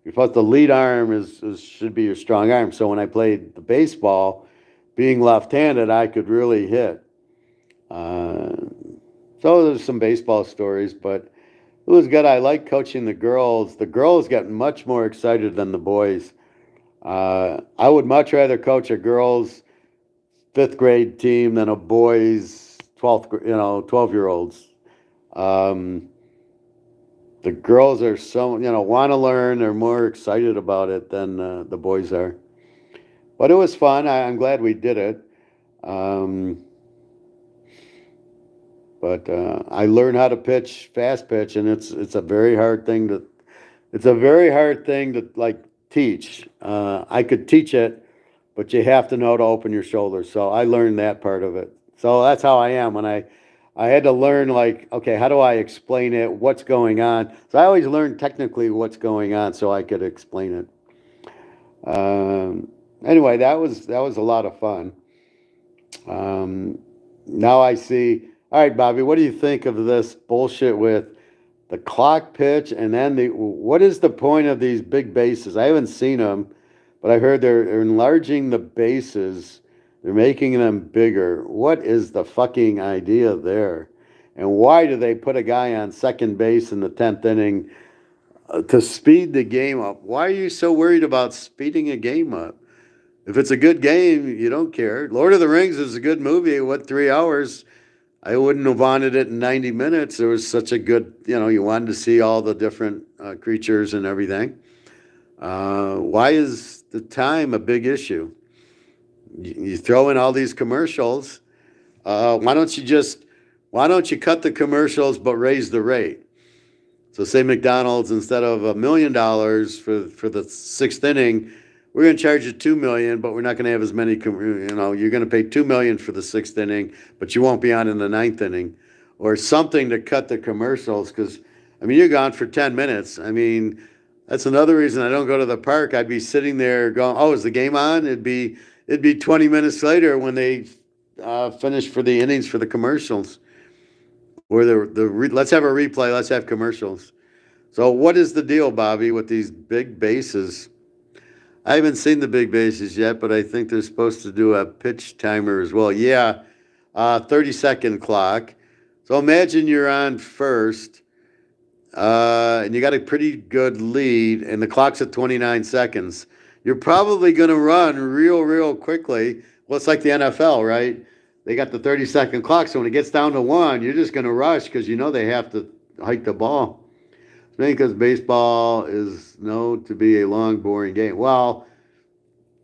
S1: You're supposed to lead arm should be your strong arm. So when I played the baseball, being left-handed, I could really hit. So there's some baseball stories, but it was good. I like coaching the girls. The girls got much more excited than the boys. I would much rather coach a girls' 5th grade team than a boys' 12-year-olds. The girls are want to learn. They're more excited about it than the boys are. But it was fun. I'm glad we did it. But I learned how to pitch fast pitch, and it's a very hard thing to like teach. I could teach it, but you have to know to open your shoulders. So I learned that part of it. So that's how I am when I had to learn, like, okay, how do I explain it? What's going on? So I always learned technically what's going on so I could explain it. Anyway, that was a lot of fun. Now I see. All right, Bobby, what do you think of this bullshit with the clock pitch and then what is the point of these big bases? I haven't seen them, but I heard they're enlarging the bases. They're making them bigger. What is the fucking idea there? And why do they put a guy on second base in the 10th inning to speed the game up? Why are you so worried about speeding a game up? If it's a good game, you don't care. Lord of the Rings is a good movie. What, 3 hours? I wouldn't have wanted it in 90 minutes. It was such a good, you wanted to see all the different creatures and everything. Why is the time a big issue? You throw in all these commercials. Why don't you cut the commercials but raise the rate? So say McDonald's, instead of $1 million for the 6th inning, we're going to charge you 2 million, but we're not going to have as many. You're going to pay 2 million for the sixth inning, but you won't be on in the ninth inning, or something to cut the commercials. Because I mean, you're gone for 10 minutes. I mean, that's another reason I don't go to the park. I'd be sitting there going, "Oh, is the game on?" It'd be 20 minutes later when they finish for the innings for the commercials, or let's have a replay. Let's have commercials. So what is the deal, Bobby, with these big bases? I haven't seen the big bases yet, but I think they're supposed to do a pitch timer as well. Yeah, 30-second clock. So imagine you're on first, and you got a pretty good lead, and the clock's at 29 seconds. You're probably going to run real quickly. Well, it's like the NFL, right? They got the 30-second clock, so when it gets down to one, you're just going to rush because you know they have to hike the ball. Maybe because baseball is known to be a long, boring game. Well,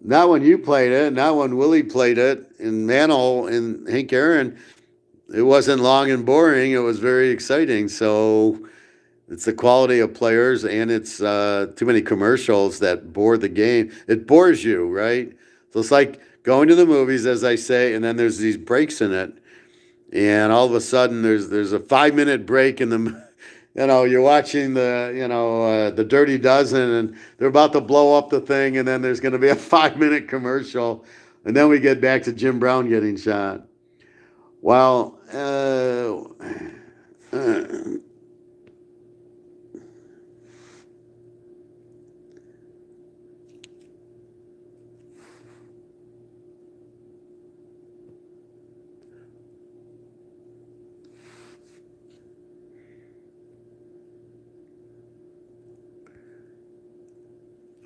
S1: not when you played it, not when Willie played it, and Mantle and Hank Aaron. It wasn't long and boring. It was very exciting. So it's the quality of players, and it's too many commercials that bore the game. It bores you, right? So it's like going to the movies, as I say, and then there's these breaks in it, and all of a sudden there's a 5-minute break in the. You're watching the Dirty Dozen, and they're about to blow up the thing, and then there's going to be a 5-minute commercial, and then we get back to Jim Brown getting shot. Well,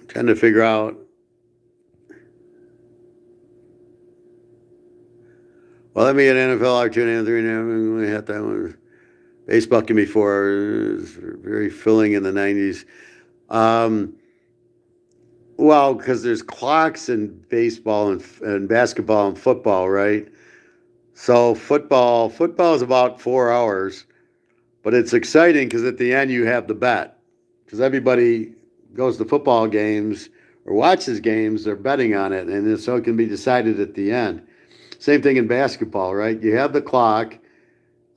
S1: trying to figure out. Well, let me get NFL R2 we had that one. Baseball can be for it was very filling in the 90s. Well, because there's clocks in baseball and basketball and football, right? So football is about 4 hours, but it's exciting because at the end you have the bet. Because everybody goes to football games or watches games, they're betting on it, and so it can be decided at the end. Same thing in basketball, right? You have the clock.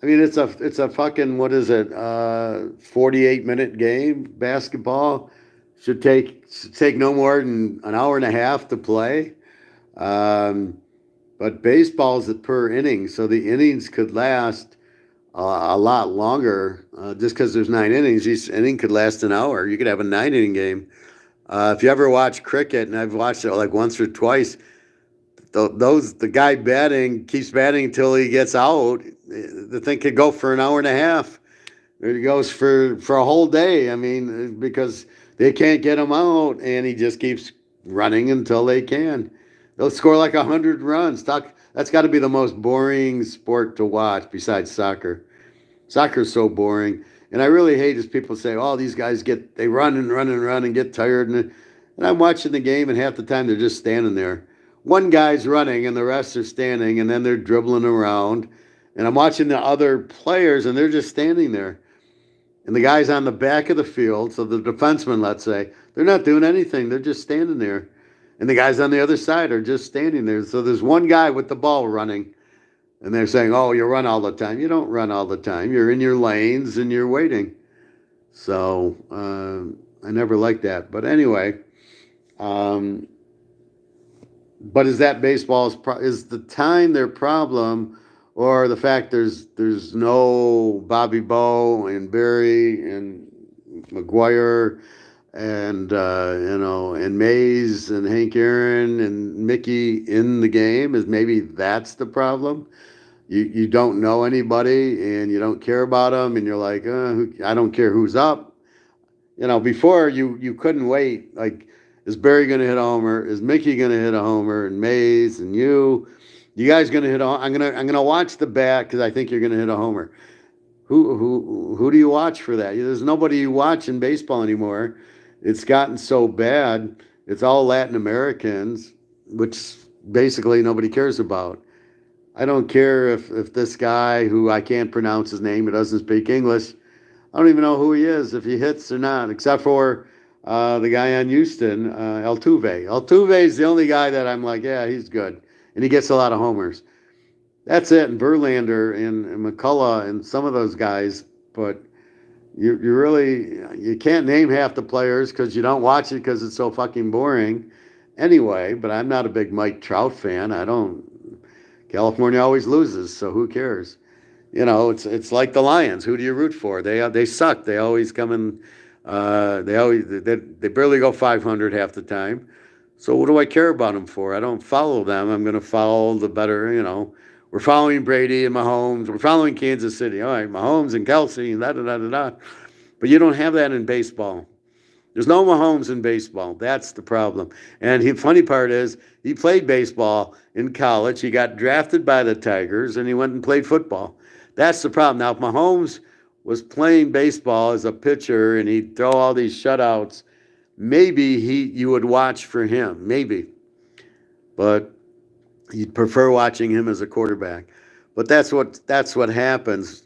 S1: I mean, it's a fucking, what is it? 48-minute game. Basketball should take no more than an hour and a half to play. But baseball is per inning, so the innings could last a lot longer. Just because there's 9 innings, each inning could last an hour. You could have a 9-inning game. If you ever watch cricket, and I've watched it like once or twice, the guy batting keeps batting until he gets out. The thing could go for an hour and a half. It goes for a whole day. I mean, because they can't get him out, and he just keeps running until they can. They'll score like 100 runs. That's got to be the most boring sport to watch besides soccer. Soccer's so boring. And I really hate as people say, "Oh, these guys they run and get tired." And I'm watching the game, and half the time they're just standing there. One guy's running, and the rest are standing, and then they're dribbling around. And I'm watching the other players, and they're just standing there. And the guys on the back of the field, so the defensemen, let's say, they're not doing anything. They're just standing there. And the guys on the other side are just standing there. So there's one guy with the ball running. And they're saying, "Oh, you run all the time." You don't run all the time. You're in your lanes and you're waiting. So I never liked that. But anyway, but is that baseball's is the time their problem, or the fact there's no Bobby Bowe and Barry and McGuire and and Mays and Hank Aaron and Mickey in the game? Is maybe that's the problem? You don't know anybody and you don't care about them, and you're like, I don't care who's up. Before you couldn't wait. Like, is Barry going to hit a homer? Is Mickey going to hit a homer? And Mays and you guys going to hit a homer? I'm gonna watch the bat because I think you're going to hit a homer. Who do you watch for that? There's nobody you watch in baseball anymore. It's gotten so bad. It's all Latin Americans, which basically nobody cares about. I don't care if this guy, who I can't pronounce his name, who doesn't speak English, I don't even know who he is, if he hits or not, except for The guy on Houston, Altuve. Altuve is the only guy that I'm like, yeah, he's good, and he gets a lot of homers. That's it. And Verlander and McCullough and some of those guys, but you really you can't name half the players because you don't watch it because it's so fucking boring. Anyway, but I'm not a big Mike Trout fan. I don't. California always loses, so who cares? It's like the Lions. Who do you root for? They suck. They always come in. They barely go 500 half the time. So what do I care about them for? I don't follow them. I'm going to follow the better. We're following Brady and Mahomes. We're following Kansas City. All right, Mahomes and Kelsey and da da da da da. But you don't have that in baseball. There's no Mahomes in baseball. That's the problem. And the funny part is, he played baseball in college. He got drafted by the Tigers, and he went and played football. That's the problem. Now, if Mahomes was playing baseball as a pitcher and he'd throw all these shutouts, maybe you would watch for him. Maybe. But you'd prefer watching him as a quarterback. But that's what happens.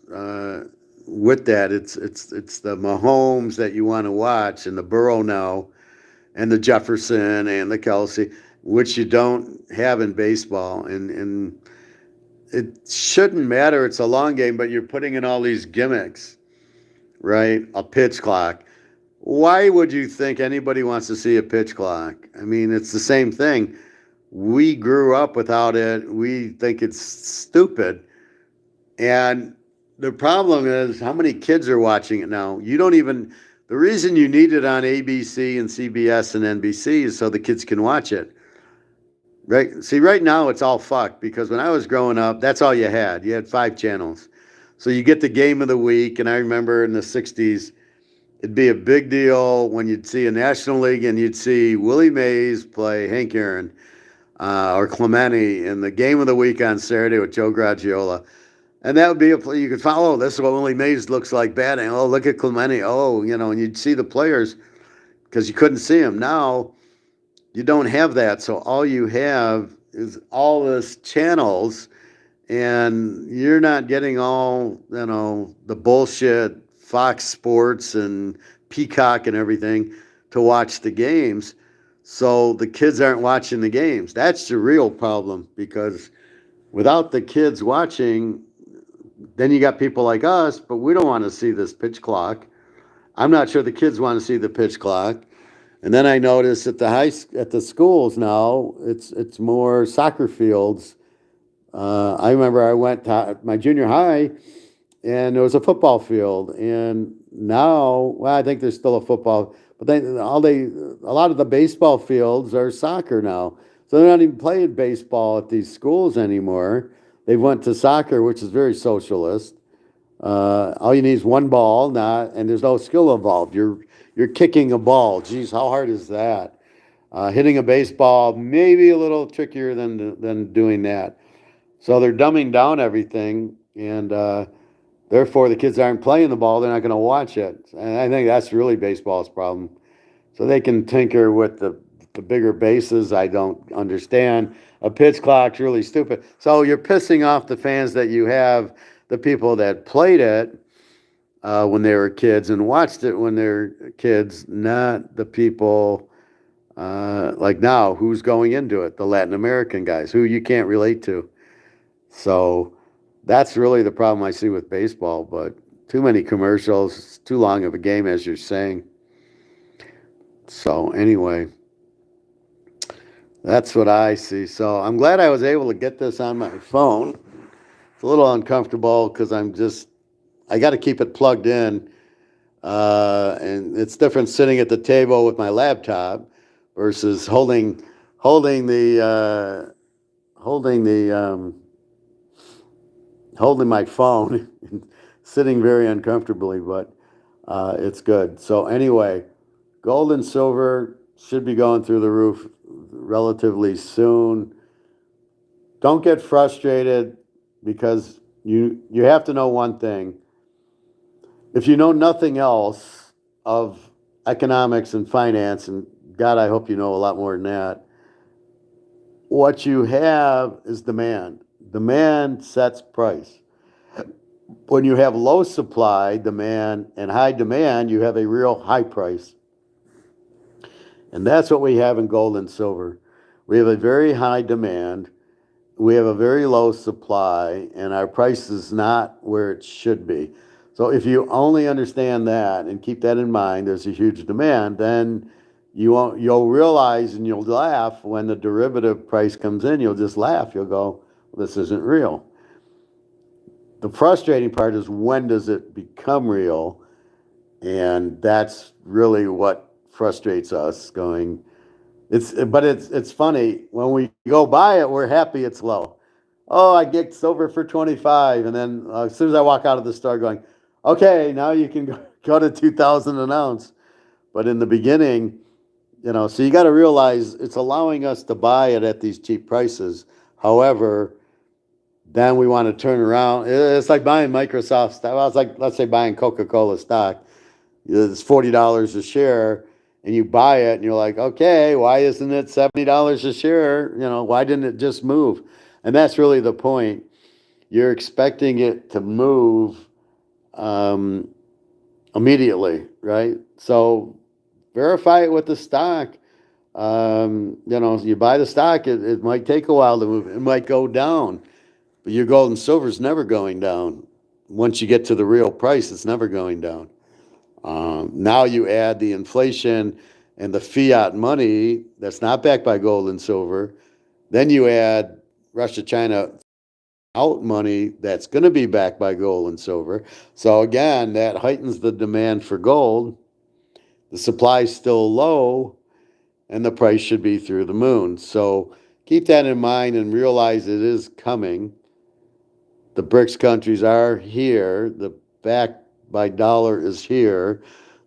S1: With that, it's the Mahomes that you want to watch, and the Burrow now, and the Jefferson and the Kelsey, which you don't have in baseball. And it shouldn't matter. It's a long game, but you're putting in all these gimmicks, right? A pitch clock. Why would you think anybody wants to see a pitch clock? I mean, it's the same thing. We grew up without it. We think it's stupid. And the problem is how many kids are watching it now. The reason you need it on ABC and CBS and NBC is so the kids can watch it. Right? See, right now it's all fucked because when I was growing up, that's all you had. You had 5 channels. So you get the game of the week, and I remember in the 60s, it'd be a big deal when you'd see a National League and you'd see Willie Mays play Hank Aaron or Clemente in the game of the week on Saturday with Joe Garagiola. And that would be you could follow. This is what Willie Mays looks like batting. Oh, look at Clemente. Oh, and you'd see the players because you couldn't see them. Now you don't have that. So all you have is all this channels, and you're not getting all, the bullshit Fox Sports and Peacock and everything to watch the games. So the kids aren't watching the games. That's the real problem, because without the kids watching, then you got people like us, but we don't want to see this pitch clock. I'm not sure the kids want to see the pitch clock. And then I noticed at the schools now, it's more soccer fields. I remember I went to my junior high, and there was a football field. And now, well, I think there's still a football, but a lot of the baseball fields are soccer now. So they're not even playing baseball at these schools anymore. They went to soccer, which is very socialist. All you need is one ball, and there's no skill involved. You're kicking a ball. Geez, how hard is that? Hitting a baseball, maybe a little trickier than doing that. So they're dumbing down everything, and therefore the kids aren't playing the ball. They're not going to watch it. And I think that's really baseball's problem. So they can tinker with the bigger bases. I don't understand. A pitch clock's really stupid. So you're pissing off the fans that you have, the people that played it when they were kids and watched it when they're kids, not the people like now who's going into it, the Latin American guys who you can't relate to. So that's really the problem I see with baseball, but too many commercials, it's too long of a game, as you're saying. So anyway, that's what I see. So I'm glad I was able to get this on my phone. It's a little uncomfortable because I got to keep it plugged in. And it's different sitting at the table with my laptop versus holding my phone, sitting very uncomfortably, but it's good. So anyway, gold and silver should be going through the roof relatively soon. Don't get frustrated, because you have to know one thing. If you know nothing else of economics and finance, and God, I hope you know a lot more than that, what you have is demand. Demand sets price. When you have low supply, demand, and high demand, you have a real high price. And that's what we have in gold and silver. We have a very high demand, we have a very low supply, and our price is not where it should be. So if you only understand that and keep that in mind, there's a huge demand, then you'll realize and you'll laugh when the derivative price comes in. You'll just laugh. You'll go, well, this isn't real. The frustrating part is, when does it become real? And that's really what frustrates us. It's funny, when we go buy it, we're happy it's low. Oh, I get silver for 25, and then as soon as I walk out of the store, going, okay, now you can go to 2,000 an ounce. But in the beginning, so you got to realize it's allowing us to buy it at these cheap prices. However, then we want to turn around. It's like buying Microsoft stock. Well, it's like, let's say, buying Coca-Cola stock. It's $40 a share, and you buy it, and you're like, okay, why isn't it $70 a share? Why didn't it just move? And that's really the point. You're expecting it to move um, immediately, right? So verify it with the stock. You buy the stock, it might take a while to move. It might go down, but your gold and silver is never going down. Once you get to the real price, it's never going down. Now you add the inflation and the fiat money that's not backed by gold and silver. Then you add Russia, China out money that's going to be backed by gold and silver. So again, that heightens the demand for gold. The supply is still low, and the price should be through the moon. So keep that in mind and realize it is coming. The BRICS countries are here. The backed by dollar is here.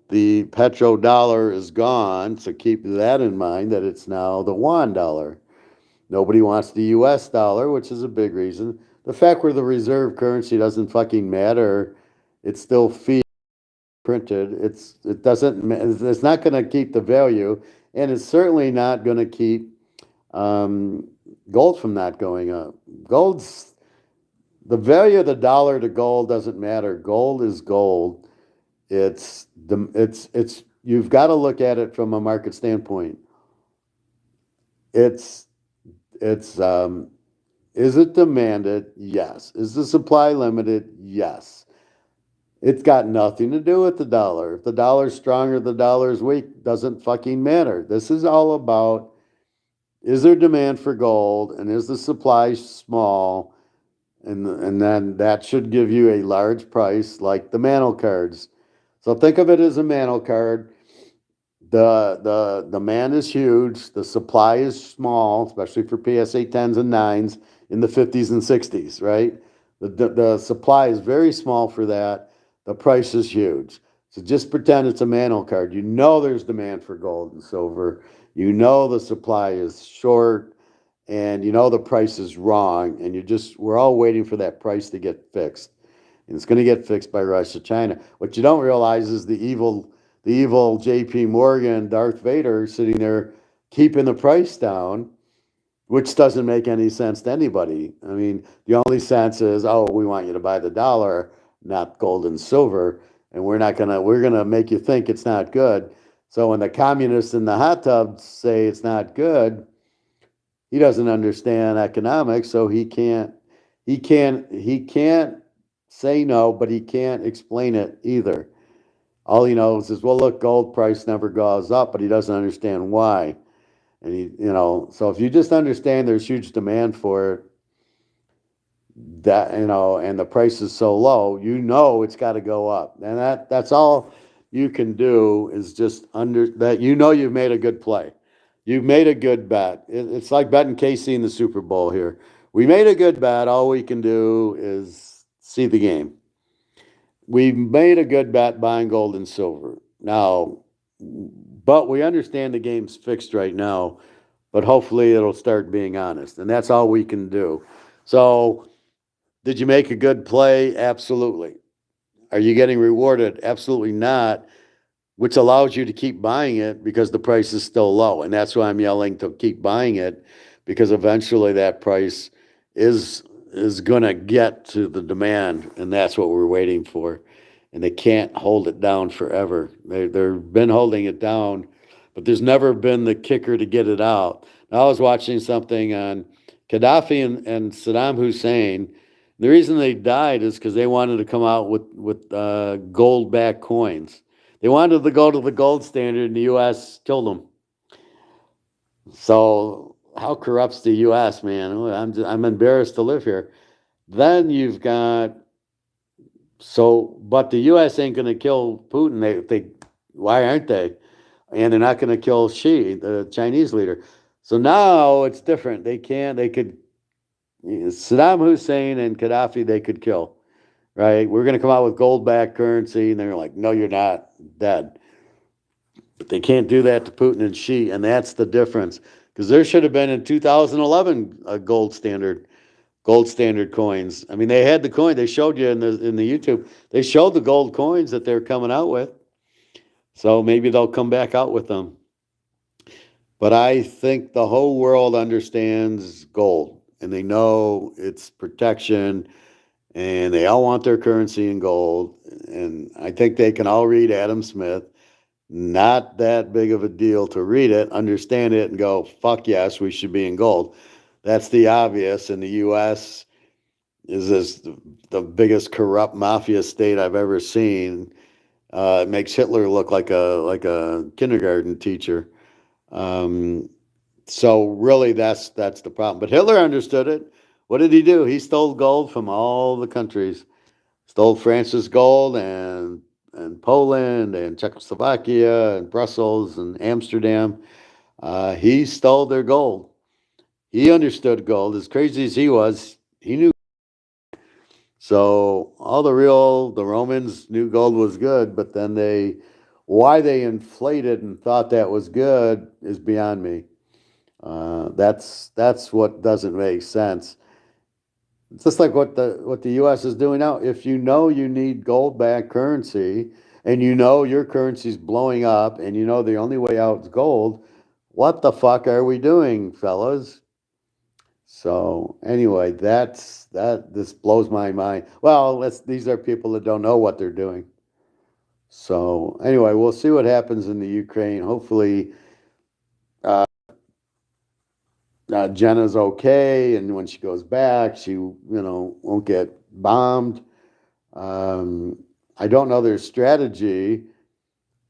S1: The petrodollar is gone. So keep that in mind, that it's now the yuan dollar. Nobody wants the US dollar, which is a big reason. The fact where the reserve currency doesn't fucking matter. It's still fiat printed. It doesn't. It's not going to keep the value, and it's certainly not going to keep gold from not going up. Gold's the value of the dollar to gold doesn't matter. Gold is gold. It's you've got to look at it from a market standpoint. It's is it demanded? Yes. Is the supply limited? Yes. It's got nothing to do with the dollar. If the dollar's strong or the dollar's weak, doesn't fucking matter. This is all about, is there demand for gold, and is the supply small? And then that should give you a large price, like the mantle cards. So think of it as a mantle card. The demand is huge. The supply is small, especially for PSA 10s and 9s in the 50s and 60s, right? The supply is very small for that. The price is huge. So just pretend it's a mantle card. You know there's demand for gold and silver. You know the supply is short, and you know the price is wrong, and we're all waiting for that price to get fixed. And it's going to get fixed by Russia, China. What you don't realize is the evil JP Morgan, Darth Vader, sitting there keeping the price down, which doesn't make any sense to anybody. I mean, the only sense is, oh, we want you to buy the dollar, not gold and silver, and we're gonna make you think it's not good. So when the communists in the hot tub say it's not good, he doesn't understand economics, so he can't say no, but he can't explain it either. All he knows is, well, look, gold price never goes up, but he doesn't understand why. And so if you just understand there's huge demand for it, and the price is so low, it's got to go up. And that's all you can do, is just under that. You've made a good play. You've made a good bet. It's like betting KC in the Super Bowl here. We made a good bet. All we can do is see the game. We made a good bet buying gold and silver. Now, but we understand the game's fixed right now, but hopefully it'll start being honest. And that's all we can do. So, did you make a good play? Absolutely. Are you getting rewarded? Absolutely not, which allows you to keep buying it because the price is still low. And that's why I'm yelling to keep buying it, because eventually that price is going to get to the demand, and that's what we're waiting for. And they can't hold it down forever. They've been holding it down but there's never been the kicker to get it out. I was watching something on Gaddafi and Saddam Hussein. The reason they died is because they wanted to come out with gold backed coins. They wanted to go to the gold standard, and the U.S. killed them. So how corrupt's the U.S., man? I'm embarrassed to live here. Then you've got but the U.S. ain't going to kill Putin. Why aren't they? And they're not going to kill Xi, the Chinese leader. So now it's different. They could, Saddam Hussein and Gaddafi, they could kill, right? We're going to come out with gold backed currency. And they're like, no, you're not, dead. But they can't do that to Putin and Xi. And that's the difference. Because there should have been in 2011 a gold standard coins. I mean, they had the coin. They showed you in the YouTube. They showed the gold coins that they're coming out with. So maybe they'll come back out with them. But I think the whole world understands gold, and they know it's protection, and they all want their currency in gold. And I think they can all read Adam Smith. Not that big of a deal to read it, understand it, and go, fuck yes, we should be in gold. That's the obvious. And the U.S. is the biggest corrupt mafia state I've ever seen. It makes Hitler look like a kindergarten teacher. So really, that's the problem. But Hitler understood it. What did he do? He stole gold from all the countries. Stole France's gold and Poland and Czechoslovakia and Brussels and Amsterdam. He stole their gold. He understood gold. As crazy as he was, he knew. So the Romans knew gold was good, but then why they inflated and thought that was good is beyond me. That's what doesn't make sense. It's just like what the U.S. is doing now. If you know you need gold-backed currency, and you know your currency's blowing up, and you know the only way out is gold, what the fuck are we doing, fellas? So anyway, this blows my mind. Well, these are people that don't know what they're doing. So anyway, we'll see what happens in the Ukraine. Hopefully, Jenna's okay, and when she goes back, she won't get bombed. I don't know their strategy.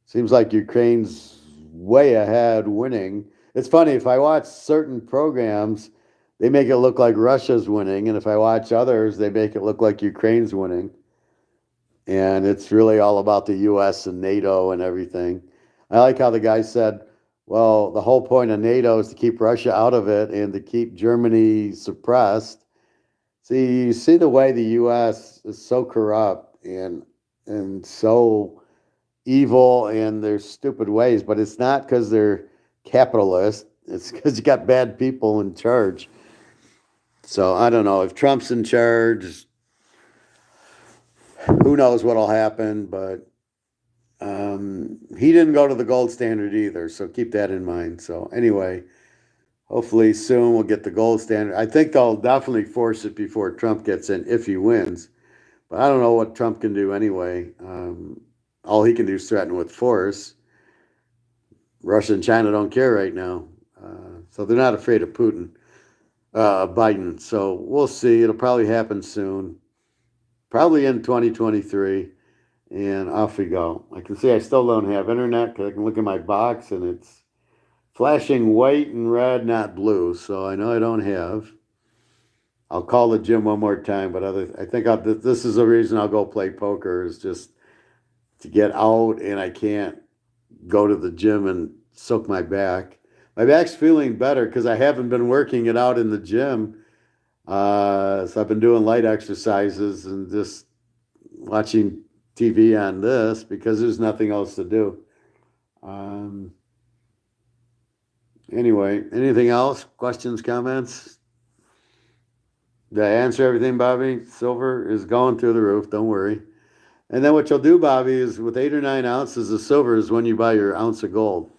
S1: Seems like Ukraine's way ahead, winning. It's funny, if I watch certain programs, they make it look like Russia's winning, and if I watch others, they make it look like Ukraine's winning. And it's really all about the U.S. and NATO and everything. I like how the guy said, well, the whole point of NATO is to keep Russia out of it and to keep Germany suppressed. See, you see the way the U.S. is so corrupt and so evil in their stupid ways, but it's not because they're capitalist. It's because you got bad people in charge. So I don't know if Trump's in charge. Who knows what'll happen? But he didn't go to the gold standard either, so keep that in mind. So anyway, hopefully soon we'll get the gold standard. I think they'll definitely force it before Trump gets in if he wins. But I don't know what Trump can do anyway. All he can do is threaten with force. Russia and China don't care right now. So they're not afraid of Biden. So we'll see. It'll probably happen soon. Probably in 2023. And off we go. I can see I still don't have internet because I can look at my box and it's flashing white and red, not blue. So I know I don't have. I'll call the gym one more time, but I think this is the reason I'll go play poker, is just to get out, and I can't go to the gym and soak my back. My back's feeling better because I haven't been working it out in the gym. So I've been doing light exercises and just watching TV on this because there's nothing else to do. Anyway, anything else? Questions, comments? Did I answer everything, Bobby? Silver is going through the roof. Don't worry. And then what you'll do, Bobby, is with 8 or 9 ounces of silver is when you buy your ounce of gold.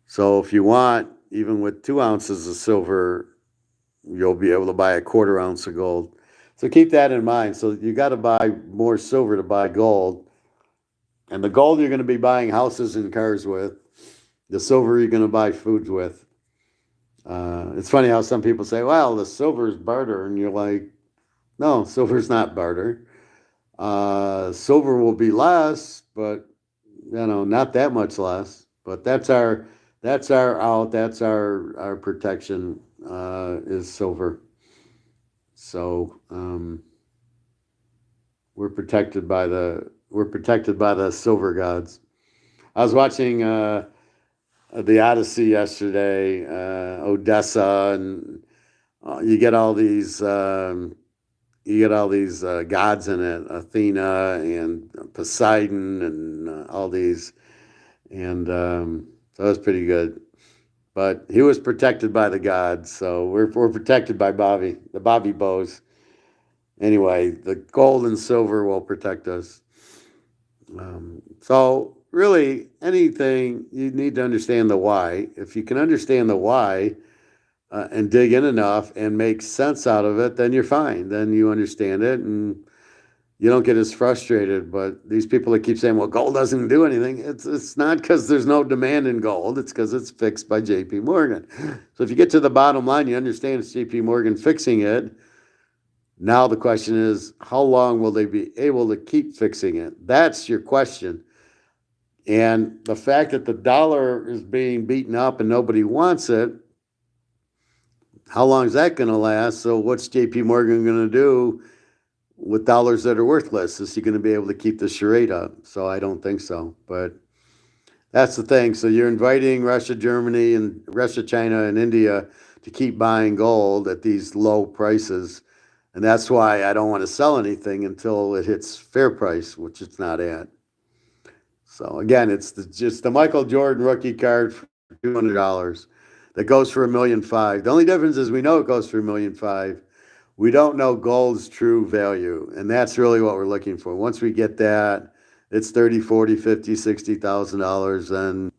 S1: So if you want, even with 2 ounces of silver, you'll be able to buy a 1/4 ounce of gold. So keep that in mind. So you got to buy more silver to buy gold. And the gold you're going to be buying houses and cars with. The silver you're going to buy foods with. It's funny how some people say, well, the silver's barter. And you're like, no, silver's not barter. Silver will be less, but not that much less. But that's our out. That's our protection is silver. So we're protected by the silver gods. I was watching the Odyssey yesterday, Odessa, and you get all these gods in it, Athena and Poseidon, and all these, and so that was pretty good. But he was protected by the gods, so we're protected by the Bobby bows. Anyway, the gold and silver will protect us. So really, anything you need to understand the why. If you can understand the why and dig in enough and make sense out of it, then you're fine. Then you understand it and you don't get as frustrated. But these people that keep saying, "Well, gold doesn't do anything," it's not because there's no demand in gold. It's because it's fixed by J.P. Morgan. So if you get to the bottom line, you understand it's J.P. Morgan fixing it. Now the question is, how long will they be able to keep fixing it? That's your question. And the fact that the dollar is being beaten up and nobody wants it, how long is that going to last? So what's JP Morgan going to do with dollars that are worthless? Is he going to be able to keep the charade up? So I don't think so. But that's the thing. So you're inviting Russia, Germany, and Russia, China, and India to keep buying gold at these low prices. And that's why I don't want to sell anything until it hits fair price, which it's not at. So again, it's just the Michael Jordan rookie card for $200 that goes for $1.5 million. The only difference is we know it goes for $1.5 million. We don't know gold's true value, and that's really what we're looking for. Once we get that, it's $30,000, $40,000, $50,000, $60,000, and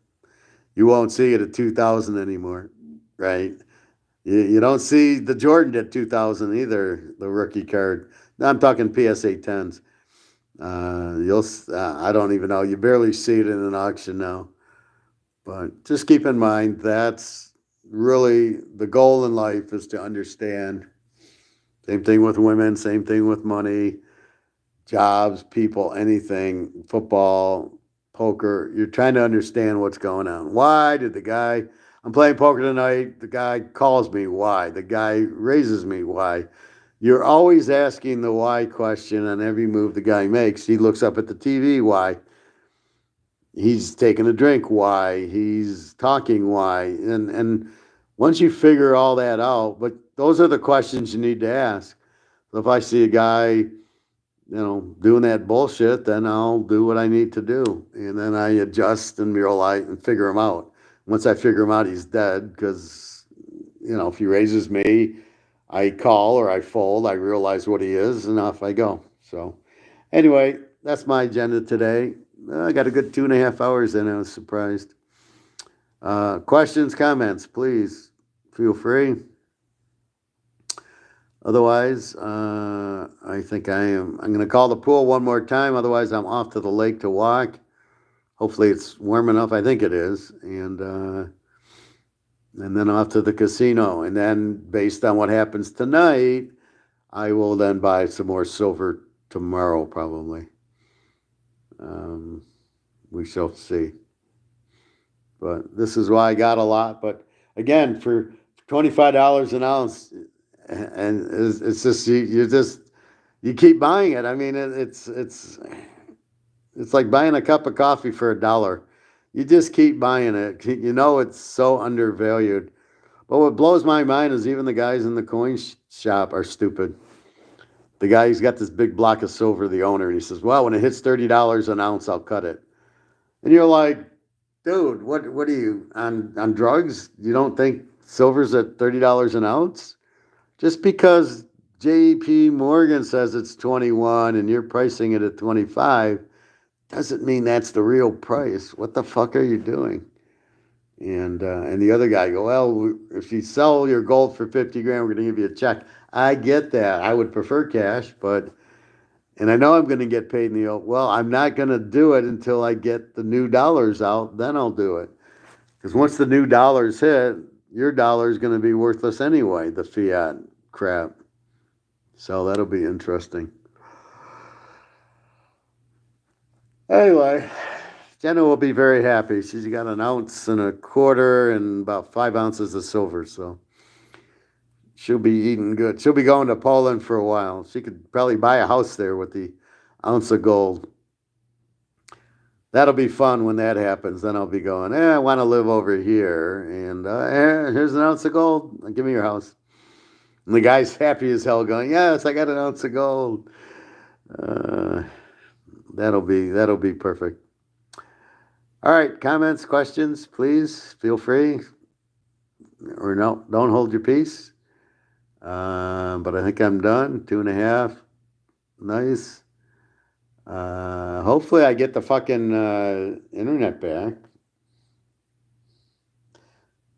S1: you won't see it at $2,000 anymore, right? You don't see the Jordan at $2,000 either, the rookie card. Now I'm talking PSA 10s. I don't even know. You barely see it in an auction now. But just keep in mind that's really the goal in life is to understand. Same thing with women, same thing with money, jobs, people, anything, football, poker. You're trying to understand what's going on. Why did I'm playing poker tonight, the guy calls me, why? The guy raises me, why? You're always asking the why question on every move the guy makes. He looks up at the TV, why? He's taking a drink, why? He's talking, why? And once you figure all that out, but those are the questions you need to ask. So if I see a guy, doing that bullshit, then I'll do what I need to do. And then I adjust and realize and figure him out. Once I figure him out, he's dead because, if he raises me, I call or I fold, I realize what he is, and off I go. So anyway, that's my agenda today. I got a good 2.5 hours in. I was surprised. Questions, comments, please feel free. Otherwise, I think I'm going to call the pool one more time. Otherwise, I'm off to the lake to walk. Hopefully, it's warm enough. I think it is. And then off to the casino. And then, based on what happens tonight, I will then buy some more silver tomorrow, probably. We shall see. But this is why I got a lot. But again, for $25 an ounce, and it's just you keep buying it. I mean, it's like buying a cup of coffee for $1. You just keep buying it. It's so undervalued. But what blows my mind is even the guys in the coin shop are stupid. The guy who's got this big block of silver, the owner, and he says, well, when it hits $30 an ounce, I'll cut it. And you're like, dude, what are you, on drugs? You don't think silver's at $30 an ounce? Just because J.P. Morgan says it's 21 and you're pricing it at 25 doesn't mean that's the real price. What the fuck are you doing? And the other guy go, well, if you sell your gold for 50 grand, we're going to give you a check. I get that. I would prefer cash, and I know I'm going to get paid in well, I'm not going to do it until I get the new dollars out. Then I'll do it. Because once the new dollars hit, your dollar is going to be worthless anyway, the fiat crap. So that'll be interesting. Anyway, Jenna will be very happy. She's got an ounce and a quarter and about 5 ounces of silver. So she'll be eating good. She'll be going to Poland for a while. She could probably buy a house there with the ounce of gold. That'll be fun when that happens. Then I'll be going, I want to live over here. And here's an ounce of gold. Give me your house. And the guy's happy as hell going, yes, I got an ounce of gold. That'll be perfect. All right, comments, questions, please feel free. Or no, don't hold your peace. But I think I'm done. 2.5. Nice. Hopefully I get the fucking internet back.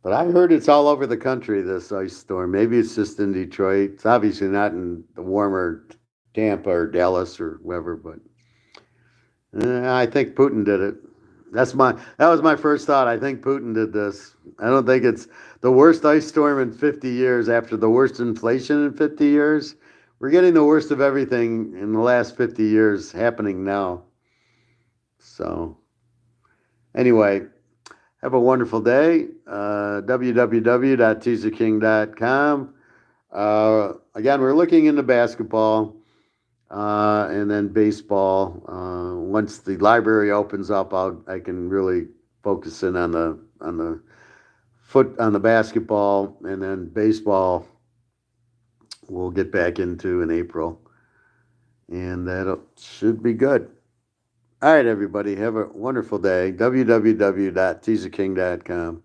S1: But I heard it's all over the country, this ice storm. Maybe it's just in Detroit. It's obviously not in the warmer Tampa or Dallas or wherever, but I think Putin did it. That was my first thought. I think Putin did this. I don't think it's the worst ice storm in 50 years after the worst inflation in 50 years. We're getting the worst of everything in the last 50 years happening now. So, anyway, have a wonderful day. www.teaserking.com. Again, we're looking into basketball and then baseball. Once the library opens up, I can really focus in on the basketball, and then baseball we'll get back into in April, and that should be good. All right, everybody, have a wonderful day. www.teaserking.com.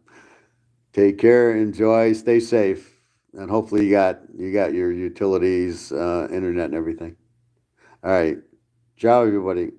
S1: Take care, enjoy, stay safe, and hopefully you got your utilities, internet, and everything. All right, ciao, everybody.